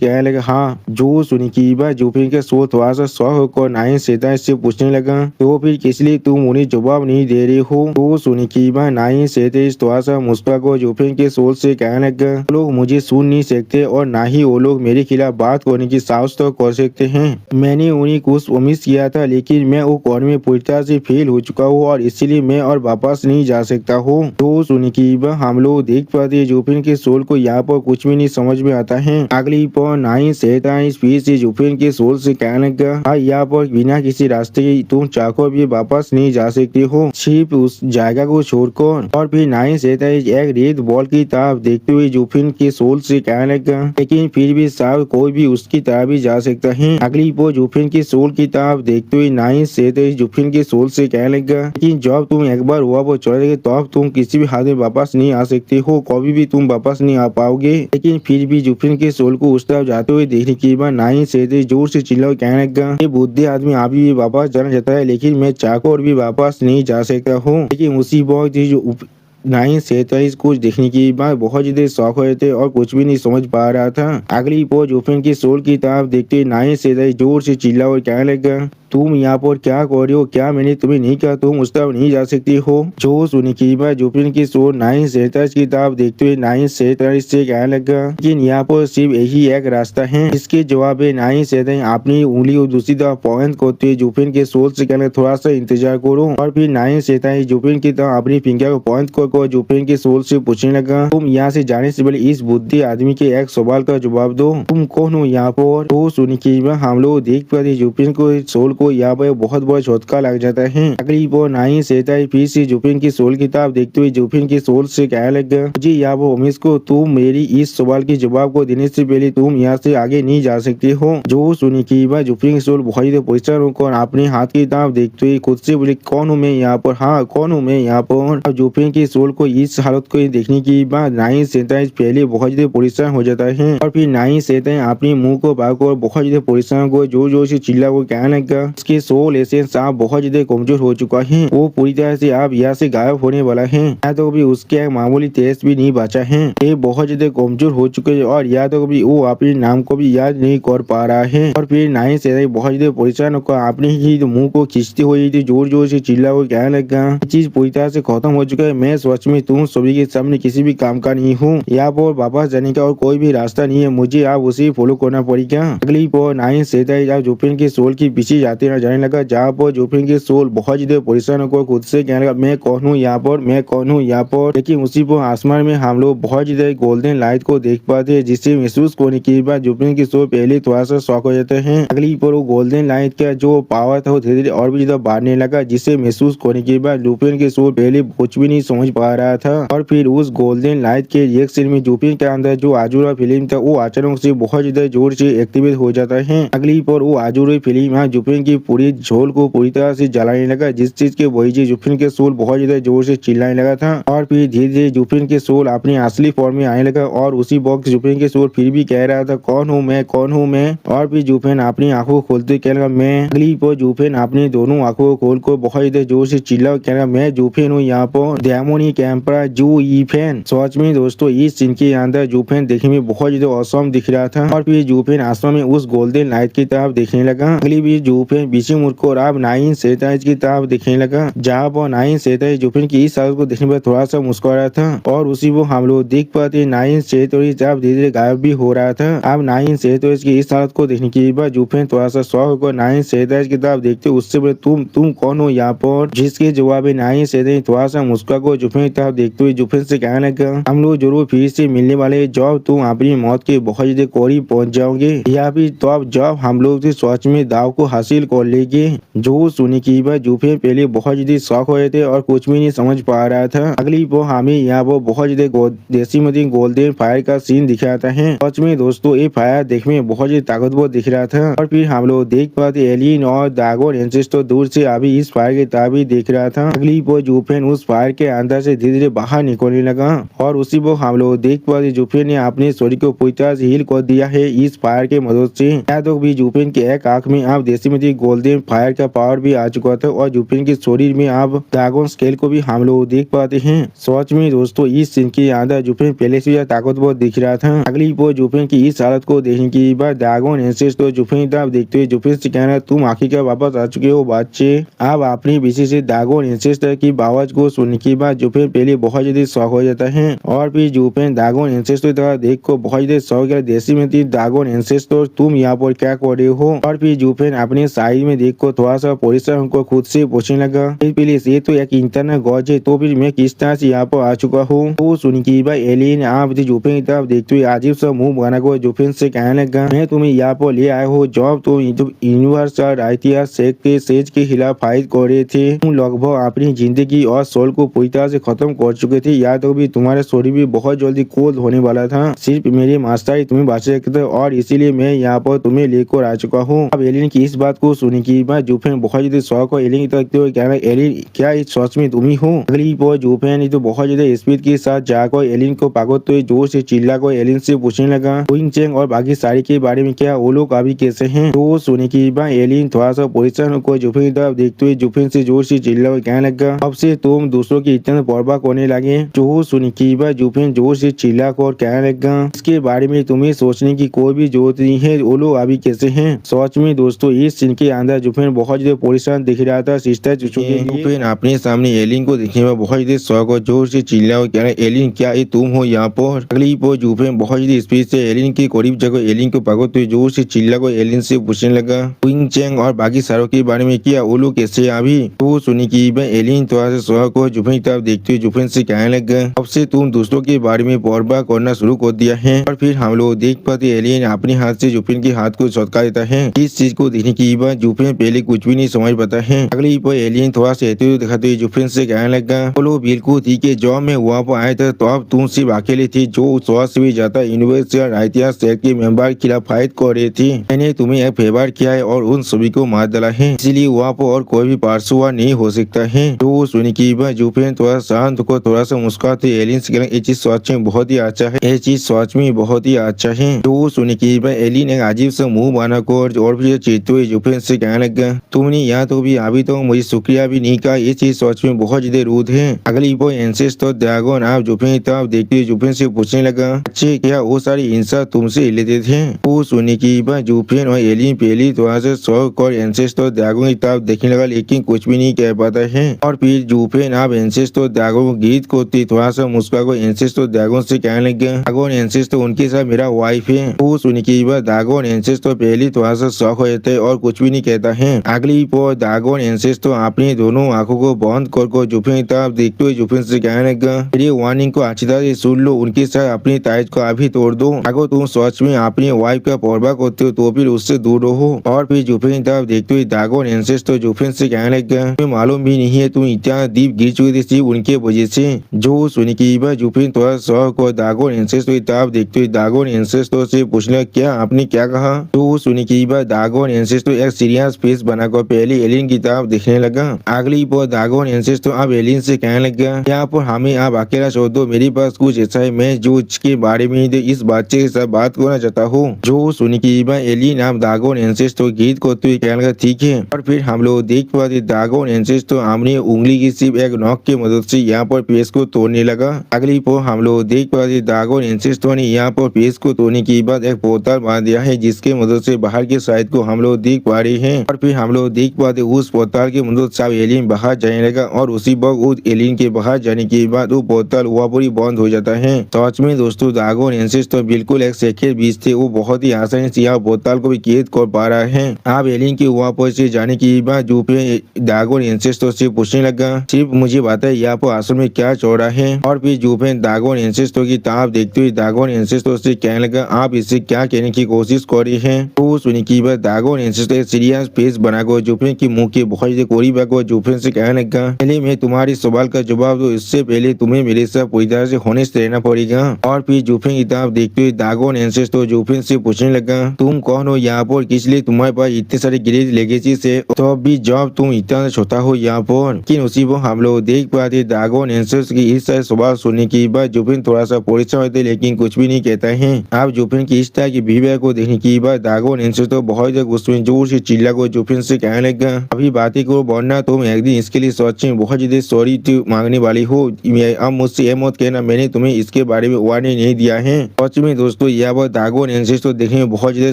कहने लगा, हाँ। जो सुनिकीबा जुफेन के सोल थोड़ा सा शौक होकर 9 से पूछने लगा, तो फिर किस लिए तुम उन्हें जवाब नहीं दे रहे हो। तो सुनिकीबा 9 थोड़ा सा मुस्कुरा कर जुफेन के सोल से कहने लगा, लोग मुझे सुन नहीं सकते और ना ही वो लोग मेरे खिलाफ बात करने की साहस तो कर सकते हैं। मैंने उन्हें कुछ उम्मीद किया था, लेकिन मैं वो कौन में पूरी तरह से फेल हो चुका हूँ और इसलिए मैं और वापस नहीं जा सकता हूँ। तो सुनिकीबा हम लोग देख पाते जुफेन के सोल को यहाँ पर कुछ भी नहीं समझ में आता है। अगली पर 9 फिर से जुफेन के सोल से कहने लगा, यहाँ पर बिना किसी रास्ते के तुम चाहकर भी वापस नहीं जा सकते हो, सिर्फ उस जगह को छोड़कर। और फिर 9 एक रेड बॉल की तरफ देखते हुए जुफेन के सोल से कहने लगा, लेकिन फिर भी शायद कोई भी उसकी तरफ भी जा सकता है। अगली पर जुफेन के सोल की तरफ देखते हुए 9 जुफेन के सोल से कहने लगा, लेकिन जब तुम एक बार हुआ वो चले गए तब तुम किसी भी हाल में वापस नहीं आ सकते हो, कभी भी तुम वापस नहीं आ पाओगे। लेकिन फिर भी जुफेन के सोल को उस तरफ जाते हुए देखने के बाद 9 जोर से चिल्ला कहने लगा, ये बुद्धि आदमी अभी भी वापस जाना चाहता है, लेकिन मैं चाहकर भी वापस नहीं जा सकता हूँ। लेकिन उसी वक्त जो 9 कुछ देखने की बाद बहुत ज्यादा शौक हुए थे और कुछ भी नहीं समझ पा रहा था। अगली पोज जुफेन की सोल की तरफ देखते 9 जोर से चिल्ला और कहने लगा, तुम यहाँ पर क्या कर रहे हो, क्या मैंने तुम्हें नहीं कहा तुम उस तरफ नहीं जा सकती हो। जो सुनी की बात जुफेन की सोल 9 की तरफ देखते हुए 9 से कहने लगा, लेकिन यहाँ पर सिर्फ यही एक रास्ता है। इसके जवाब 9 अपनी उंगली और दूसरी तरफ पॉइंट करते हुए जुफेन के सोल से कहने थोड़ा सा इंतजार करो। और फिर 9 जुफेन की तरफ अपनी फिंगर को पॉइंट कर जुफेन के सोल से पूछने लगा, तुम यहाँ से जाने से पहले इस बुद्धि आदमी के एक सवाल का जवाब दो, तुम कौन हो यहाँ पर। तो सुनी की बात हम लोग देख पाते जुफेन को सोल को यहाँ पर बहुत बड़ा झटका लग जाता है। अगली बार 9 फिर से जुफेन की सोल की तरफ देखते हुए जुफेन के सोल से कहने लगा, मुझे यहाँ पर उम्मीद को तुम मेरी इस सवाल के जवाब को देने से पहले तुम यहाँ से आगे नहीं जा सकते हो। जो सुनी की बात जुफेन की सोल बहुत ही परेशान होकर अपने हाथ की तरफ देखते हुए खुद से बोले, कौन हूँ मैं यहाँ पर, हाँ कौन हूँ मैं यहाँ पर। जुफेन की सोल को इस हालत को देखने के बाद 9 पहले बहुत ज्यादा परेशान हो जाता है। और फिर 9 अपने मुंह को बाहर बहुत ज्यादा परेशान को जोर जोर से चिल्ला को कहने लगा, उसके सोल एसेंस आप बहुत ज्यादा कमजोर हो चुका है, वो पूरी तरह से आप यहाँ से गायब होने वाला है। या तो कभी उसके मामूली तेज भी नहीं बचा है, ये बहुत ज्यादा कमजोर हो चुके हैं और या तो कभी वो अपने नाम को भी याद नहीं कर पा रहा है। और फिर नाइन से बहुत ज्यादा परेशान होकर अपने ही मुंह को खींचती हुई थी, जोर जोर से चिल्ला हुआ कहने लगा, ये चीज पूरी तरह से खत्म हो चुका है, मैं सच में तुम सभी के सामने किसी भी काम का नहीं हूँ, यहाँ पर वापस जाने का और कोई भी रास्ता नहीं है, मुझे आप उसे फॉलो करना पड़ेगा। अगली पर नाइन से जोफिन के सोल की पीछे जाते न जाने लगा, जहाँ पर जोफिन के सोल बहुत ज्यादा परेशान होकर खुद से कहने लगा, मैं कौन हूँ यहाँ पर, मैं कौन हूँ यहाँ पर। लेकिन उसी पर आसमान में हम लोग बहुत ज्यादा गोल्डन लाइट को देख पाते हैं, जिससे महसूस करने के बाद जोफिन के सोल पहले थोड़ा सा शॉक हो जाते हैं। अगली पर वो गोल्डन लाइट का जो पावर था वो धीरे धीरे और भी ज्यादा बढ़ने लगा, जिसे महसूस करने के बाद जोफिन के सोल पहले कुछ भी नहीं समझ पा रहा था। और फिर उस गोल्डन लाइट के रिएक्शन में जोफिन के अंदर जो आजुरा फिल्म था वो अचानक से बहुत ज्यादा जोर से एक्टिवेट हो जाता है। अगली पर वो आजुरा फिल्म जोफिन की पूरी झोल को पूरी तरह से जलाने लगा, जिस चीज के वजह जोफिन के सोल बहुत ज्यादा जोर से चिल्लाने लगा था। और फिर धीरे धीरे जोफिन के सोल अपनी असली फॉर्म में आने लगा और उसी वक्त जोफिन के सोल फिर भी कह रहा था, कौन हूँ मैं, कौन हूँ मैं। और फिर जोफिन अपनी आंखों खोलते कह लगा, मैं। अगली पर जोफिन अपनी दोनों आंखों खोल कर बहुत ज्यादा जोर से चिल्ला कह लगा, मैं जोफिन हूँ यहाँ पर डेमोनी कैंपरा जू ईफेन। सच में दोस्तों इस सीन के अंदर जोफिन देखने में बहुत ज्यादा औसम दिख रहा था। और फिर जोफिन आसमान में उस गोल्डन लाइट की तरफ देखने लगा। अगली भी जोफिन पीछे मुड़कर अब नाइन सेताइज की तरफ देखने लगा, जहाँ पर नाइन सेताइज जोफिन की इस हालत को देखने पर थोड़ा सा मुस्कुरा था। और उसी वो हम लोग देख पाते नाइन सेताइज अब धीरे धीरे गायब भी हो रहा था। अब नाइन सेताइज की इस हालत को देखने के बाद जोफिन थोड़ा सा शॉक होकर नाइन सेताइज की तरफ देखते उससे बोले, तुम कौन हो यहाँ पर। जिसके जवाब में नाइन सेताइज थोड़ा सा मुस्कुरा को जोफिन की तरफ देखते हुए जोफिन से कहने लगा, हम लोग जरूर फिर से मिलने वाले, जब तुम अपनी मौत के बहुत ज्यादा करीब पहुंच जाओगे, या फिर तो अब जब हम लोग सच में दाव को हासिल कर लेंगे। जो सुनने की बात जोफिन पहले बहुत ज्यादा शौक हो रहे थे और कुछ भी नहीं समझ पा रहा था। अगली वो हमें यहाँ वो बहुत ज्यादा देसी मदी गोल्डन फायर का सीन दिखाता है। सच में दोस्तों ये फायर देखने में बहुत ज्यादा ताकतवर दिख रहा था। और फिर हम लोग देख पाते एलियन और दागोन एंसेस्टर दूर से अभी इस फायर की तरफ ही देख रहा था। अगली वो जोफिन उस फायर के अंदर से धीरे धीरे बाहर निकलने लगा और उसी वो हम लोग देख पाते जोफिन ने अपने शरीर को पूरी तरह से हील कर दिया है इस फायर के मदद से। या तो भी जोफिन के एक आंख में अब देसी मदी गोल्डन फायर का पावर भी आ चुका था और जोफिन के शरीर में अब ड्रैगन स्केल को भी हम लोग देख पाते हैं। सच में दोस्तों इस सीन के अंदर जोफिन पहले से ताकतवर दिख रहा था। अगली वो जोफिन की इस हालत को देखने के बाद ड्रैगन एंसेस्टर जोफिन की तरफ देखते हुए जोफिन से कहना, तुम आखिरकार वापस आ चुके हो बच्चे। अब अपनी विशेष ड्रैगन एंसेस्टर की आवाज को सुनने के बाद जोफिन पहले बहुत ज्यादा शौक हो जाता है। और फिर जोफिन ड्रैगन एंसेस्टर तरफ देख को बहुत ज्यादा शौक है, देसी में ड्रैगन एंसेस्टर तुम यहाँ पर क्या कर रहे हो। और फिर जोफिन अपने साइड में देख को थोड़ा सा परेशान को खुद से पूछने लगा, प्लीज ये तो एक इंटरनेट गॉज है, तो फिर मैं किस तरह से यहाँ पर आ चुका हूँ। तो सुन की भाई एलियन आप जोफिन की तरफ देखते हुए अजीब सा मुंह बना को जोफिन से कहने लगा, मैं तुम्हें यहाँ पर ले आया हूँ जब तुम यूनिवर्सल राइटिया सेक के सेज के खिलाफ फाइट कर रहे थे। तुम लगभग अपनी जिंदगी और सोल को पूरी तरह से खत्म कर चुके थे, या तो भी तुम्हारा शरीर भी बहुत जल्दी कोल्ड होने वाला था, सिर्फ मेरे मास्टर ही तुम्हें बचा सकते थे और इसीलिए मैं यहाँ पर तुम्हें लेकर आ चुका हूँ। अब एलियन की इस बात को सुनी की बाद जोफिन बहुत ज्यादा शौक हो एलियन देखते हुए कहना, एलियन क्या इस सच में तुम ही हो। अगली पर जोफिन तो बहुत ज्यादा स्पीड के साथ जाकर एलियन को पागलते हुए जोर से चिल्ला कर एलियन से पूछने लगा, विंग चेंग और बाकी सारी के बारे में क्या, वो लोग अभी कैसे हैं। तो सुने की बाद एलियन थोड़ा सा परेशान होकर जोफिन की तरफ देखते हुए जोफिन से जोर से चिल्ला कर कहने लगा, अब से तुम दूसरों की इतना परवाह करने लगे। जो सुने की बाद जोफिन जोर से चिल्ला कर कहने लगा, इसके बारे में तुम्हें सोचने की कोई भी जरूरत नहीं है, वो लोग अभी कैसे हैं। सच में दोस्तों इस सीन के अंदर जोफिन बहुत ज्यादा परेशान दिख रहा था। सिस्टर जोफिन अपने सामने एलियन को देखने में बहुत ज्यादा शौक और जोर से चिल्ला और कह रहा, एलियन क्या ये तुम हो यहाँ पर। अगली पर जोफिन बहुत ज्यादा स्पीड से एलियन के करीब जगह एलियन को पागल तो जोर से चिल्ला को एलियन से पूछने लगा, विंग चेंग और बाकी सारों के बारे में क्या, वो लोग कैसे अभी। तो सुनी की एलियन थोड़ा सा शौक और जोफिन की तरफ देखते हुए जोफिन से कहने लगा, अब से तुम दूसरों के बारे में परवाह करना शुरू कर दिया है। और फिर हम लोग देख पाते एलियन अपने हाथ से जोफिन के हाथ को चटका देता है। इस चीज को देखने की बाद जोफिन पहले कुछ भी नहीं समझ पाता है। अगली पर एलियन थोड़ा सा दिखाते हुए जोफिन से कहने लगा, बोलो बिल्कुल ठीक है, जब मैं वहाँ पर आया था तो अब तुम सिर्फ अकेले थी जो 100 से भी ज्यादा यूनिवर्सल राइटिया सेट के मेंबर के खिलाफ फाइट कर रहे थे। मैंने तुम्हें एक फेवर किया है और उन सभी को मार डाला है, इसलिए वहाँ पर और कोई भी पार्श्वा नहीं हो सकता है। तो सुनने की बाद जोफिन थोड़ा शांत को थोड़ा सा मुस्कुराते एलियन से ये चीज सच में बहुत ही अच्छा है, ये चीज सच में बहुत ही अच्छा है। तो सुनने की बाद एलियन एक अजीब सा मुंह बना कर और भी चीते हुए जोफिन से कहने लगा, तुमने यहाँ तो भी अभी तो मुझे शुक्रिया भी नहीं कहा, ये चीज सच में बहुत ज्यादा रूड है। अगली वो एंसेस्टर ड्रैगन आप जुफिन की तरफ देखते हुए जुफिन से पूछने लगा, अच्छे क्या वो सारी इंसान तुमसे लेते थे? वो सुनने की बात जुफिन और एलियन पहली थोड़ा सा शौक और एंसेस्टर ड्रैगन की तरफ देखने लगा, लेकिन कुछ भी नहीं कह पाता है। और फिर जुफिन आप एंसेस्टर ड्रैगन को गीत को थोड़ा सा मुस्कुरा को एंसेस्टर ड्रैगन से कहने लगा, ड्रैगन एंसेस्टर उनके साथ मेरा वाइफ है। वो सुनने की बात ड्रैगन एंसेस्टर पहले थोड़ा सा शौक हो जाता है और कुछ भी नहीं कहता है। अगली पर ड्रैगन एंसेस्टर अपनी दोनों आंखों को बंद कर जुफिन की तरफ देखते हुए जुफिन से कहने लगा, मेरी वार्निंग को अच्छी तरह से सुन लो, उनके साथ अपनी ताइज को अभी तोड़ दो। अगर तुम सच में अपनी वाइफ का परवाह करते हो तो फिर उससे दूर रहो। और फिर जुफिन की तरफ देखते हुए ड्रैगन एंसेस्टर जुफिन से कहने लगा, तुम्हें मालूम भी नहीं है तुम इतना दीप गिर चुकी थी सिर्फ उनके वजह से। जो सुनी की बात जुफिन थोड़ा शौक और ड्रैगन एंसेस्टर की तरफ देखते हुए ड्रैगन एंसेस्टर से पूछने क्या आपने क्या कहा? जो सुनी की बात ड्रैगन एंसेस्टर एक सीरियस फेस बनाकर पहले एलियन की तरफ देखने लगा। अगली पर ड्रैगन एंसेस्टर अब एलियन से कहने लगा, यहाँ पर हमें आप अकेला छोड़ दो, मेरे पास कुछ ऐसा है मैं जो इसके बारे में इस बच्चे के साथ बात करना चाहता हूँ। जो सुनी की बात एलियन आप ड्रैगन एंसेस्टर गीत करते हुए कहने लगा, ठीक है। और फिर हम लोग देख पाते ड्रैगन एंसेस्टर अपनी उंगली की सिर्फ एक नोक की मदद से यहाँ पर पेज को तोड़ने लगा। अगली पर हम लोग देख पाते ड्रैगन एंसेस्टर ने यहाँ पर पेज को तोड़ने के बाद एक पोर्टल बांध दिया है, जिसके मदद से बाहर के साइड को हम लोग देख पा रहे हैं। और फिर हम लोग देख पाते उस पोर्टल की मदद से एलियन बाहर जाने लगा और उसी वक्त उस एलियन के बाहर जाने के बाद वो पोर्टल वहाँ पर ही बंद हो जाता है। सच में दोस्तों ड्रैगन एंसेस्टर बिल्कुल एक सेकेंड बीच थे, वो बहुत ही आसानी से यहाँ पोर्टल को भी कैद कर पा रहा है। आप एलियन के वहाँ पर से जाने के बाद जो ड्रैगन एंसेस्टर से पूछने लगा, सिर्फ मुझे बताए यहाँ पर असल में क्या चौड़ा है? और फिर जुफिन ड्रैगन एंसेस्टर की तरफ देखते हुए ड्रैगन एंसेस्टर से कहने लगा, आप इससे क्या कहने की कोशिश कर रहे हैं? तो सुनी की बात ड्रैगन एंसेस्टर सीरियस फेस बनाकर जुफिन की मुंह के बहुत करीब आकर जुफिन से कहने लगा, पहले मैं तुम्हारे सवाल का जवाब दो, इससे पहले तुम्हें मेरे साथ पूरी तरह से होनेस्ट रहना पड़ेगा। और फिर जुफिन की तरफ देखते हुए ड्रैगन एंसेस्टर जुफिन से पूछने लगा, तुम कौन हो यहाँ पर, किस लिए तुम्हारे पास इतने सारे ग्रेज लेगेसी से, तो भी जब तुम इतना छोटा हो यहाँ पर? लेकिन उसी वो हम लोग देख पाते ड्रैगन एंसेस्टर की इस तरह सवाल सुनने के बाद जुफिन थोड़ा सा परेशान होते लेकिन कुछ भी नहीं कहता है। आप जुफिन की इस तरह की बिहेवियर को देखने के बाद ड्रैगन एंसेस्टर बहुत उसमें जोर से चिल्ला को जुफिन से कहने लगा, अभी बातें को बढ़ना, तुम एक दिन इसके लिए सच में बहुत ज्यादा सॉरी मांगने वाली हो। अब मुझसे ये मत कहना मैंने तुम्हें इसके बारे में वार्निंग नहीं दिया है। सच में दोस्तों यह बात ड्रैगन एंसेस्टर देखने में बहुत ज्यादा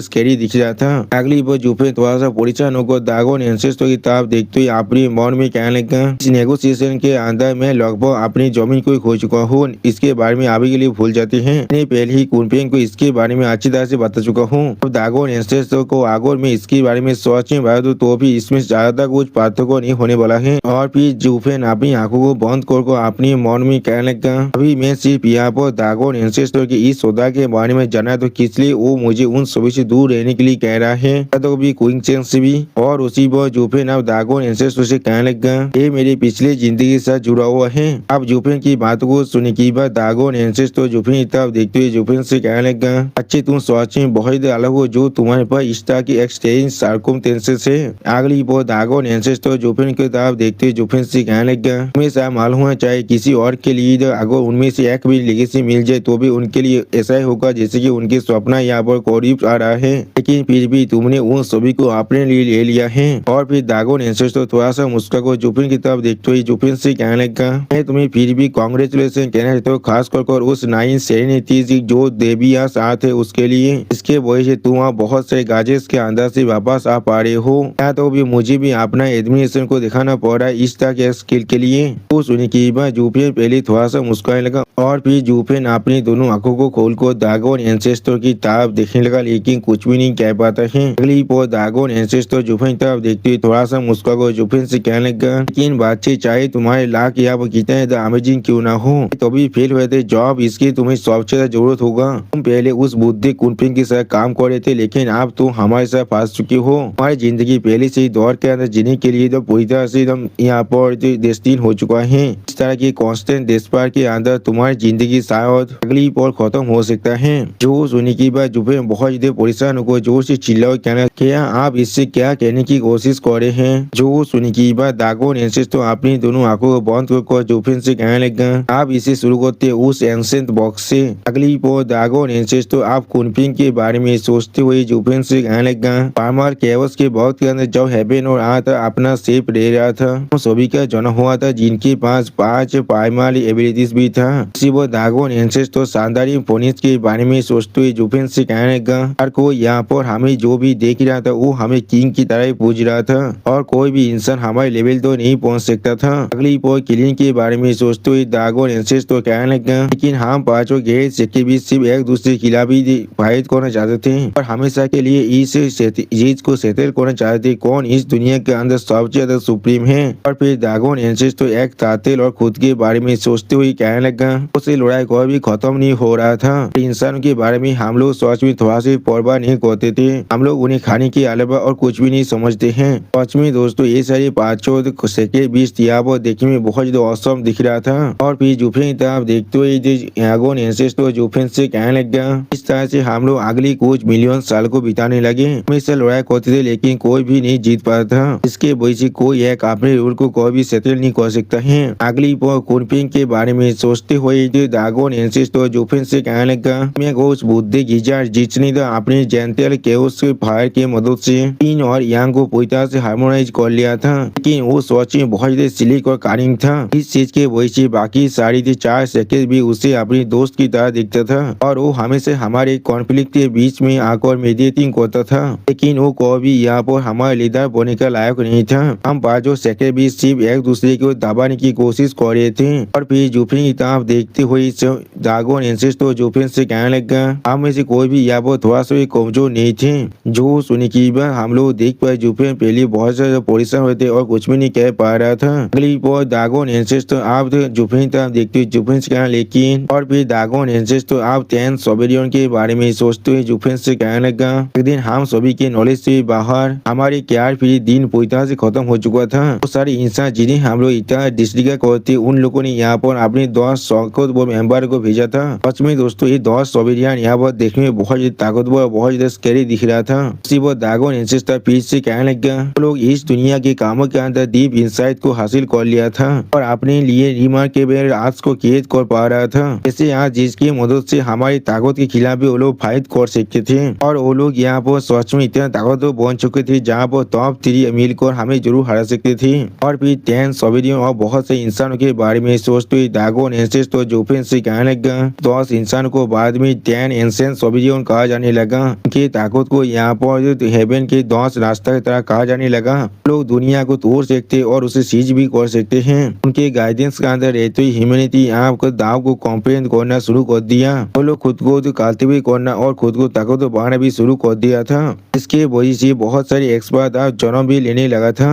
स्कैरी दिख रहा था। अगली बार जुफिन थोड़ा सा परेशान होकर ड्रैगन एंसेस्टर की तरफ देखते हुए अपनी मन में कहने लगा, इस नेगोशिएशन के अंदर मैं लगभग अपनी जमीन को खो चुका हूँ, इसके बारे में अभी के लिए भूल जाते हैं। मैंने पहले ही कुनपेंग को इसके बारे में अच्छी तरह से बता चुका हूँ। अब ड्रैगन एंसेस्टर को अगर मैं इसके बारे में सोच में बता दूं तो भी इसमें ज्यादा कुछ पार्थक्य नहीं होने वाला है। और फिर जुफिन अपनी आंखों को बंद कर अपनी मन में कहने लगा, अभी मैं सिर्फ यहाँ पर ड्रैगन एंसेस्टर की इस सौदा के बारे में जाना तो किस लिए वो मुझे उन सभी से दूर रहने के लिए कह रहा है, तो भी कोइंसिडेंस भी। और उसी पर जुफिन अब ड्रैगन एंसेस्टर से कहने लगा, ये मेरी पिछली जिंदगी के साथ जुड़ा हुआ है। अब जुफिन की बात को सुनने के बाद ड्रैगन एंसेस्टर जुफिन की तरफ देखते हुए जुफिन से कहने लगा, अच्छे तुम सच में बहुत अलग हो जो तुम्हारे पास इस तरह की एक्सटेंस सर्कमस्टेंसेस है। अगली बार ड्रैगन एंसेस्टर जुफिन की तरफ देखते हुए जुफिन से कहने लगा, तुम्हें शायद मालूम है चाहे किसी और के लिए अगर उनमें से एक भी लेगेसी मिल जाए तो भी उनके लिए ऐसा ही होगा जैसे कि उनके सपना यहाँ पर करीब आ रहा है, लेकिन फिर भी तुमने उन सभी को अपने लिए ले लिया है। और फिर ड्रैगन एंसेस्टर थोड़ा सा मुस्कुरा कर जुफिन की तरफ देखते हुए जुफिन से कहने लगा, मैं तुम्हें फिर भी कांग्रेचुलेशन कहना चाहता हूँ, खास कर उस नाइन सेरेनिटी जो देवी यहाँ साथ है उसके लिए। इसके वजह से तुम आप बहुत से गाजेस के अंदर से वापस आ पा रहे हो। या तो भी मुझे भी अपना एडमिनेशन को दिखाना पड़ रहा है इस तरह के स्किल के लिए। तो सुनने की बात जुफिन पहले थोड़ा सा मुस्कुराने लगा और फिर जुफिन अपनी दोनों आंखों को खोलकर ड्रैगन एंसेस्टर की तरफ देखने लगा, लेकिन कुछ भी नहीं कह पाता है। अगली पर ड्रैगन एंसेस्टर जुफिन की तरफ देखते हुए थोड़ा सा मुस्कुराकर जुफिन से कहने लगा, लेकिन बातचीत चाहे तुम्हारे लाख या कितने अमेजिंग क्यों ना हो, तो भी फेल हुए थे जॉब, इसकी तुम्हें सबसे ज्यादा जरूरत होगा। तुम पहले उस बुद्धि कुनपिंग के साथ काम कर रहे थे, लेकिन अब तुम हमारे साथ फंस चुके हो। हमारी जिंदगी पहले से ही दौर के अंदर जीने के लिए तो पूरी तरह से एकदम यहाँ पर डेस्टिन हो चुका है। इस तरह की कांस्टेंट देशपार के अंदर तुम्हारी जिंदगी शायद अगली पल खत्म हो सकता है। जो सुनने की बात जुफिन बहुत ज्यादा परेशान होकर जोर से चिल्ला कहना, क्या आप इससे क्या कहने की कोशिश कर रहे हैं? जो सुनने की बात ड्रैगन एंसेस्टर अपनी दोनों आंखों को बंद कर जुफिन से कहने लगा, आप इसे शुरू करते उस एंसेंट बॉक्स से। अगली पल ड्रैगन एंसेस्टर आप कुनपिंग के बारे में सोचते हुए जुफिन से कहने लगा, फार्मर केवल केवस के बहुत के अंदर जब हेवन और अर्थ अपना शेप ले रहा था, तो सभी का जन्म हुआ था जिनके पास 5 प्राइमरी एबिलिटीज भी था। इसी वो ड्रैगन एंसेस्टर शानदार फोनिक्स के बारे में सोचते हुए जुफिन से कहने लगा, हर कोई यहाँ पर हमें जो भी देख रहा था वो हमें किंग की तरह पूछ रहा था और कोई भी इंसान हमारे लेवल तो नहीं पहुँच सकता था। अगली पॉइंट किलिंग के बारे में सोचते हुए ड्रैगन एंसेस्टर कहने लगा, लेकिन हम पांचों गैर के बीच सिर्फ एक दूसरे के खिलाफ ही फाइट करना चाहते थे और हमेशा के लिए इस चीज को सेटल करना चाहते थे कौन इस दुनिया के अंदर सबसे ज्यादा सुप्रीम है। और फिर ड्रैगन एंसेस्टर एक तातिल और खुद के बारे में सोचते हुए कहने लगा, उसे लड़ाई कोई भी खत्म नहीं हो रहा था। इंसानों के बारे में हम लोग सच में थोड़ा सी परवाह नहीं करते थे, हम लोग उन्हें खाने के अलावा और कुछ भी नहीं समझते हैं। सच में दोस्तों ये सारी पांचों सेकेंड बीच यहाँ पर देखने में बहुत ज्यादा औसम दिख रहा था। और फिर जुफिन की तरफ देखते हुए ड्रैगन एंसेस्टर जुफिन से कहने लगा, इस तरह से हम लोग अगली कुछ मिलियन साल को बिताने लगे, हमेशा लड़ाई करते थे लेकिन कोई भी नहीं जीत पाता था। इसके वजह से कोई एक अपने रूल को कोई भी सेटल नहीं कर सकता है। अगली कुनपिंग के बारे में सोचते हुए ड्रैगन एंसेस्टर जुफिन से कहने लगा, मैं उस बुद्धि गिजार जिसने अपने जेंटल केओस फायर के मदद से इन और यांग को पूरी तरह से हार्मोनाइज कर लिया था, लेकिन वो सोच में बहुत ज्यादा सिलिक और कारिंग था। इस चीज के वजह से बाकी सारी 4 सेकेंड भी उसे अपने दोस्त की तरह दिखता था और वो हमेशा हमारे कॉन्फ्लिक्ट के बीच में आकर मेडिएटिंग करता था, लेकिन वो कोई भी यहाँ पर हमारे लीडर बनने का लायक नहीं था। हम पांचों सेकेंड भी सिर्फ एक दूसरे को दबाने की कोशिश कर रहे थे। और फिर जुफिन की तरफ देखते हुए ड्रैगन एंसेस्टर जुफिन से कहने लगा, हम में से कोई भी यहाँ पर थोड़ा सा कमजोर नहीं थे। जो सुनने की बात हम लोग देख पाए जुफिन पहले बहुत ज्यादा परेशान हुए थे और कुछ भी नहीं कह पा रहा था। अगली बार ड्रैगन एंसेस्टर आप जुफिन तरफ देखते हुए जुफिन से कहना, लेकिन और फिर ड्रैगन एंसेस्टर आप 10 सोबेरियन के बारे में सोचते हुए जुफिन से कहने लगा, एक दिन हम सभी के नॉलेज से बाहर हमारे केयर फ्री दिन पूरी तरह से खत्म हो चुका था। वो सारे इंसान जिन्हें हम लोग इतना डिसरिगार्ड करते उन लोगों ने यहाँ पर अपने 10 ताकतवर मेंबर को भेजा था। सच में दोस्तों ये 10 सोबेरियन यहाँ पर देखने में बहुत ज्यादा ताकतवर और बहुत ज्यादा स्कैरी दिख रहा था। उसी वो ड्रैगन एंसेस्टर फिर से कहने लगा, वो लोग इस दुनिया के कामों के अंदर डीप इंसाइट को हासिल कर लिया था और अपने लिए रिमार्केबल आज को कैद कर पा रहा था। जैसे आज जिसकी मदद से हमारी ताकत के खिलाफ भी वो लोग फाइट कर सकते थे और वो लोग यहाँ पर सच में इतना ताकतवर बन चुके थे जहाँ पर टॉप 3 मिलकर हमें जरूर हरा सकते थे। और फिर 10 सोबेरियन और बहुत से इंसानों के बारे में सोचते हुए ड्रैगन एंसेस्टर जुफिन से कहने लगा, 10 इंसान को बाद में 10 एंसेंट सोबेरियन कहा जाने लगा। उनकी ताकत को यहाँ पर हेवन के 10 रास्ता की तरह कहा जाने लगा। लोग दुनिया को तोड़ सकते और उसे सीज भी कर सकते हैं। उनके गाइडेंस के अंदर रहते हुए ह्यूमैनिटी आपको दाव को कॉम्प्रेंड करना शुरू कर दिया। वो लोग खुद को काल्टिवेट करना और खुद को ताकत बढ़ाना भी शुरू कर दिया था। इसके वजह से बहुत सारे एक्सपर्ट आप जन्म भी लेने लगा था।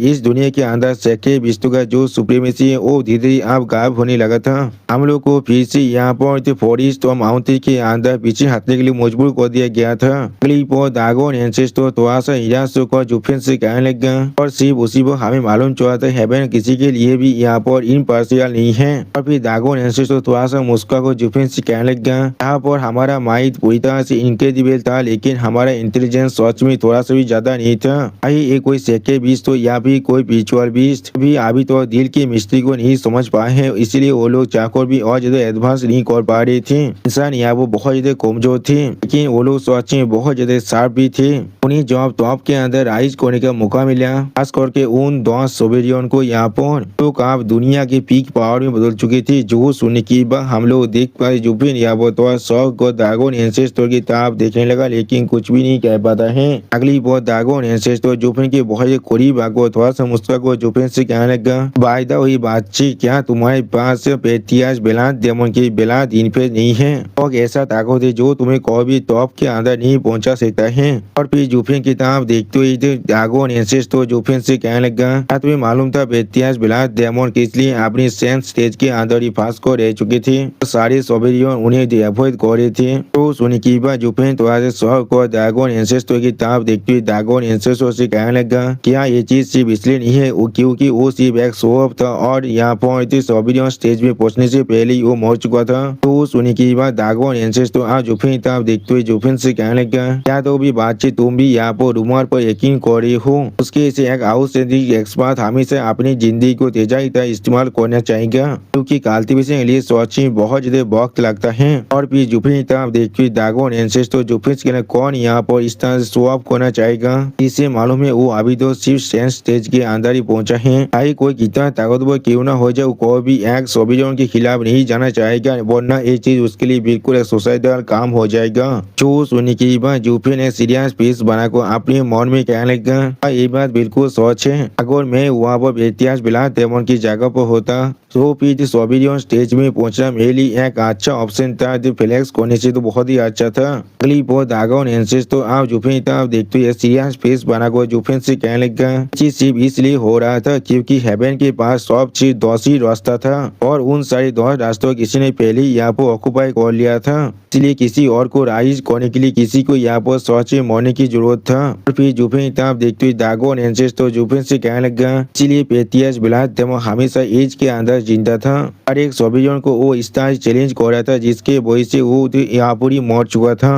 इस दुनिया के अंदर सेक्रेट विश्व का जो सुप्रीमेसी है वो धीरे धीरे आप गायब होने लगा था। हम लोग को फिर से यहाँ पर फॉरेस्ट और माउंटेन के अंदर पीछे हटने के लिए मजबूर कर दिया गया था। अगली पर ड्रैगन एंसेस्टर थोड़ा सा निराश होकर जुफिन से कहने लगा, और सिर्फ उसी पर हमें मालूम चला था हेवन किसी के लिए भी यहाँ पर इम्पार्शियल नहीं है। और फिर ड्रैगन एंसेस्टर थोड़ा सा मुस्कुरा कर जुफिन से कहने लगा, यहाँ पर हमारा माइंड पूरी तरह से इनक्रेडिबल था लेकिन हमारा इंटेलिजेंस सच में थोड़ा सा भी ज्यादा नहीं था। ये कोई सेक्रेट बीज तो या भी कोई स्पिरिचुअल बीज भी अभी तो दिल की मिस्ट्री को नहीं समझ पाए हैं, इसलिए वो लोग चाहकर भी और ज्यादा एडवांस नहीं कर पा रहे थे। इंसान यहाँ वो बहुत ज्यादा कमजोर थे लेकिन वो लोग सच में बहुत ज्यादा शार्प भी थे। उन्हें जब टॉप के अंदर राइज करने का मौका मिला, खास करके उन 10 सोबेरियन को यहाँ पर तो आप दुनिया के पीक पावर में बदल चुके थे। जो सुनने की बात हम लोग देख पाए जुफिन यहाँ पर तो शौक को ड्रैगन एंसेस्टर की तरफ देखने लगा लेकिन कुछ भी नहीं कह पाता है। अगली बार ड्रैगन एंसेस्टर जुफिन के बहुत करीब आकर थोड़ा सा मुस्कुरा को जुफिन से कहने लगा, वायदा हुई बातचीत क्या तुम्हारे पास पेटियाज बेलाद डेमन की बेलाद इनफेज नहीं है और ऐसा ताकत है जो तुम्हें कोई भी टॉप के अंदर नहीं पहुंचा सकता है। और फिर जुफिन की तरफ देखते हुए ड्रैगन एंसेस्टर जुफिन से कहने लगा, क्या तुम्हें मालूम था पेटियाज बेलाद डेमन किस लिए अपनी सेंस स्टेज के अंदर ही फांस को रह चुके थे, सारे सोबेरियन उन्हें अवॉइड कर रहे थे। तो सुनी की बात जुफिन थोड़ा सा शौक और ड्रैगन एंसेस्टर की तरफ देखते हुए ड्रैगन एंसेस्टर से कहने लगा, क्या ये चीज सिर्फ इसलिए नहीं है क्योंकि वो सिर्फ एक शो ऑफ था और यहाँ पर सोबेरियन स्टेज में पहुंचने से पहले ही वो मर चुका था। तो सुनी की बात ड्रैगन एंसेस्टर आज जुफिन तरफ देखते हुए जुफिन से कहने लगा, क्या तो भी बातचीत तुम भी यहाँ पर रूमर पर यकीन कर रही हो, उसके से एक आउटस्टैंडिंग एक्सपर्ट हमेशा अपनी जिंदगी को तेजाई तरह इस्तेमाल करना चाहिएगा क्योंकि कल्टीवेशन के लिए सोच में बहुत ज्यादा वक्त लगता है। और फिर जुफिन तरफ देखते हुए ड्रैगन एंसेस्टर जुफिन के कौन यहाँ पर इस तरह से शो ऑफ करना चाहेगा। इसे मालूम है वो अभी तो सिर्फ सेंस स्टेज के अंदर ही पहुंचा है। चाहे कोई कितना ताकतवर क्यों ना हो जाए, कोई भी एक सोवियन के खिलाफ नहीं जाना चाहेगा, वरना ये चीज उसके लिए बिल्कुल एक सुसाइडल काम हो जाएगा। जो सुनने के बाद जूफिन ने सीरियस फेस बनाकर अपने मन में कहने लगा, ये बात बिल्कुल सच है। अगर मैं वहाँ पर इतिहास बिला देवन की जगह पर होता तो फिर सोवियन स्टेज में पहुंचना मेरे लिए एक अच्छा ऑप्शन था। फ्लेक्स करने से तो बहुत ही अच्छा था। अगली बहुत दागोन एंसेस तो आप जूफिन आप देखते हैं सीरियस फेस बनाकर जूफिन से कहने लगा, सिर्फ इसलिए हो रहा था क्योंकि हेवन के पास सब चीज 10 ही रास्ता था और उन सारे 10 रास्तों किसी ने पहले ही यहाँ पर ऑक्यूपाई कर लिया था, इसलिए किसी और को राइज करने के लिए किसी को यहाँ पर सोच मरने की जरूरत था। और फिर जूफिन आप देखते हुए दागोन एंसेस तो जूफिन से कहने लगा, इसलिए पेटियस बिलात हमेशा एज के अंदर जिंदा था और एक सोवियन को वो इस तरह चैलेंज कर रहा था जिसके वजह से वो यहाँ पूरी मर चुका था।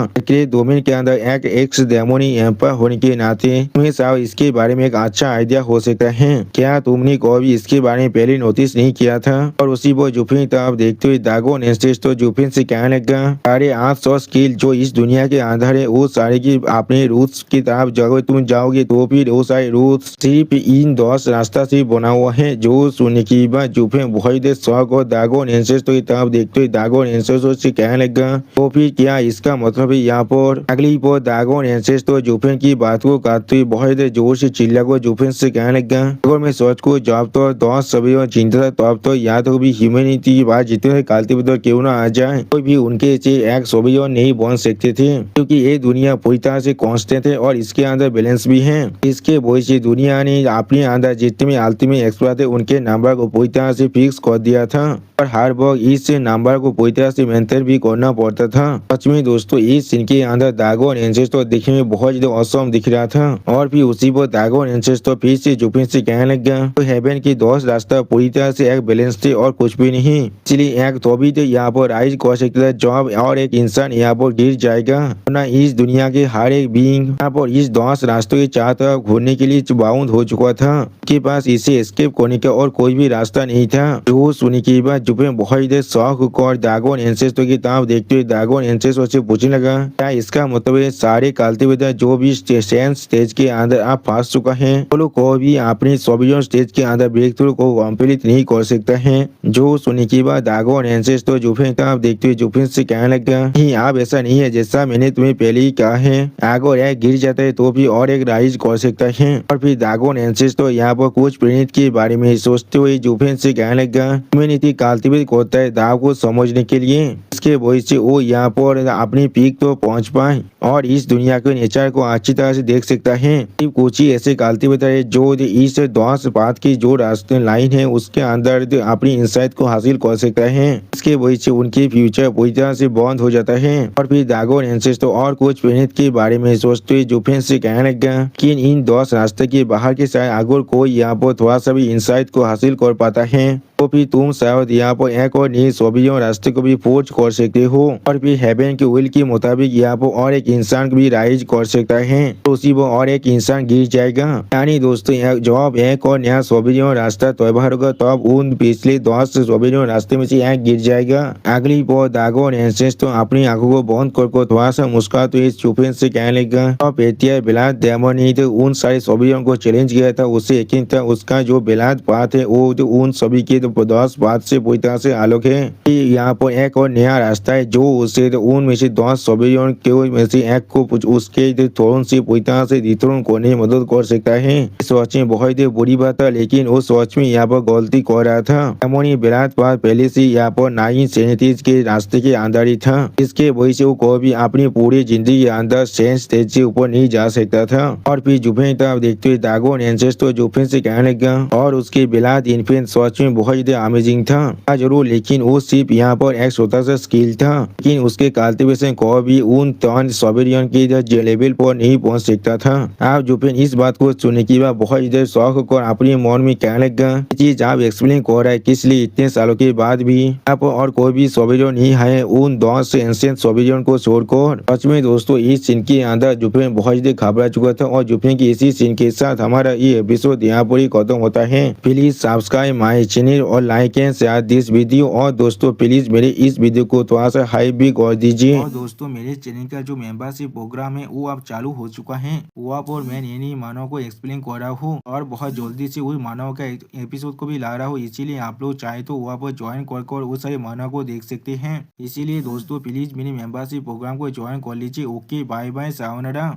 डोमेन के अंदर एक एक्स डेमोनी एम्पायर होने के नाते तुम्हें शायद इसके बारे में एक अच्छा आइडिया हो सकता है। क्या तुमने कभी इसके बारे में पहले नोटिस नहीं किया था? और उसी वो जूफिन आप देखते हुए दागोन एंसेस तो जूफिन से कहने लगा, अरे 800 स्किल जो इस दुनिया के आधार है वो सारे की अपने रूट्स की तरफ जगह तुम जाओगे तो फिर वो सारे रूट्स सिर्फ इन 10 रास्ता से बना हुआ है। जो सुनने की बात जूफिन बहुत शौक और दागोन एंसेस तो तरफ देखते हुए दागोन एंसेस से कहने लगा, तो फिर क्या इसका मतलब है यहाँ पर? अगली पर दागोन एंसेस तो जूफिन की बात को काटते हुए बहुत जोर से चिल्ला को जूफिन से कहने लगा, अगर मैं सोच को जब तो 10 सभी चिंता था तब तो या तो भी ह्यूमैनिटी की बात जितने कालते बदल क्यों ना आ जाए, कोई भी उनके से एक सोवियन नहीं बन सकते थे क्योंकि ये दुनिया पूरी तरह से कांस्टेंट है और इसके अंदर बैलेंस भी है। इसके वजह से दुनिया ने अपने अंदर जितने अल्टीमेट एक्सपर्ट थे उनके नंबर को पूरी तरह से फिक्स कर दिया था और हर वक्त इस नंबर को पूरी तरह से मेंटेन भी करना पड़ता था। सच में दोस्तों इस सीन के अंदर दागोन एंसेस तो दिखने में बहुत ज्यादा औसम दिख रहा था। और फिर उसी पर दागोन एंसेस तो फिर से जूफिन से कहने लगा, तो हेवन की 10 रास्ता पूरी तरह से एक बैलेंस थे और कुछ भी नहीं, इसलिए एक तो भी यहाँ पर राइज कर सकता था जब और एक इंसान यहाँ पर गिर जाएगा, वरना इस दुनिया के हर एक बीइंग यहाँ पर इस 10 रास्तों के चार तरफ घूरने के लिए बाउंड हो चुका था। के पास इसे एस्केप करने का और कोई भी रास्ता नहीं था। जो सुनने की बात जूफिन बहुत ही शौक और दागोन एंसेस तो की तरफ देखते हुए दागोन एंसेस से पूछने लगा, क्या इसका मतलब है सारे कालते हुए जो भी स्टेज के अंदर आप फंस चुका है वो लोग को भी अपने सोवियन स्टेज के अंदर ब्रेक थ्रू को कंप्लीट नहीं कर सकता है? जो सुनने की बात दागोन एंसेस तो जूफिन तरफ देखते हुए जूफिन से कहने लगा, नहीं आप ऐसा नहीं है, जैसा मैंने तुम्हें पहले ही कहा है अगर एक गिर जाता है तो भी और एक राइज कर सकता है। और फिर दागोन एंसेस तो यहाँ पर कुछ प्रेरित के बारे में सोचते हुए जूफिन से कहने लगा, ह्यूमैनिटी कल्टीवेट करता है दाव को समझने के लिए, इसके वजह से वो यहाँ पर अपनी पीक तो पहुँच पाए और इस दुनिया के नेचर को अच्छी तरह से देख सकता है। सिर्फ कुछ ही ऐसे कल्टीवेटर है जो इस 10 पाथ की जो रास्ते लाइन है उसके अंदर अपनी इंसाइट को हासिल कर सकता है। इसके वजह से उनकी फ्यूचर पूरी तरह से बंद हो जाता है। और फिर दागोन एंसेस तो और कुछ प्लेनेट के बारे में सोचते हुए जूफिन से कहने लगा कि इन 10 रास्ते के बाहर के साथ अगर कोई यहाँ पर थोड़ा सा भी इंसाइट को हासिल कर पाता है तो फिर तुम शायद यहाँ पर एक और नई सोवियन रास्ते को भी फोर्ज कर सकते हो और फिर हेवन के विल के मुताबिक यहाँ पर और एक इंसान भी राइज कर सकता है, तो उसी वो और एक इंसान गिर जाएगा। यानी दोस्तों जब एक और नया सोवियन रास्ता तैयार होगा तब उन पिछले 10 सोवियन रास्ते में से एक गिर जाएगा। अगली बार दागोन एंसेस तो अपनी आंखों को बंद कर थोड़ा सा मुस्कुराते इस जूफिन से कहने लगा, अब एटिया बिलात डेमोनी तो उन सारे सोवियन को चैलेंज किया था, उससे यकीन था उसका जो बिलात पाथ है वो तो उन सभी के 10 बात से पूरी तरह से अलग है। यहाँ पर एक और नया रास्ता है जो उसे उन में से 10 सोवियन के में से एक को उसके थ्रोन से पूरी तरह से डिथ्रोन करने में मदद कर सकता है। इस सोच में बहुत ही बुरी बात है, लेकिन उस सोच में यहाँ पर गलती कर रहा था। डेमोनी बिलात पाथ पहले से यहाँ पर 9 सेनेटीज के रास्ते के अंदर ही था, इसके वजह से वो कोई भी अपनी पूरी जिंदगी के अंदर सेंस स्टेज से ऊपर नहीं जा सकता था। और फिर जूफिन तरफ देखते हुए दागोन एंसेस तो जूफिन से कहने लगा, और उसके बिलात इन्फिनिट सोच में बहुत अमेजिंग था जरूर, लेकिन वो सिर्फ यहाँ पर एक छोटा सा स्किल था, लेकिन उसके कल्टीवेशन को भी उन 3 सोवियन के लेवल पर नहीं पहुंच सकता था। आप जूफिन इस बात को सुनने के बाद बहुत इधर शौक और अपने मन में कहने लगा, चीज आप एक्सप्लेन कर रहा है किस लिए इतने सालों के बाद भी आप और कोई भी सोवियन नहीं है उन 10 एंशिएंट सोवियन को छोड़कर। सच में दोस्तों इस सीन के अंदर जूफिन बहुत घबरा चुका था और जूफिन की इसी सीन के साथ हमारा ये एपिसोड यहाँ पर ही खत्म होता है। प्लीज सब्सक्राइब माई चैनल और like and share this video. और दोस्तों प्लीज मेरे इस वीडियो को थोड़ा सा हाई भी कर दीजिए। और दोस्तों मेरे चैनल का जो मेंबरशिप प्रोग्राम है वो अब चालू हो चुका है। वो आप और मैं नई मानव को एक्सप्लेन कर रहा हूँ और बहुत जल्दी से वही मानव का एपिसोड को भी ला रहा हूँ। इसीलिए आप लोग चाहे तो वहाँ पर ज्वाइन कर वो सारे मानव को देख सकते हैं। इसीलिए दोस्तों प्लीज मेरी मेंबरशिप प्रोग्राम को ज्वाइन कर लीजिए। Okay bye bye sayonara.